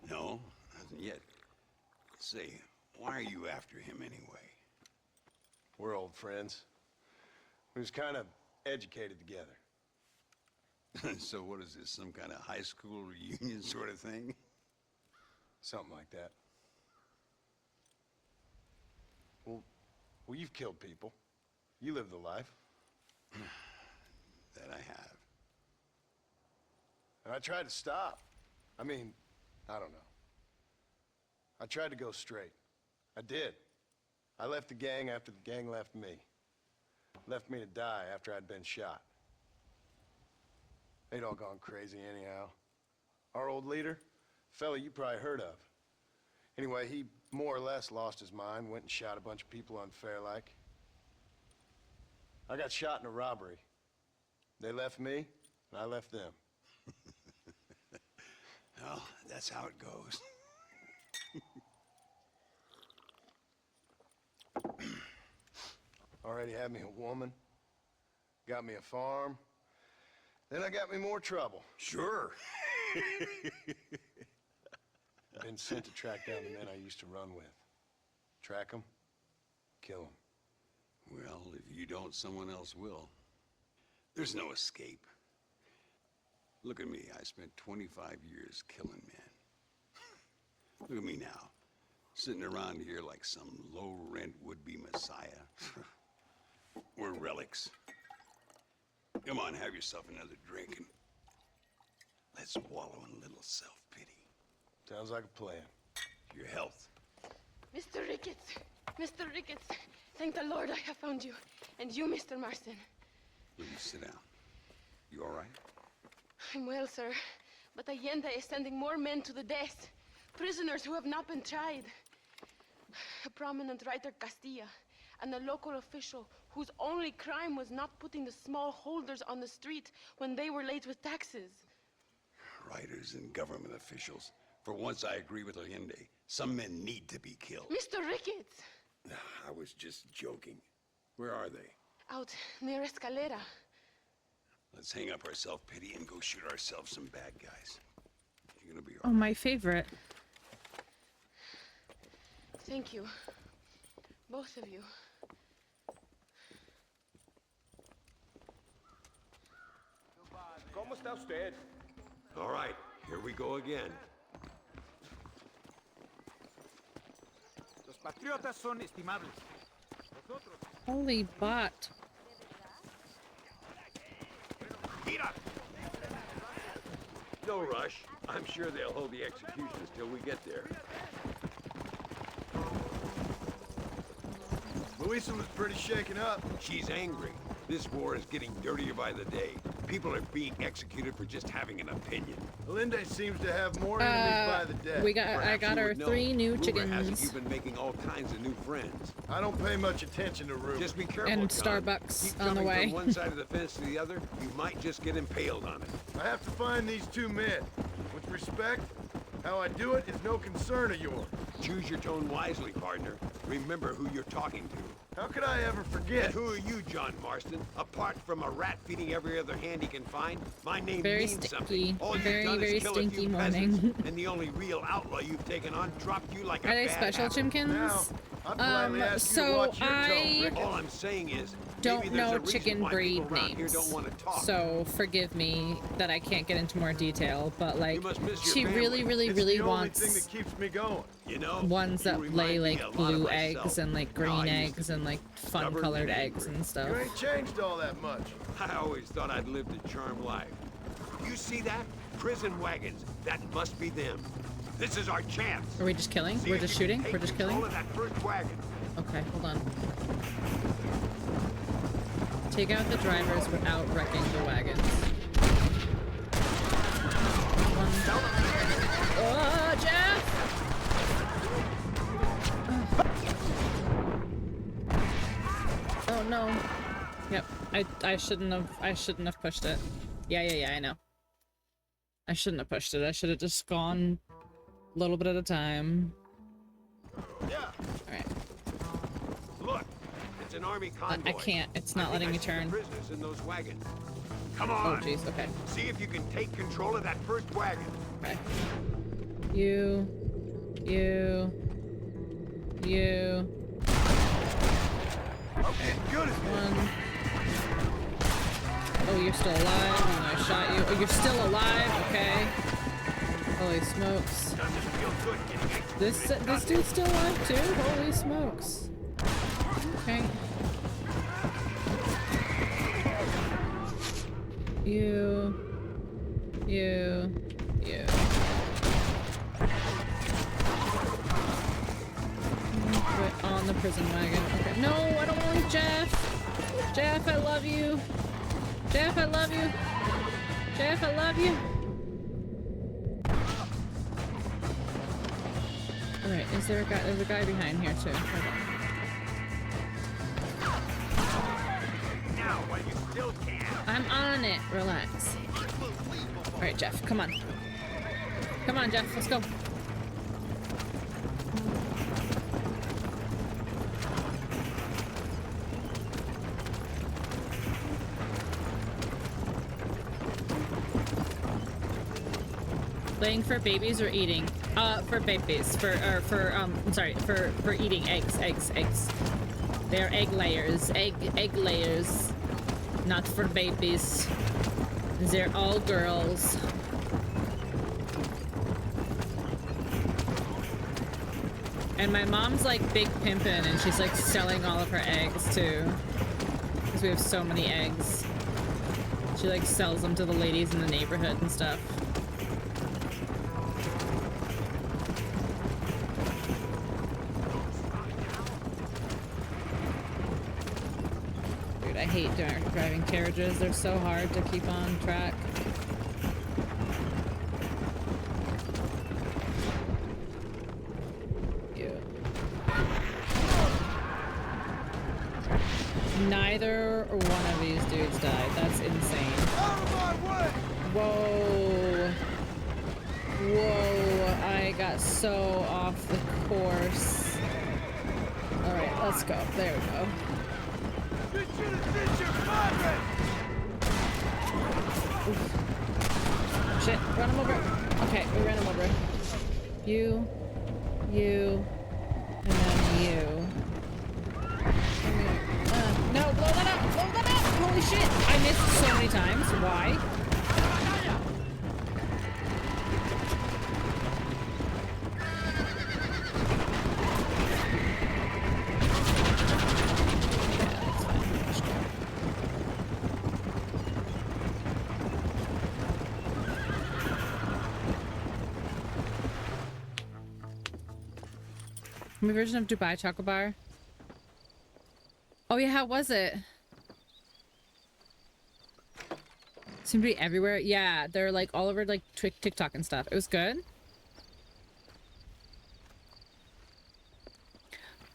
No, nothing yet. Say, why are you after him anyway? We're old friends. We was kind of educated together. So what is this, some kind of high school reunion sort of thing? Something like that. Well, you've killed people. You lived the life. That I have. And I tried to stop. I mean, I don't know. I tried to go straight. I did. I left the gang after the gang left me. Left me to die after I'd been shot. They'd all gone crazy anyhow. Our old leader, fella you probably heard of. Anyway, he more or less lost his mind, went and shot a bunch of people unfair like. I got shot in a robbery. They left me, and I left them. Well, that's how it goes. Already had me a woman, got me a farm, then I got me more trouble. Sure. Been sent to track down the men I used to run with. Track them, kill them. Well, if you don't, someone else will. There's no escape. Look at me. I spent 25 years killing men. Look at me now. Sitting around here like some low-rent would-be messiah. We're relics. Come on, have yourself another drink and let's wallow in a little self-pity. Sounds like a plan. Your health. Mr. Ricketts! Mr. Ricketts! Thank the Lord I have found you. And you, Mr. Marston. Will you sit down? You all right? I'm well, sir. But Allende is sending more men to the death. Prisoners who have not been tried. A prominent writer, Castilla, and a local official whose only crime was not putting the small holders on the street when they were late with taxes. Writers and government officials. For once, I agree with Allende. Some men need to be killed. Mr. Ricketts! I was just joking. Where are they? Out near Escalera. Let's hang up our self-pity and go shoot ourselves some bad guys. You're gonna be all Oh, my favorite. Thank you. Both of you. ¿Cómo está usted? All right, here we go again. Los patriotas son estimables. Holy bot. Mira! No rush. I'm sure they'll hold the executions till we get there. Louisa was pretty shaken up. She's angry. This war is getting dirtier by the day. People are being executed for just having an opinion. Linde seems to have more enemies by the day. I got her 3 new chickens. You've been making all kinds of new friends. I don't pay much attention to rumors. Just be careful, And John. Starbucks Keep on the jumping way. from one side of the fence to the other, you might just get impaled on it. I have to find these 2 men. With respect, how I do it is no concern of yours. Choose your tone wisely, partner. Remember who you're talking to. How could I ever forget? And who are you, John Marston? Apart from a rat feeding every other hand he can find, my name Very means stinky. something. All Very, you've done very is kill a stinky few morning. peasants, and the only real outlaw you've taken on dropped you like a Are they bad special apple. chimkins? so All I'm saying is, don't maybe there's know a reason chicken why breed people around here names. don't want to talk. So forgive me that I can't get into more detail, but like must miss your she family. really, really, It's really the only thing wants that keeps me going. You know, ones that lay like a lot of blue myself. eggs and like How I green used to eggs and like fun stubborn colored and eggs angry. and stuff. You ain't changed all that much. I always thought I'd lived a charmed life. You see that? Prison wagons. That must be them. This is our chance. Are we just killing? See We're if just you can shooting? take We're just control killing? of that first wagon. Okay, hold on. Take out the drivers without wrecking the wagons. Oh, Jeff! Oh no. Yep, I shouldn't have pushed it. Yeah, I know. I shouldn't have pushed it. I should have just gone a little bit at a time. Yeah. Alright. Look, it's an army convoy. I can't. It's not letting me turn. Prisoners in those wagons. Come Oh on. jeez, okay. See if you can take control of that first wagon. Okay. You. Okay, good as One. Oh, you're still alive, even though I shot you. Oh, you're still alive, okay. Holy smokes. This dude's still alive too? Holy smokes. Okay. You. Put on the prison wagon. Okay. No, I don't want to leave Jeff. Jeff, I love you. Jeff, I love you. Jeff, I love you. Alright, is there a guy? There's a guy behind here too. Hold on. Now, while you still can. I'm on it. Relax. Alright, Jeff, come on. Come on, Jeff, let's go. Laying for babies or eating? For babies. For eating eggs. They're egg layers. Egg layers. Not for babies. They're all girls. And my mom's like big pimpin' and she's like selling all of her eggs too. Because we have so many eggs. She like sells them to the ladies in the neighborhood and stuff. Dude, I hate driving carriages. They're so hard to keep on track. Neither one of these dudes died. That's insane. Out of my way! Whoa. Whoa. I got so off the course. Alright, let's go. There we go. Shit, run him over. Okay, we ran him over. You, and then you. No, blow that up! Blow that up! Holy shit! I missed so many times. Why? My version of Dubai Choco Bar. Oh yeah, how was it? Seemed to be everywhere. Yeah, they're like all over like TikTok and stuff. It was good.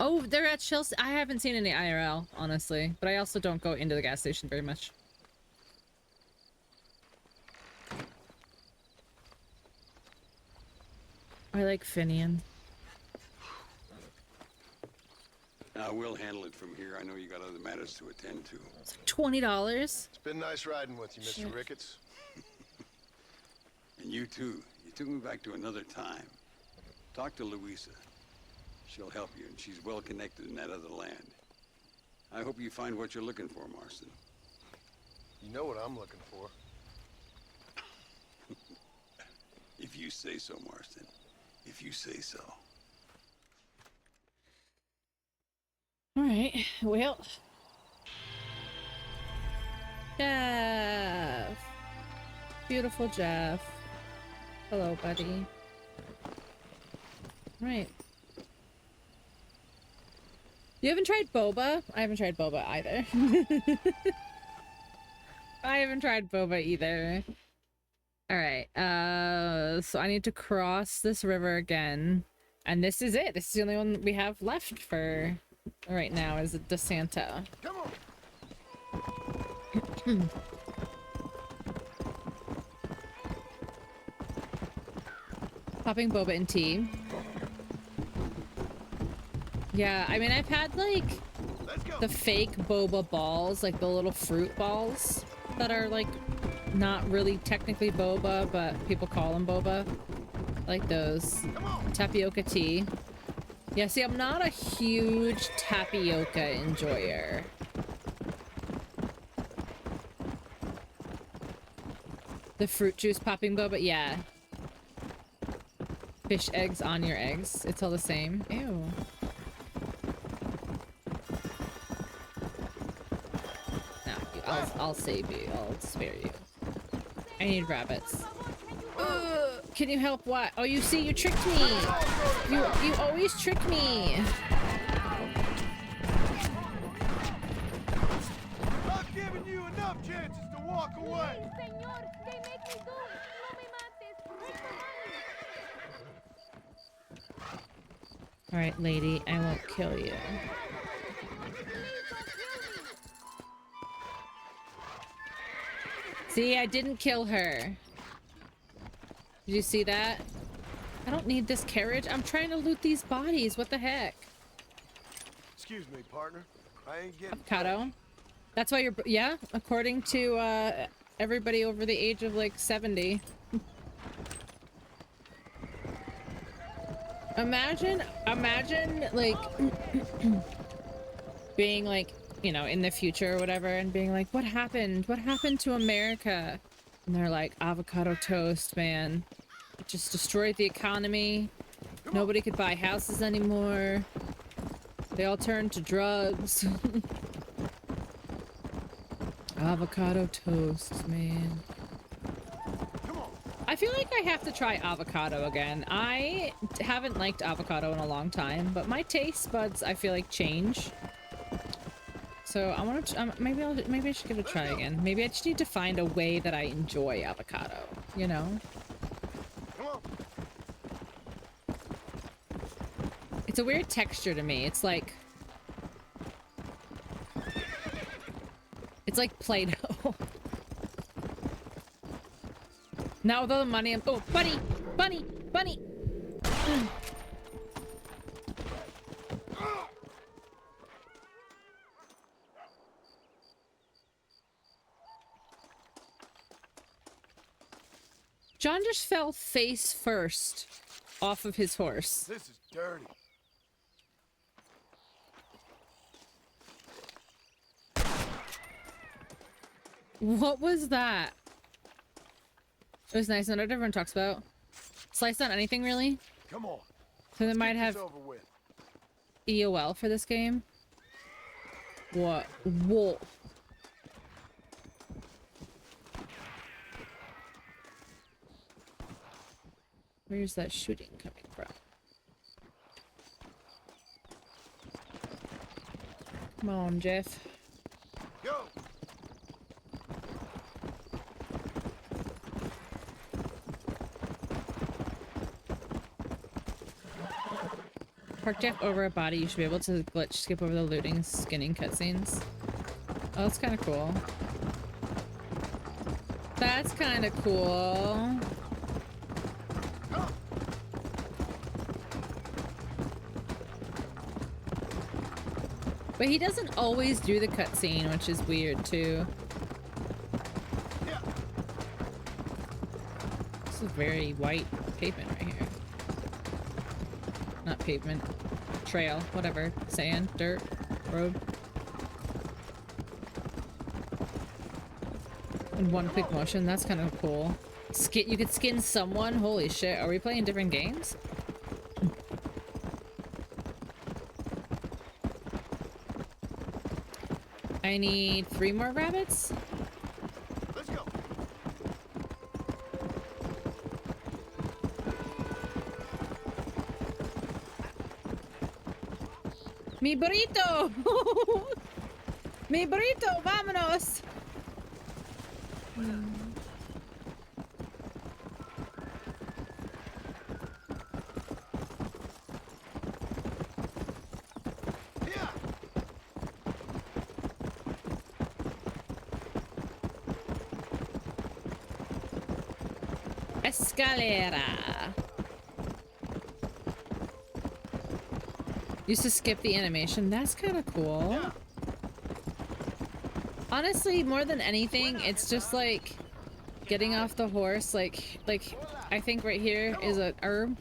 Oh, they're at Chelsea. I haven't seen any IRL, honestly, but I also don't go into the gas station very much. I like Finian. Now, we'll handle it from here. I know you got other matters to attend to. It's like $20. It's been nice riding with you, Mr. Shit. Ricketts. And you too. You took me back to another time. Talk to Louisa. She'll help you, and she's well connected in that other land. I hope you find what you're looking for, Marston. You know what I'm looking for. If you say so, Marston. If you say so. All right, well. Jeff. Beautiful Jeff. Hello, buddy. All right. You haven't tried boba? I haven't tried boba either. I haven't tried boba either. All right. So I need to cross this river again. And this is it. This is the only one we have left for right now is the Santa. Come on. Popping boba in tea. Yeah, I mean, I've had like the fake boba balls, like the little fruit balls that are like not really technically boba, but people call them boba. Like those. Tapioca tea. Yeah, see, I'm not a huge tapioca enjoyer. The fruit juice popping boba, yeah. Fish eggs on your eggs. It's all the same. Ew. No, I'll save you. I'll spare you. I need rabbits. Can you help what? Oh, you see, you tricked me. You always trick me. I've given you enough chances to walk away. All right, lady, I won't kill you. See, I didn't kill her. Did you see that? I don't need this carriage. I'm trying to loot these bodies. What the heck? Excuse me, partner. I ain't getting Avocado. That's why you're... Yeah, according to everybody over the age of like 70. Imagine like being like, you know, in the future or whatever and being like, what happened? What happened to America? And they're like, avocado toast, man. It just destroyed the economy. Nobody could buy houses anymore. They all turned to drugs. Avocado toast, man. I feel like I have to try avocado again. I haven't liked avocado in a long time, but my taste buds, I feel like, change. So I want to, maybe I should give it a try again. Maybe I just need to find a way that I enjoy avocado, you know? It's a weird texture to me. It's like Play-Doh. Now with all the money, oh, bunny! Bunny! Bunny! John just fell face first off of his horse. This is dirty. What was that? It was nice. Not what everyone talks about. Sliced on anything, really? Come on. So they might have over with. EOL for this game. What? Whoa. Where's that shooting coming from? Come on, Jeff. Go. Park Jeff over a body. You should be able to glitch skip over the looting, skinning cutscenes. Oh, that's kind of cool. That's kind of cool. But he doesn't always do the cutscene, which is weird too. This is very white pavement right here. Not pavement. Trail. Whatever. Sand. Dirt. Road. In one quick motion. That's kind of cool. You could skin someone? Holy shit. Are we playing different games? I need 3 more rabbits. Let's go. Mi burrito! Mi burrito, vámonos! Escalera. Used to skip the animation. That's kind of cool. Yeah. Honestly, more than anything, it's just like getting off the horse. Like I think right here is an herb.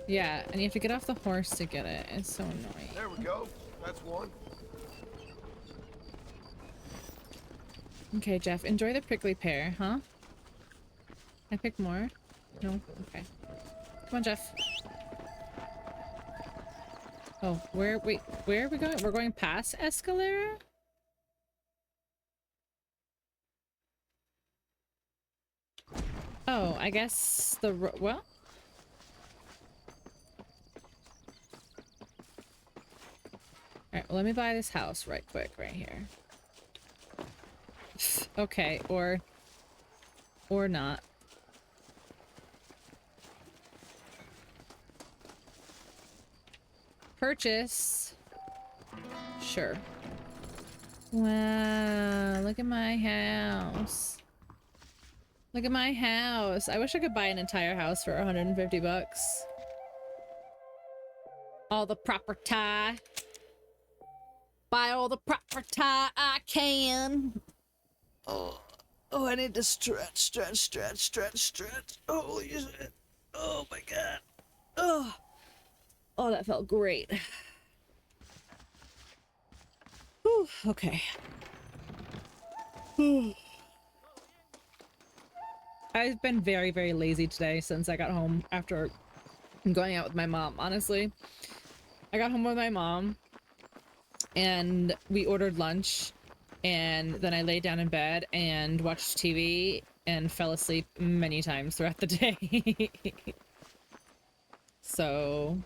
Yeah, and you have to get off the horse to get it. It's so annoying. There we go. That's one. Okay, Jeff, enjoy the prickly pear, huh? Can I pick more? No? Okay. Come on, Jeff. Oh, wait, where are we going? We're going past Escalera? Oh, I guess well? Alright, well, let me buy this house right quick, right here. Okay, or not. Purchase. Sure. Wow, look at my house. Look at my house. I wish I could buy an entire house for 150 bucks. All the property. Buy all the property I can. Oh, I need to stretch. Holy shit. Oh my god. Oh, that felt great. Whew, okay. Whew. I've been very, very lazy today since I got home after going out with my mom, honestly. I got home with my mom and we ordered lunch and then I laid down in bed and watched TV and fell asleep many times throughout the day. So...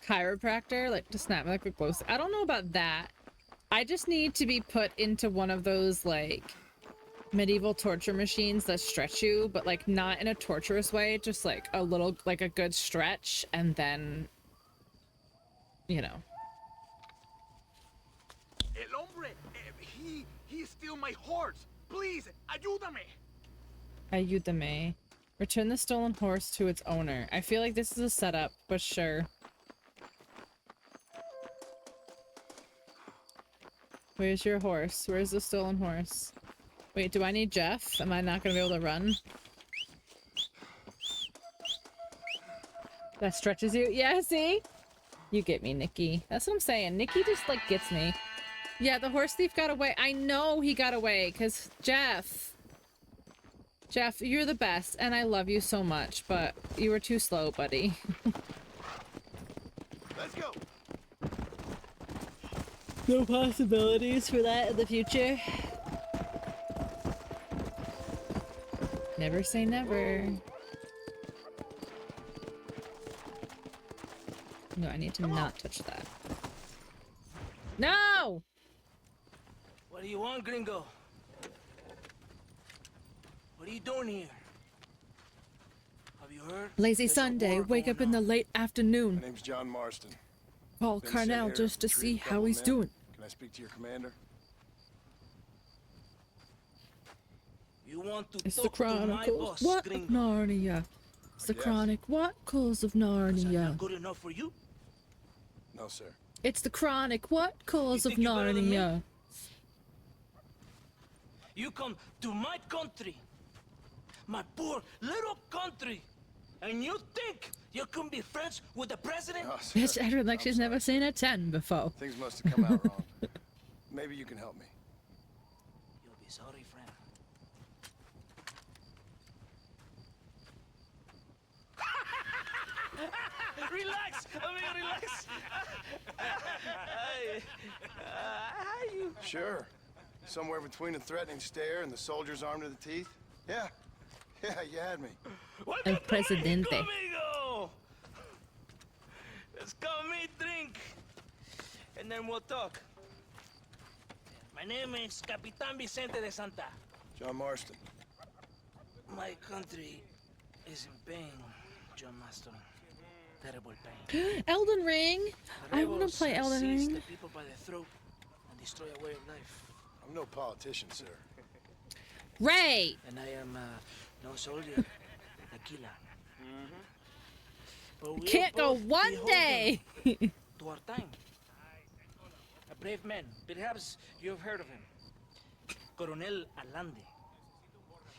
chiropractor, like to snap me like a close. I don't know about that. I just need to be put into one of those like medieval torture machines that stretch you, but like not in a torturous way, just like a little, like a good stretch, and then, you know. El hombre, he stole my horse. Please, ayúdame. Ayúdame. Return the stolen horse to its owner. I feel like this is a setup, but sure. Where's your horse? Where's the stolen horse? Wait, do I need Jeff? Am I not gonna be able to run? That stretches you? Yeah, see? You get me, Nikki. That's what I'm saying. Nikki just, like, gets me. Yeah, the horse thief got away. I know he got away, because Jeff, you're the best, and I love you so much, but you were too slow, buddy. Let's go. No possibilities for that in the future? Never say never. No, I need to not touch that. No! What do you want, gringo? What are you doing here? Have you heard? Lazy There's a Sunday, war wake going up in the late afternoon. My name's John Marston. Call Been sent Carnell here just to see retrieve a how couple he's men. doing. Can I speak to your commander? You want to It's the talk to my Chronicles. boss, What of gringo? Narnia? It's the guess. Chronicles of Is that Narnia. not good enough for you? No, sir. It's the Chronicles of think you're better than me? Narnia. You come to my country, my poor little country, and you think you can be friends with the president? No, sir. Bitch acted like I'm she's sorry. never seen a 10 before. Things must have come out wrong. Maybe you can help me. You'll be sorry, friend. Relax, amigo, relax. How you? Sure. Somewhere between a threatening stare and the soldier's arm to the teeth? Yeah. Yeah, you had me. El presidente. Amigo. Let's come meet, drink, and then we'll talk. My name is Capitan Vicente de Santa. John Marston. My country is in pain, John Marston. Terrible pain. Elden Ring. I want to play Elden Seize Ring. the people by the throat and destroy a way of life. I'm no politician, sir. Ray. And I am no soldier, a killer. But we Can't are go both one beholden day. to our time. A brave man. Perhaps you have heard of him. Coronel Allende.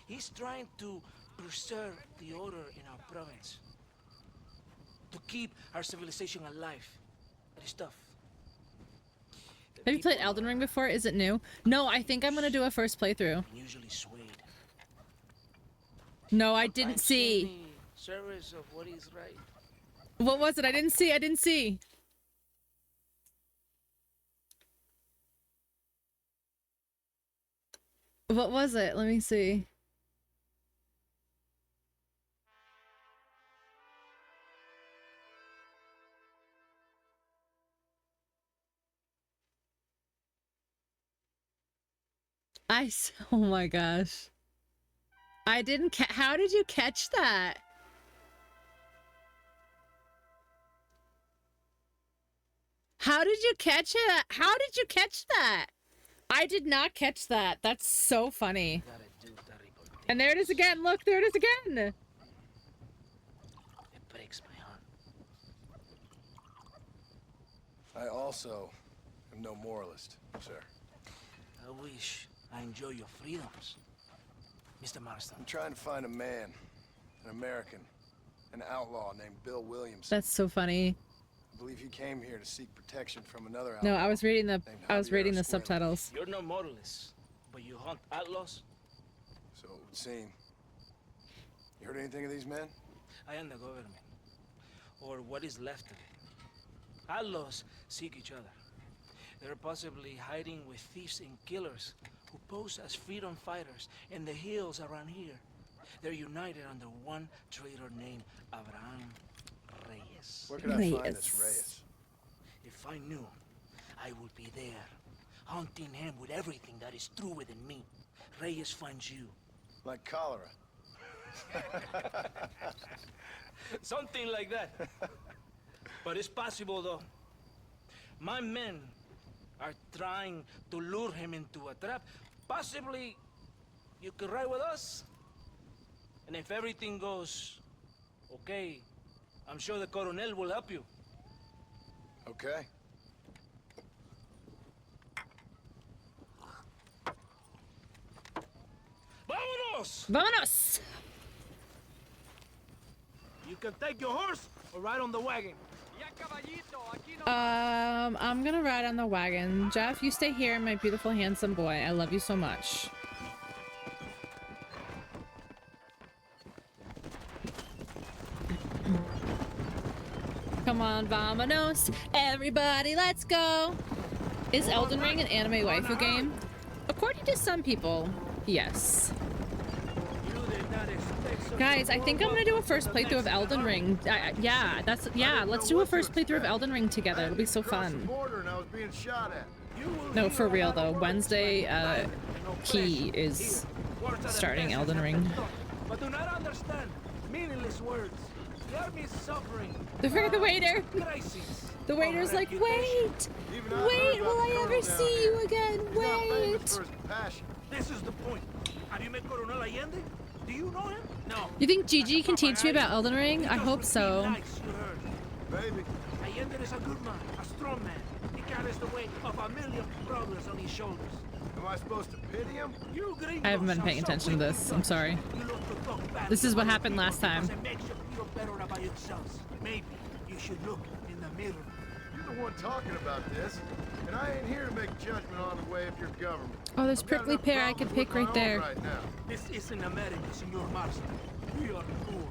He's trying to preserve the order in our province. To keep our civilization alive. It is tough. Have you played Elden Ring before? Is it new? No, I think I'm gonna do a first playthrough. Usually swayed. No, I didn't Sometimes see. in the service of what is right. What was it? I didn't see. I didn't see. What was it? Let me see. Oh my gosh. I didn't how did you catch that? How did you catch it? How did you catch that? I did not catch that. That's so funny. And there it is again. Look, there it is again. It breaks my heart. I also am no moralist, sir. I wish I enjoy your freedoms, Mr. Marston. I'm trying to find a man, an American, an outlaw named Bill Williams. That's so funny. I believe he came here to seek protection from another No, outlaw. I was reading the Javier Escuela. subtitles. You're no moralist, but you hunt outlaws? So it would seem. You heard anything of these men? I am the government, or what is left of it. Outlaws seek each other. They're possibly hiding with thieves and killers who pose as freedom fighters in the hills around here. They're united under one traitor named Abraham Reyes. Where can I find this Reyes? If I knew, I would be there, hunting him with everything that is true within me. Reyes finds you. Like cholera. Something like that. But it's possible, though. My men are trying to lure him into a trap. Possibly, you could ride with us. And if everything goes okay, I'm sure the Coronel will help you. Okay. Vámonos! Vámonos! You can take your horse or ride on the wagon. I'm gonna ride on the wagon. Jeff, you stay here, my beautiful, handsome boy. I love you so much. Come on, vamonos. Everybody, let's go. Is Elden Ring an anime waifu game? According to some people, yes. Guys, I think I'm gonna do a first playthrough of Elden Ring. Yeah, let's do a first playthrough of Elden Ring together. It'll be so fun. No, for real though. Wednesday, Key is starting Elden Ring. But do not understand meaningless words. The army is suffering. The waiter. The waiter's like, wait, will I ever see you again? Wait. This is the point. Have you met Coronel Allende? Do you know him? No. You think Gigi can teach me about Elden Ring? I hope so. Baby. Allende is a good man, a strong man. He carries the weight of 1,000,000 brothers on his shoulders. Am I supposed to pity him? I haven't been paying attention to this. I'm sorry. This is what happened last time. It makes you feel better about yourselves. Maybe you should look in the mirror. You're the one talking about this, and I ain't here to make judgment on the way of your government. Oh, there's prickly pear I could pick right there. This isn't America, Senor Marston. We are poor.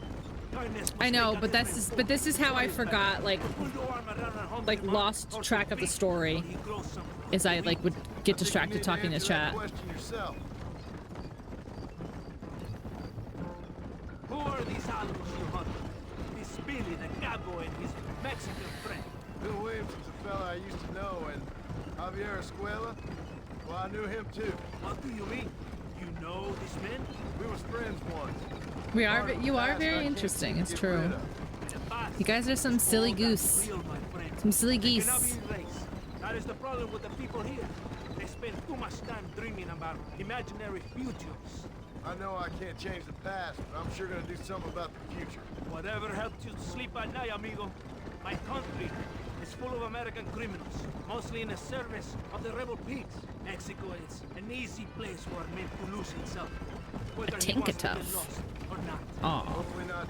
I know, but this is how I forgot, like lost track of the story. Is I like would get distracted talking to chat. Who are these animals you hunt? This Billy, the cowboy, and his Mexican friend. Bill Williams is a fella I used to know, and Javier Escuela, well, I knew him too. What do you mean? You know these men? We was friends once. You are very interesting, it's true. You guys are some silly goose. Some silly geese. That is the problem with the people here. They spend too much time dreaming about imaginary futures. I know I can't change the past, but I'm sure gonna do something about the future. Whatever helps you sleep at night, amigo. My country is full of American criminals, mostly in the service of the rebel pigs. Mexico is an easy place for a man to lose himself. Whether he wants to get lost or not. Aw,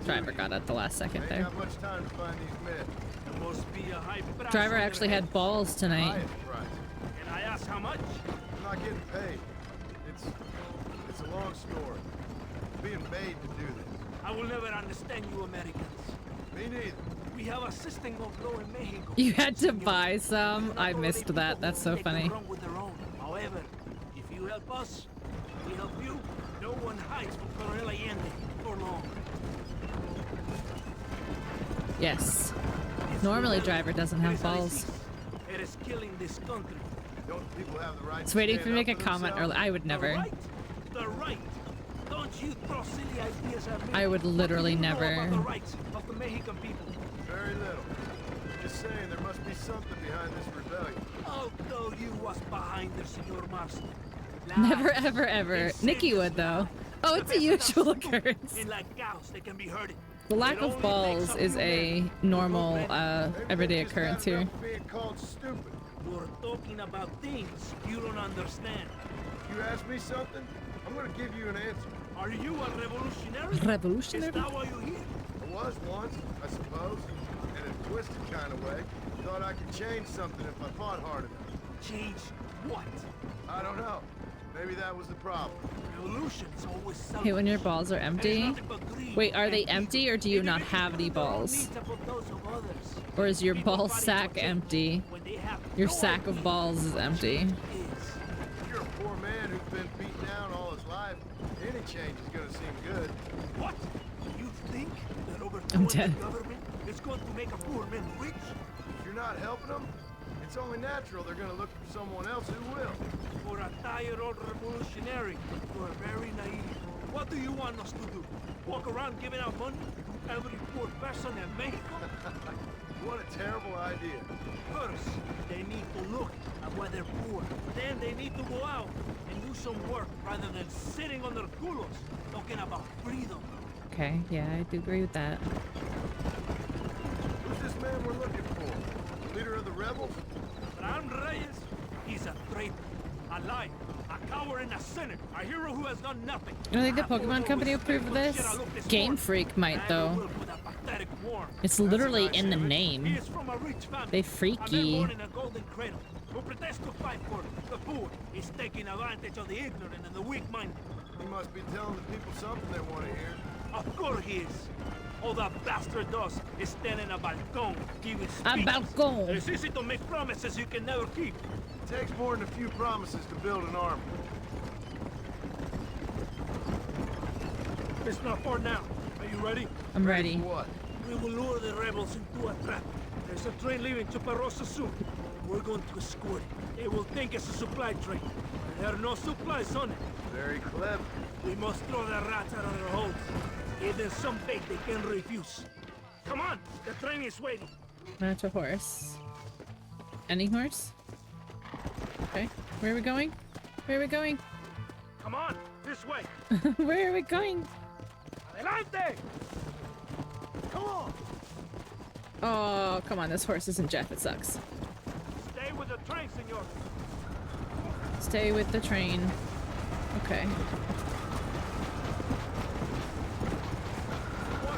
Driver got at the last second there. Ain't got much time to find these men. There must be a high price. Driver actually had balls tonight. And I ask how much? I'm not getting paid. It's a long story. I'm being made to do this. I will never understand you Americans. Me neither. We have a system of law in Mexico. You had to buy some? I missed that. That's so funny. However, if you help us, we help you. No one hides from Coronel Allende for long. Yes. Normally Driver doesn't have balls. It is killing this country. Don't people have the right It's waiting for me to make a comment early. I would never. The right. Don't you throw silly ideas at me. I would literally never. The rights of the Mexican people. Very little. Just saying there must be something behind this rebellion. I'll tell you what's behind the Senor Marston. Never, ever, ever. Nikki would, though. Oh, it's a usual occurrence. The lack of balls is a normal, everyday occurrence here. You're talking about things you don't understand. If you ask me something, I'm gonna give you an answer. Are you a revolutionary? Revolutionary? Is that why you're here? I was once, I suppose. In a twisted kind of way. Thought I could change something if I fought hard enough. Change what? I don't know. Maybe that was the problem. Revolution's always selfish. Hey, when your balls are empty? Wait, are they empty or do you not have any balls? Or is your ball sack empty? Your sack of balls is empty. If you're a poor man who's been beaten down all his life, any change is gonna seem good. What? You think that overthrowing the government is going to make a poor man rich? If you're not helping them, it's only natural they're gonna look for someone else who will. For a tired old revolutionary, you are very naive. What do you want us to do? Walk around giving out money to every poor person in Mexico? What a terrible idea. First, they need to look at why they're poor. Then they need to go out and do some work rather than sitting on their culos talking about freedom. Okay, yeah, I do agree with that. Who's this man we're looking for? Leader of the rebels? Ram Reyes, he's a traitor, a liar, a coward and a sinner, a hero who has done nothing. I don't think the Pokemon Company approved of this. Game Freak might, though. It's literally in the name. They freaky. Who pretends to fight for the poor is taking advantage of the ignorant and the weak-minded. He must be telling the people something they want to hear. Of course he is. All that bastard does is stand in a balcón giving speeches. A balcón. It's easy to make promises you can never keep. It takes more than a few promises to build an army. It's not for now. You ready? I'm ready. What? We will lure the rebels into a trap. There's a train leaving Chuparosa soon. We're going to escort it. They will think it's a supply train. There are no supplies on it. Very clever. We must throw the rats out of their holes. Give them some bait they can refuse. Come on, the train is waiting. Not a horse. Any horse? Okay. Where are we going? Where are we going? Come on, this way. Where are we going? Adelante! Come on! Oh, come on. This horse isn't Jeff. It sucks. Stay with the train, senor. Stay with the train. Okay.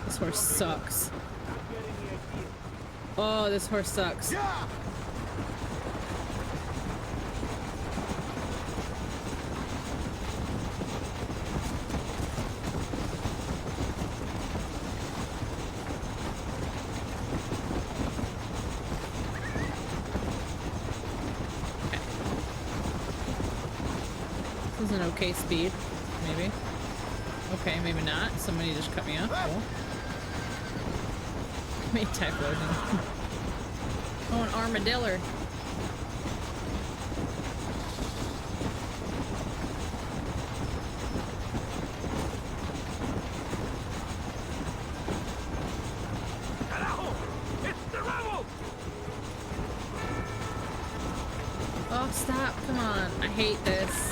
This horse sucks. Oh, this horse sucks. Yeah! This is an okay speed, maybe. Okay, maybe not. Somebody just cut me off. Cool. Made typhoon. Oh, an armadillo. Carajo! It's the rebels! Oh, stop. Come on. I hate this.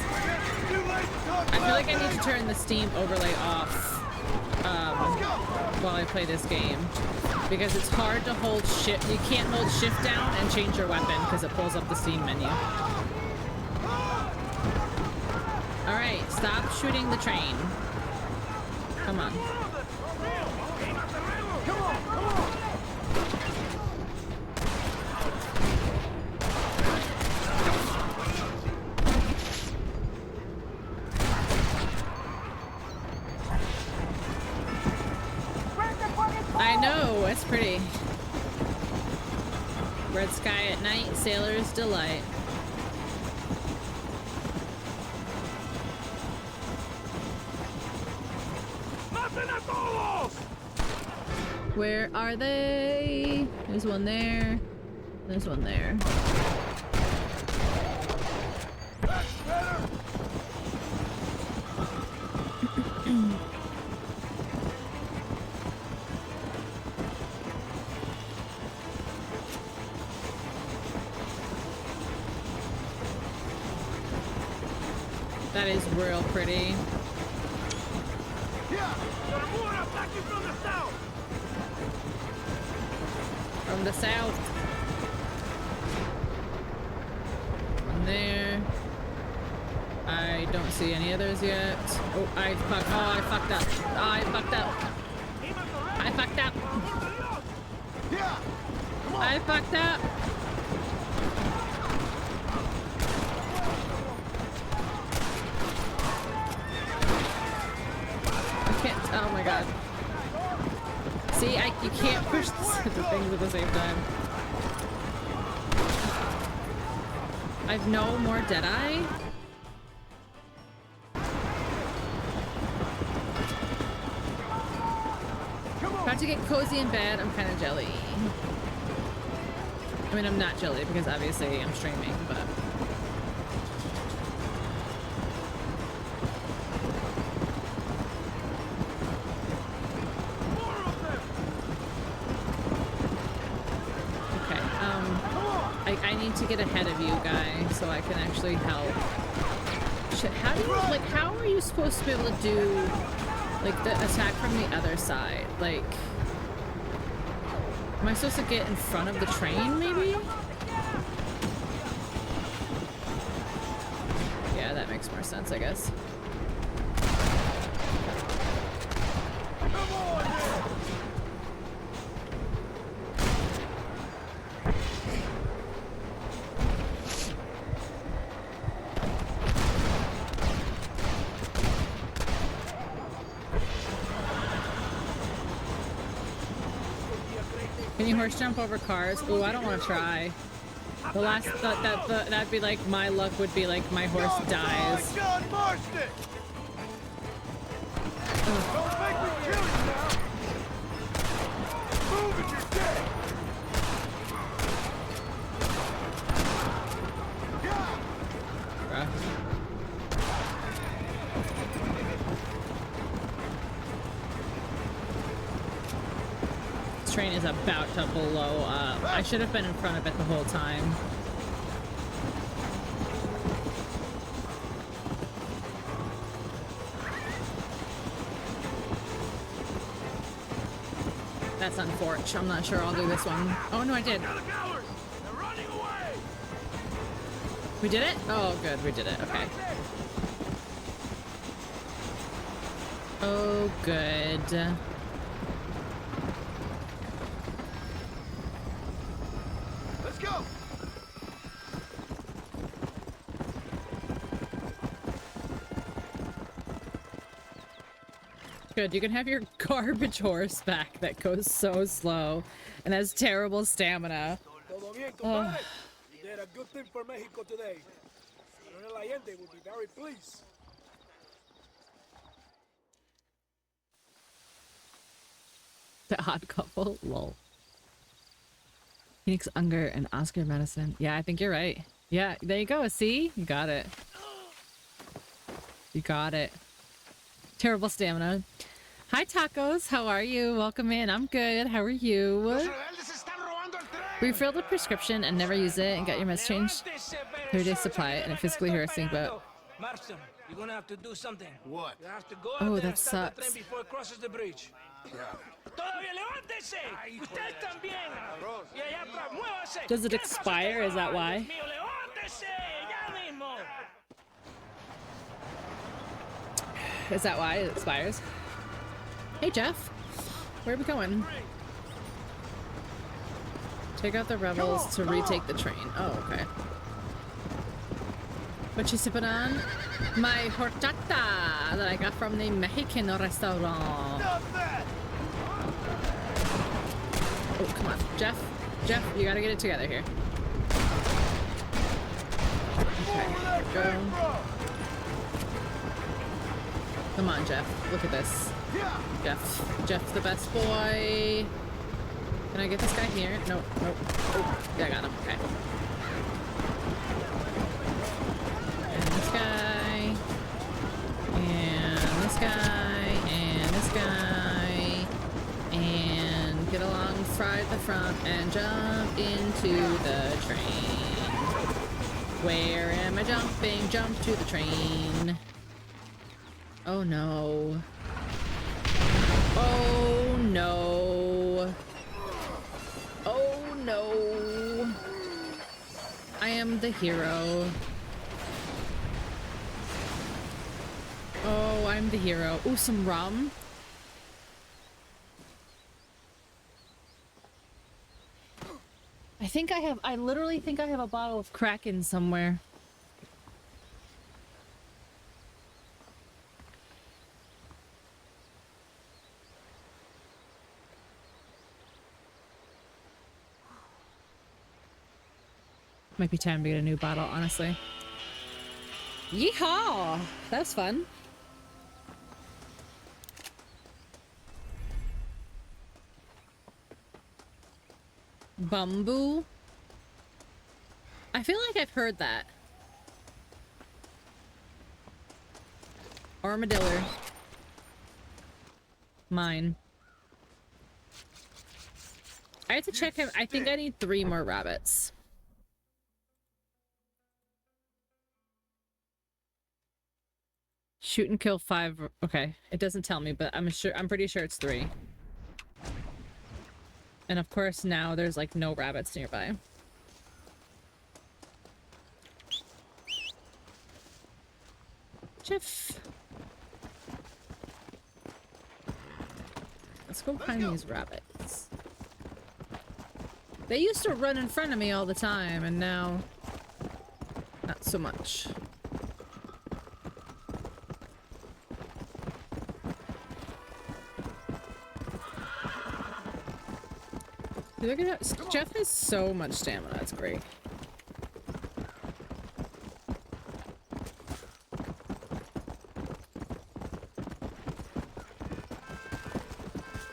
I feel like I need to turn the Steam overlay off while I play this game. Because it's hard to hold shift. You can't hold shift down and change your weapon because it pulls up the Steam menu. Alright, stop shooting the train. Come on. Come on, come on! I know, it's pretty. Red sky at night, sailor's delight. Where are they? There's one there. There's one there. That's better! That is real pretty. Yeah! They're attacking from the south! From the south. One there. I don't see any others yet. Oh, I fucked up. I fucked up. I fucked up. Yeah! Come on! I fucked up. Oh my god. See, you can't push the things at the same time. I've no more Deadeye. About to get cozy in bed. I'm kind of jelly. I mean, I'm not jelly because obviously I'm streaming, but... I need to get ahead of you guys so I can actually help. Shit, how do you, like, how are you supposed to be able to do, like, the attack from the other side? Like, am I supposed to get in front of the train, maybe? Yeah, that makes more sense, I guess. Can you horse jump over cars? Ooh, I don't want to try. The last that'd be like my luck would be like my horse dies. John Marston! Don't make me kill you now! This train is about to blow up. I should have been in front of it the whole time. That's unfortunate. I'm not sure I'll do this one. Oh no, I did. We did it? Oh good, we did it. Okay. Oh good. Let's go. Good, you can have your garbage horse back that goes so slow and has terrible stamina. Todo bien, compadre? You did a good thing for Mexico today. Colonel Allende will be very pleased. The odd couple, lol. Phoenix Unger and Oscar Madison. Yeah, I think you're right. Yeah, there you go. See? You got it. You got it. Terrible stamina. Hi, Tacos. How are you? Welcome in. I'm good. How are you? Refilled a prescription and never use it and got your meds changed. 30-day supply and it physically harassing, but... Marston, you're gonna have to do something. What? You have to go out Oh, there that and stop the sucks. train before it crosses the bridge. Todavía levántese. Usted también. Y allá atrás, muévase. Does it expire? Is that why? Dios mío, levántese, ya mismo. Is that why it expires? Hey, Jeff. Where are we going? Take out the rebels to retake the train. Oh, okay. What you sipping on? My horchata that I got from the Mexican restaurant. Oh, come on. Jeff, you gotta get it together here. Okay, here we go. Come on, Jeff. Look at this. Jeff's the best boy. Can I get this guy here? Nope. Oh, yeah, I got him. Okay. And this guy. And this guy. And this guy. And get along right the front and jump into the train. Where am I jumping? Jump to the train. Oh no. Oh no. Oh no. I am the hero. Oh, I'm the hero. Ooh, some rum. I literally think I have a bottle of Kraken somewhere. Might be time to get a new bottle, honestly. Yeehaw! That was fun. Bamboo? I feel like I've heard that. Armadillo. Mine. I have to check him. I think I need 3 more rabbits. Shoot and kill 5. Okay, it doesn't tell me, but I'm pretty sure it's 3. And of course now there's like no rabbits nearby. Jeff. Let's go find these rabbits. They used to run in front of me all the time, and now not so much. Look at that. Jeff has so much stamina. That's great.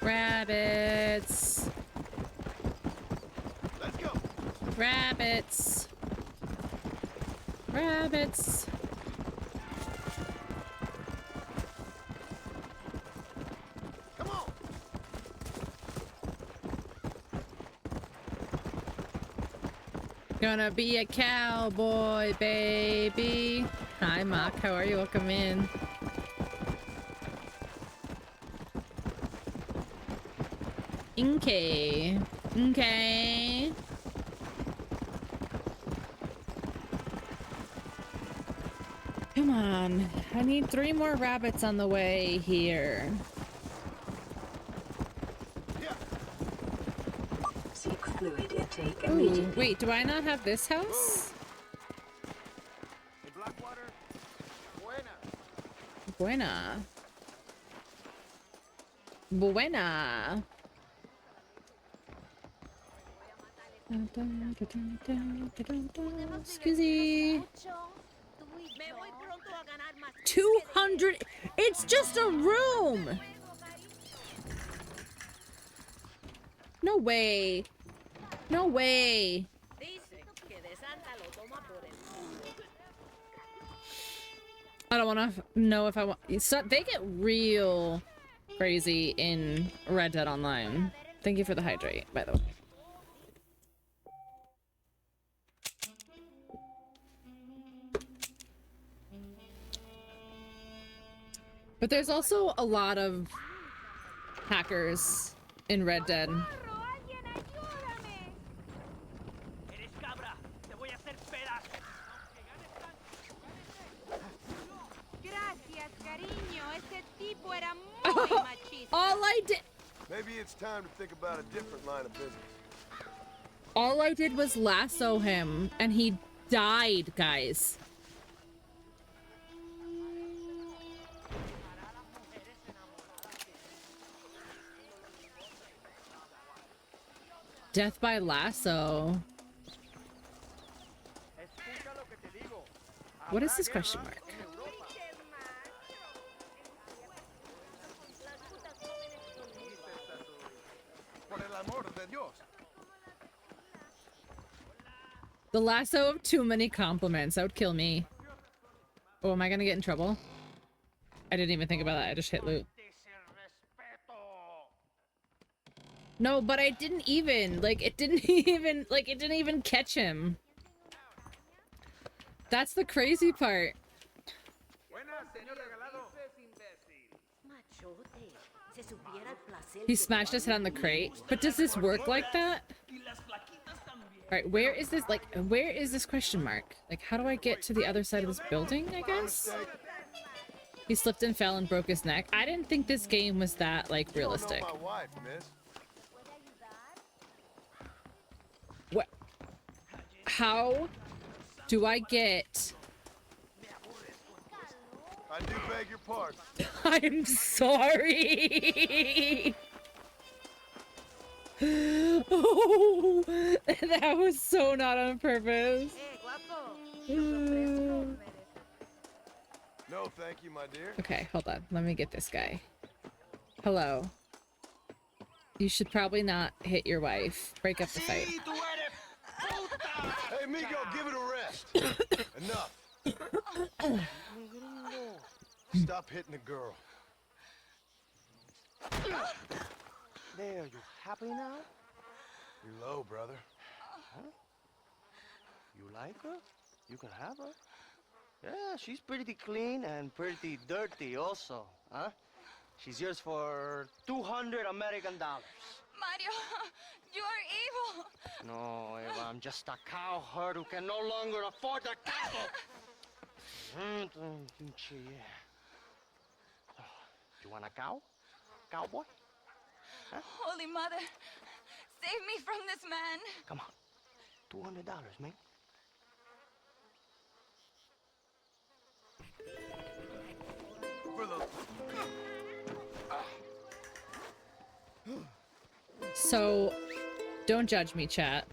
Rabbits. Let's go. Rabbits. Rabbits. Come on. Gonna be a cowboy, baby. Hi, Mock. How are you? Welcome in. Okay. Okay. Come on. I need 3 more rabbits on the way here. Seek fluid intake Ooh, immediately. wait, do I not have this house? Buena. Buena. Excusey. 200. It's just a room. No way. No way. I don't want to know if I want. So they get real crazy in Red Dead Online. Thank you for the hydrate, by the way. But there's also a lot of hackers in Red Dead. All I did. Maybe it's time to think about a different line of business. All I did was lasso him, and he died, guys. Death by lasso. What is this question mark? The lasso of too many compliments. That would kill me. Oh, am I gonna get in trouble? I didn't even think about that. I just hit loot. No, but I didn't even. Like, it didn't even. Like, it didn't even catch him. That's the crazy part. He smashed his head on the crate. But does this work like that? Alright, where is this, like, where is this question mark? Like, how do I get to the other side of this building, I guess? He slipped and fell and broke his neck. I didn't think this game was that, like, realistic. What? How do I get... I do beg your pardon. I'm sorry. Oh, that was so not on purpose. No, thank you, my dear. Okay, hold on. Let me get this guy. Hello. You should probably not hit your wife. Break up the fight. Hey, Migo, give it a rest. Enough. Stop hitting the girl. There, you happy now? You're low, brother. Huh? You like her? You can have her. Yeah, she's pretty clean and pretty dirty also, huh? She's yours for 200 American dollars. Mario, you are evil. No, Eva, I'm just a cowherd who can no longer afford the cattle. You want a cow? Cowboy? Huh? Holy Mother, save me from this man. Come on. $200, man. So, don't judge me, chat.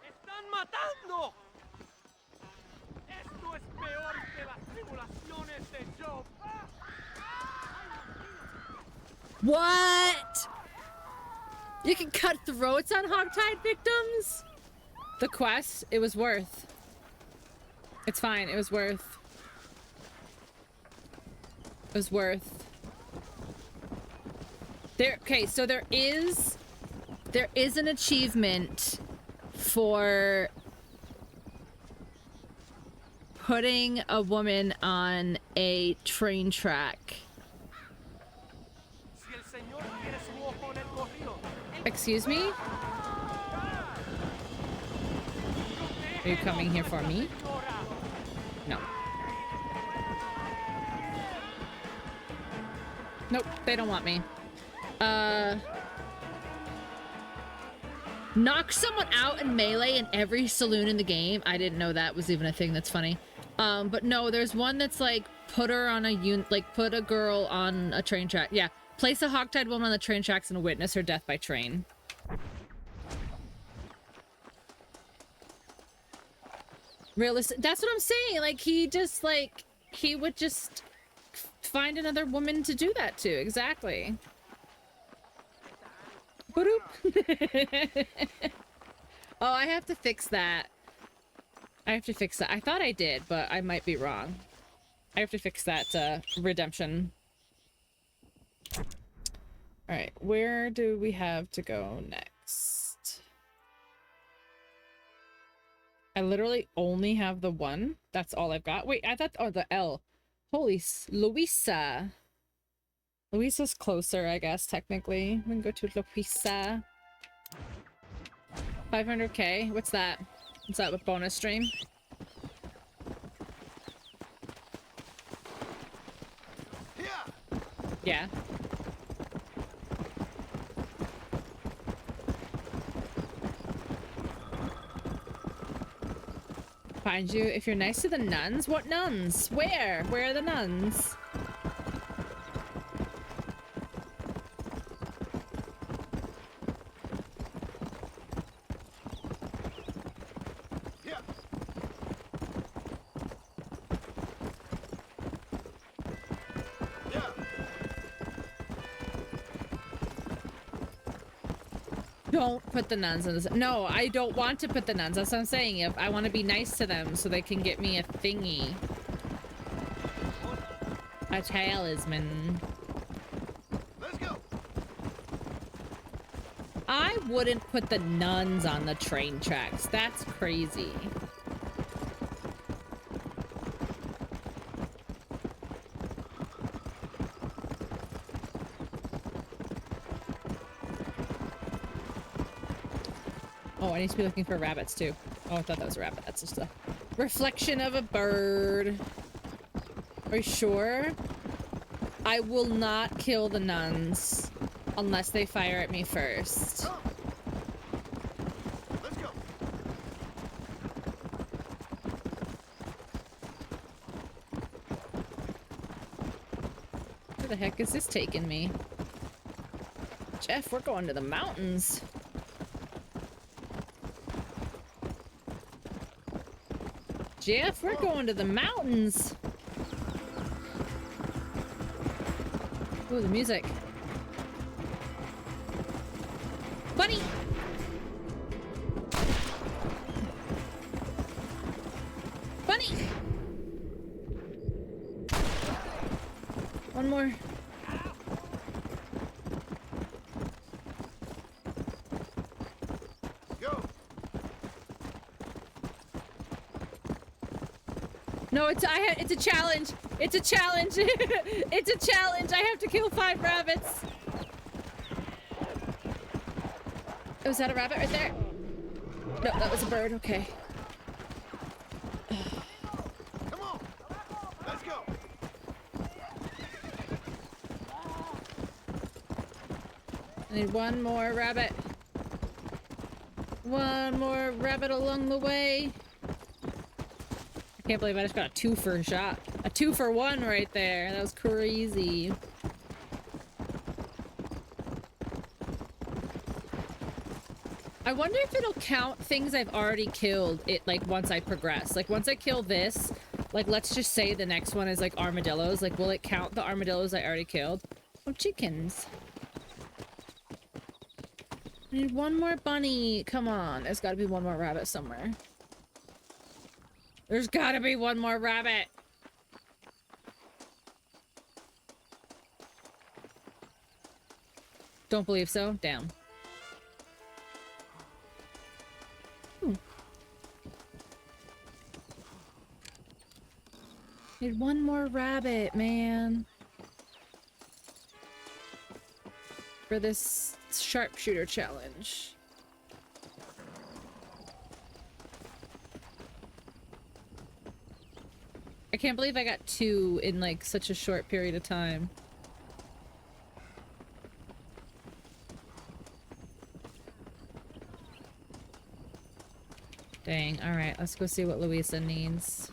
¡Están matando! Esto es peor que las simulaciones de Job. What? You can cut throats on hogtied victims? The quest, it was worth. It's fine, it was worth. It was worth. Okay, so there is an achievement for putting a woman on a train track. Excuse me? Are you coming here for me? No. Nope, they don't want me. Knock someone out in melee in every saloon in the game. I didn't know that was even a thing. That's funny. But no, there's one that's like put her on a put a girl on a train track. Yeah, place a hogtied woman on the train tracks and witness her death by train. Realistic. That's what I'm saying. Like he just he would just find another woman to do that to. Exactly. Oh, I have to fix that. I have to fix that. I thought I did, but I might be wrong. I have to fix that redemption. Alright, where do we have to go next? I literally only have the one. That's all I've got. Wait, I thought... Oh, the L. Holy... Louisa. Louisa's closer, I guess, technically. We can go to Louisa. 500k. What's that? What's that with bonus stream? Yeah. Find you if you're nice to the nuns? What nuns? Where? Where are the nuns? Don't put the nuns in this. No, I don't want to put the nuns. That's what I'm saying. If I want to be nice to them so they can get me a thingy. A talisman. Let's go. I wouldn't put the nuns on the train tracks. That's crazy. Oh, I need to be looking for rabbits too. Oh, I thought that was a rabbit. That's just a reflection of a bird. Are you sure? I will not kill the nuns unless they fire at me first. Let's go. Where the heck is this taking me? Jeff, we're going to the mountains. Jeff, we're going to the mountains. Ooh, the music. Buddy! Bunny! One more. No, it's a challenge. It's a challenge. It's a challenge. I have to kill 5 rabbits. Oh, is that a rabbit right there? No, that was a bird. Okay. Come on. Let's go. I need one more rabbit. One more rabbit along the way. I can't believe I just got a 2-for shot. A 2-for-1 right there. That was crazy. I wonder if it'll count things I've already killed like once I progress. Like once I kill this, like let's just say the next one is like armadillos. Like will it count the armadillos I already killed? Oh, chickens. I need one more bunny. Come on. There's gotta be one more rabbit somewhere. There's gotta be one more rabbit. Don't believe so? Damn. Need one more rabbit, man. For this sharpshooter challenge. I can't believe I got 2 in like such a short period of time. Dang, alright, let's go see what Louisa needs.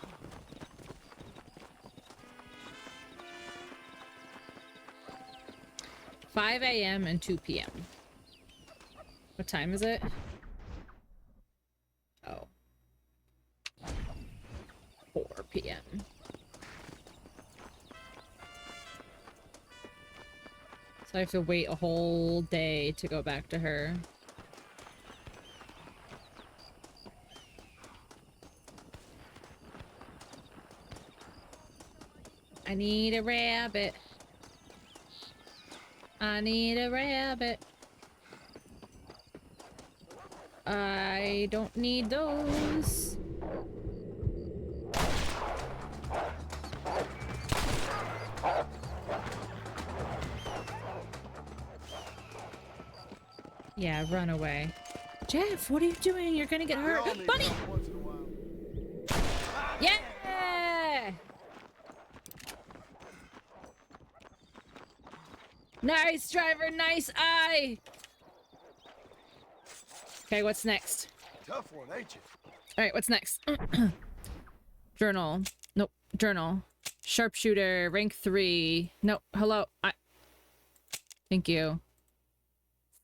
$5 a.m. and 2 p.m. What time is it? Oh. 4 p.m. So I have to wait a whole day to go back to her. I need a rabbit. I need a rabbit. I don't need those. Yeah, run away. Jeff, what are you doing? You're gonna get hurt. Bunny! Yeah! Nice, driver, nice eye! Okay, what's next? Tough one, ain't you? Alright, what's next? Journal. Nope. Journal. Sharpshooter. Rank 3. Nope. Hello. Thank you.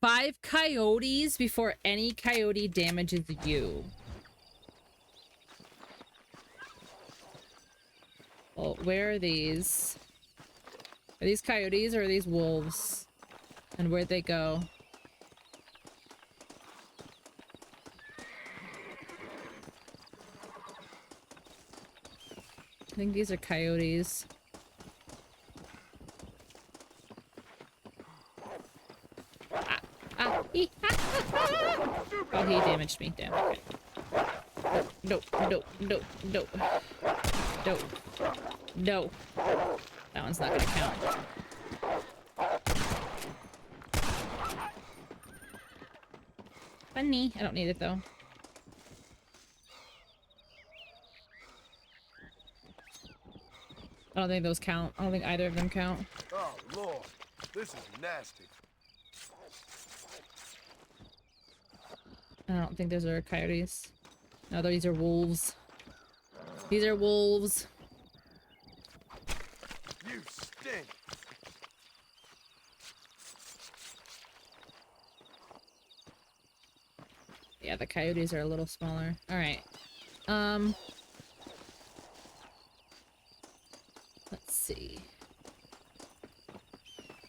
5 coyotes before any coyote damages you. Well, where are these? Are these coyotes or are these wolves? And where'd they go? I think these are coyotes. Oh, he damaged me. Damn. Okay. No. No. That one's not gonna count. Funny. I don't need it though. I don't think those count. I don't think either of them count. Oh, Lord. This is nasty. I don't think those are coyotes. No, these are wolves. These are wolves. You stink. Yeah, the coyotes are a little smaller. Alright. Let's see.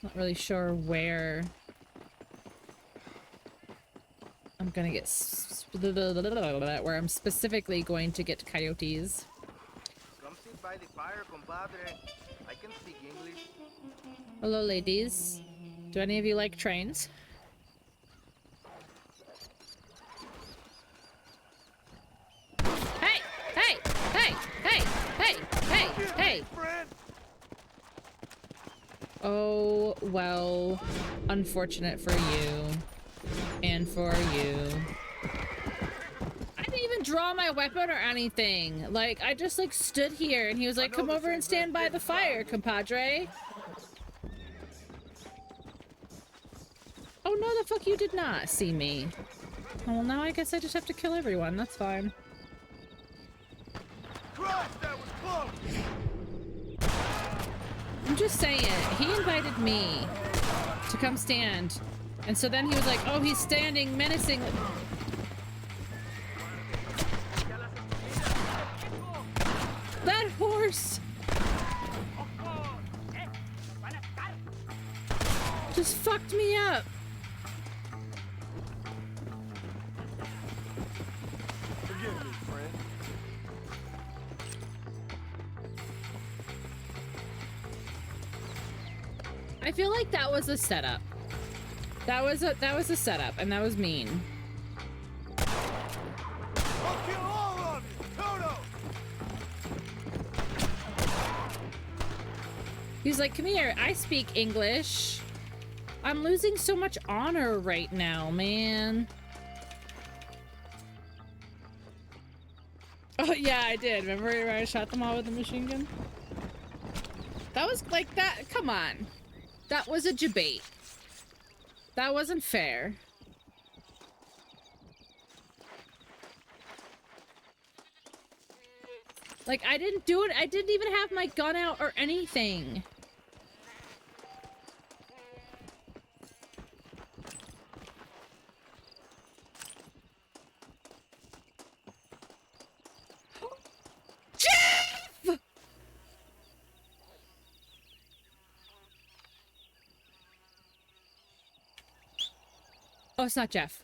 Not really sure where I'm gonna get where I'm specifically going to get coyotes. Come sit by the fire, compadre. I can speak English. Hello, ladies. Do any of you like trains? Hey! Hey! Hey! Hey! Hey! Hey! Hey! Oh, well, unfortunate for you. And for you. I didn't even draw my weapon or anything. Like, I just, like, stood here and he was like, come over and stand by the fire, compadre. Oh, no, the fuck you did not see me. Oh, well, now I guess I just have to kill everyone. That's fine. Christ, that was close. I'm just saying, he invited me to come stand. And so then he was like, oh, he's standing menacingly. That horse just fucked me up. friend. I feel like that was a setup. That was a setup, and that was mean. I'll kill all of you! Toto! He's like, come here, I speak English. I'm losing so much honor right now, man. Oh, yeah, I did. Remember when I shot them all with a machine gun? That was like that. Come on. That was a debate. That wasn't fair. Like, I didn't do it. I didn't even have my gun out or anything. Jeff! Oh, it's not Jeff.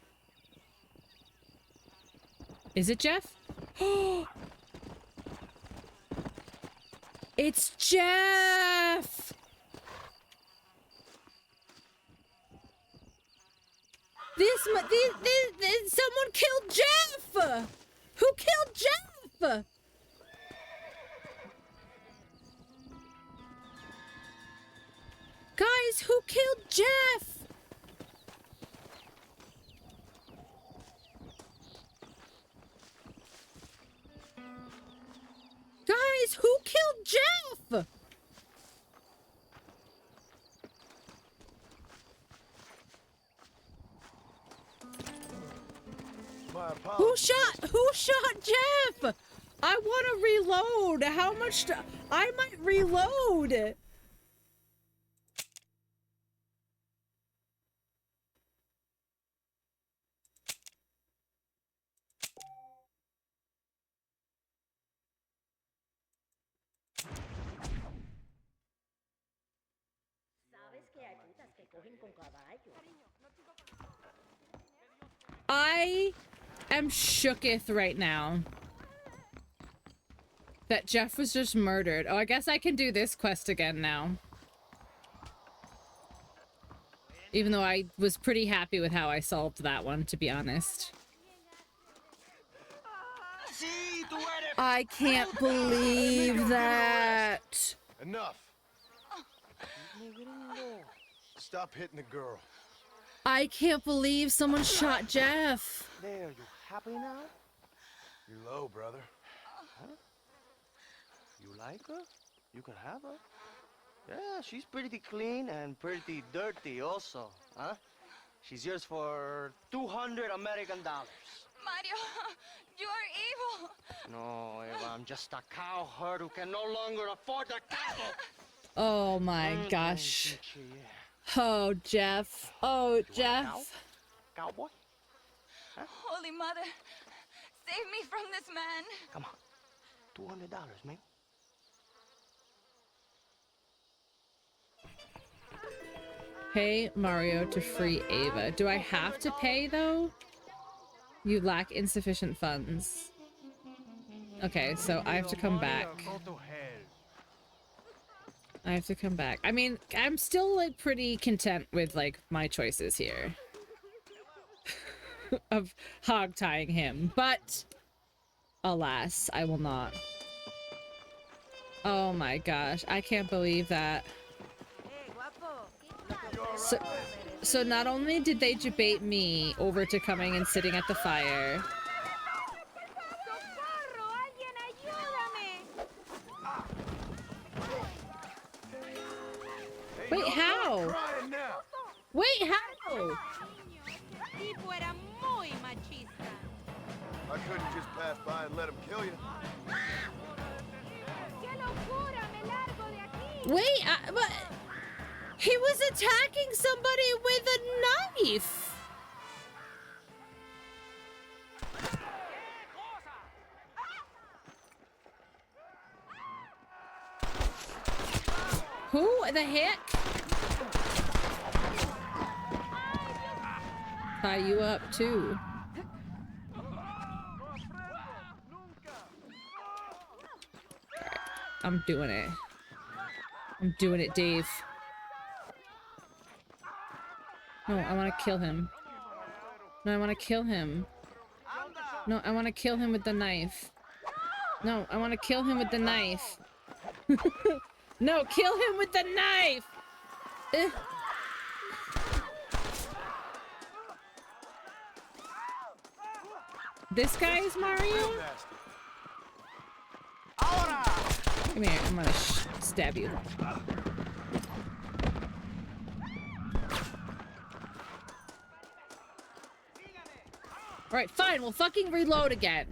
Is it Jeff? It's Jeff! This someone killed Jeff! Who killed Jeff? Guys, who killed Jeff? Guys, who killed Jeff? Who shot Jeff? I want to reload. How much? I might reload. I am shooketh right now that Jeff was just murdered. Oh, I guess I can do this quest again now. Even though I was pretty happy with how I solved that one, to be honest. I can't believe that. Enough. Stop hitting the girl. I can't believe someone shot Jeff. There, you happy now? You're low, brother. Huh? You like her? You can have her. Yeah, she's pretty clean and pretty dirty also, huh? She's yours for 200 American dollars. Mario, you are evil. No, Eva, I'm just a cowherd who can no longer afford the cattle. Oh my gosh. Oh, Jeff. Oh, Jeff. Cowboy? Huh? Holy Mother, save me from this man. Come on. $200, man. Pay Mario to free Ava. Do I have to pay, though? You lack insufficient funds. Okay, so I have to come back. I have to come back. I mean, I'm still, like, pretty content with, like, my choices here. Of hog-tying him. But, alas, I will not. Oh my gosh, I can't believe that. So not only did they debate me over to coming and sitting at the fire. Wait, how? Wait, how? I couldn't just pass by and let him kill you. Wait, but he was attacking somebody with a knife. Who the heck? Tie you up too. I'm doing it. I'm doing it, Dave. No, I want to kill him. No, I want to kill him. No, I want to kill him with the knife. No, I want to kill him with the knife. No, kill him with the knife! This guy is Mario? Come here, I'm gonna stab you. Alright, fine, we'll fucking reload again.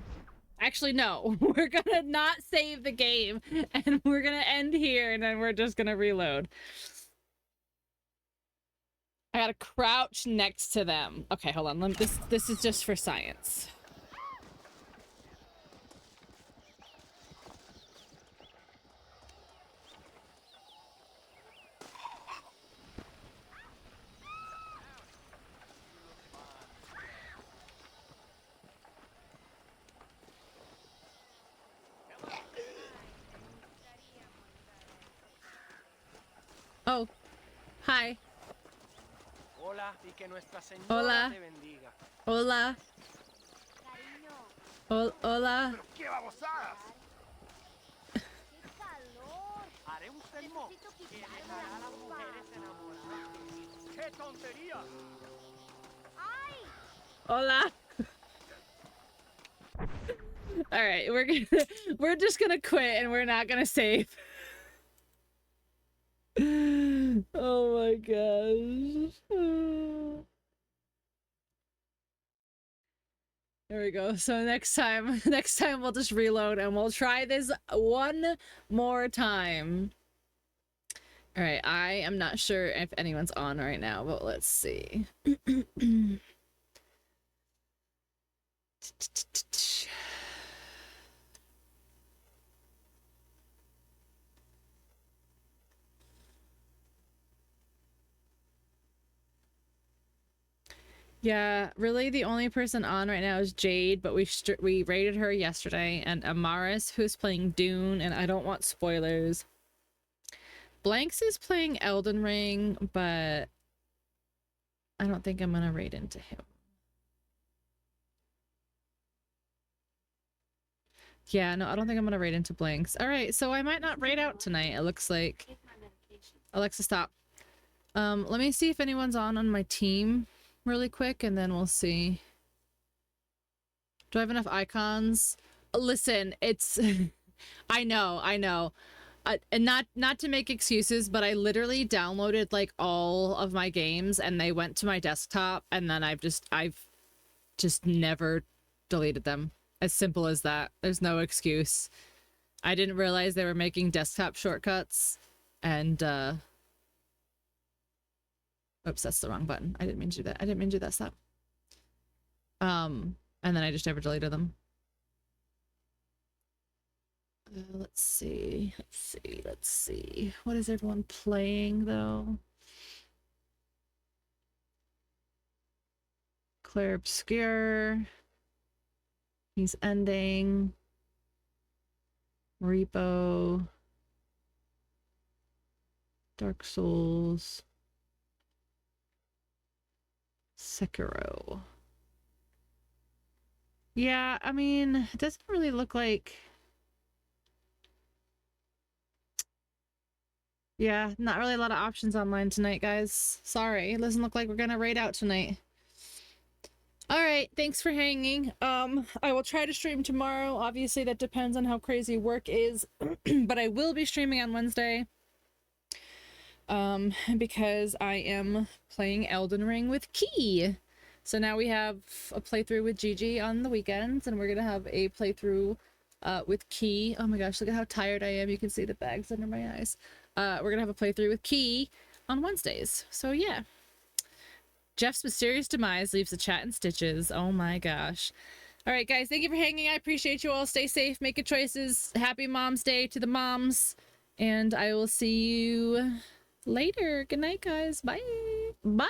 Actually, no. We're gonna not save the game, and we're gonna end here, and then we're just gonna reload. I gotta crouch next to them. Okay, hold on. This is just for science. Oh, hi. Hola, y que Nuestra Señora Hola. te bendiga. Hola. Hola. ¡Qué babosadas! Haré un sermón que dejará a las mujeres enamoradas. ¡Qué tontería! Hola. All right, we're just gonna quit and we're not gonna save. Oh my gosh. There we go. So next time we'll just reload and we'll try this one more time. All right, I am not sure if anyone's on right now, but let's see. Yeah, really the only person on right now is Jade, but we rated her yesterday, and Amaris, who's playing Dune, and I don't want spoilers. Blanks is playing Elden Ring, but I don't think I'm gonna raid into him. Yeah, no, I don't think I'm gonna raid into Blanks. Alright, so I might not raid out tonight, it looks like. Alexa, stop. Let me see if anyone's on my team really quick, and then we'll see. Do I have enough icons? Listen, it's... I know. And not to make excuses, but I literally downloaded like all of my games and they went to my desktop, and then I've just never deleted them. As simple as that. There's no excuse. I didn't realize they were making desktop shortcuts, and oops, that's the wrong button. I didn't mean to do that. I didn't mean to do that. Stop. And then I just never deleted them. Let's see. What is everyone playing, though? Claire Obscure. He's ending. Repo. Dark Souls. Sekiro. Yeah, I mean, it doesn't really look like... Yeah, not really a lot of options online tonight, guys. Sorry, it doesn't look like we're gonna raid out tonight. Alright, thanks for hanging. I will try to stream tomorrow. Obviously, that depends on how crazy work is. But I will be streaming on Wednesday. Because I am playing Elden Ring with Key. So now we have a playthrough with Gigi on the weekends, and we're gonna have a playthrough with Key. Oh my gosh, look at how tired I am. You can see the bags under my eyes. We're gonna have a playthrough with Key on Wednesdays. So yeah. Jeff's mysterious demise leaves the chat in stitches. Oh my gosh. All right, guys, thank you for hanging. I appreciate you all. Stay safe, make good choices. Happy Mom's Day to the moms. And I will see you later. Good night, guys. Bye. Bye.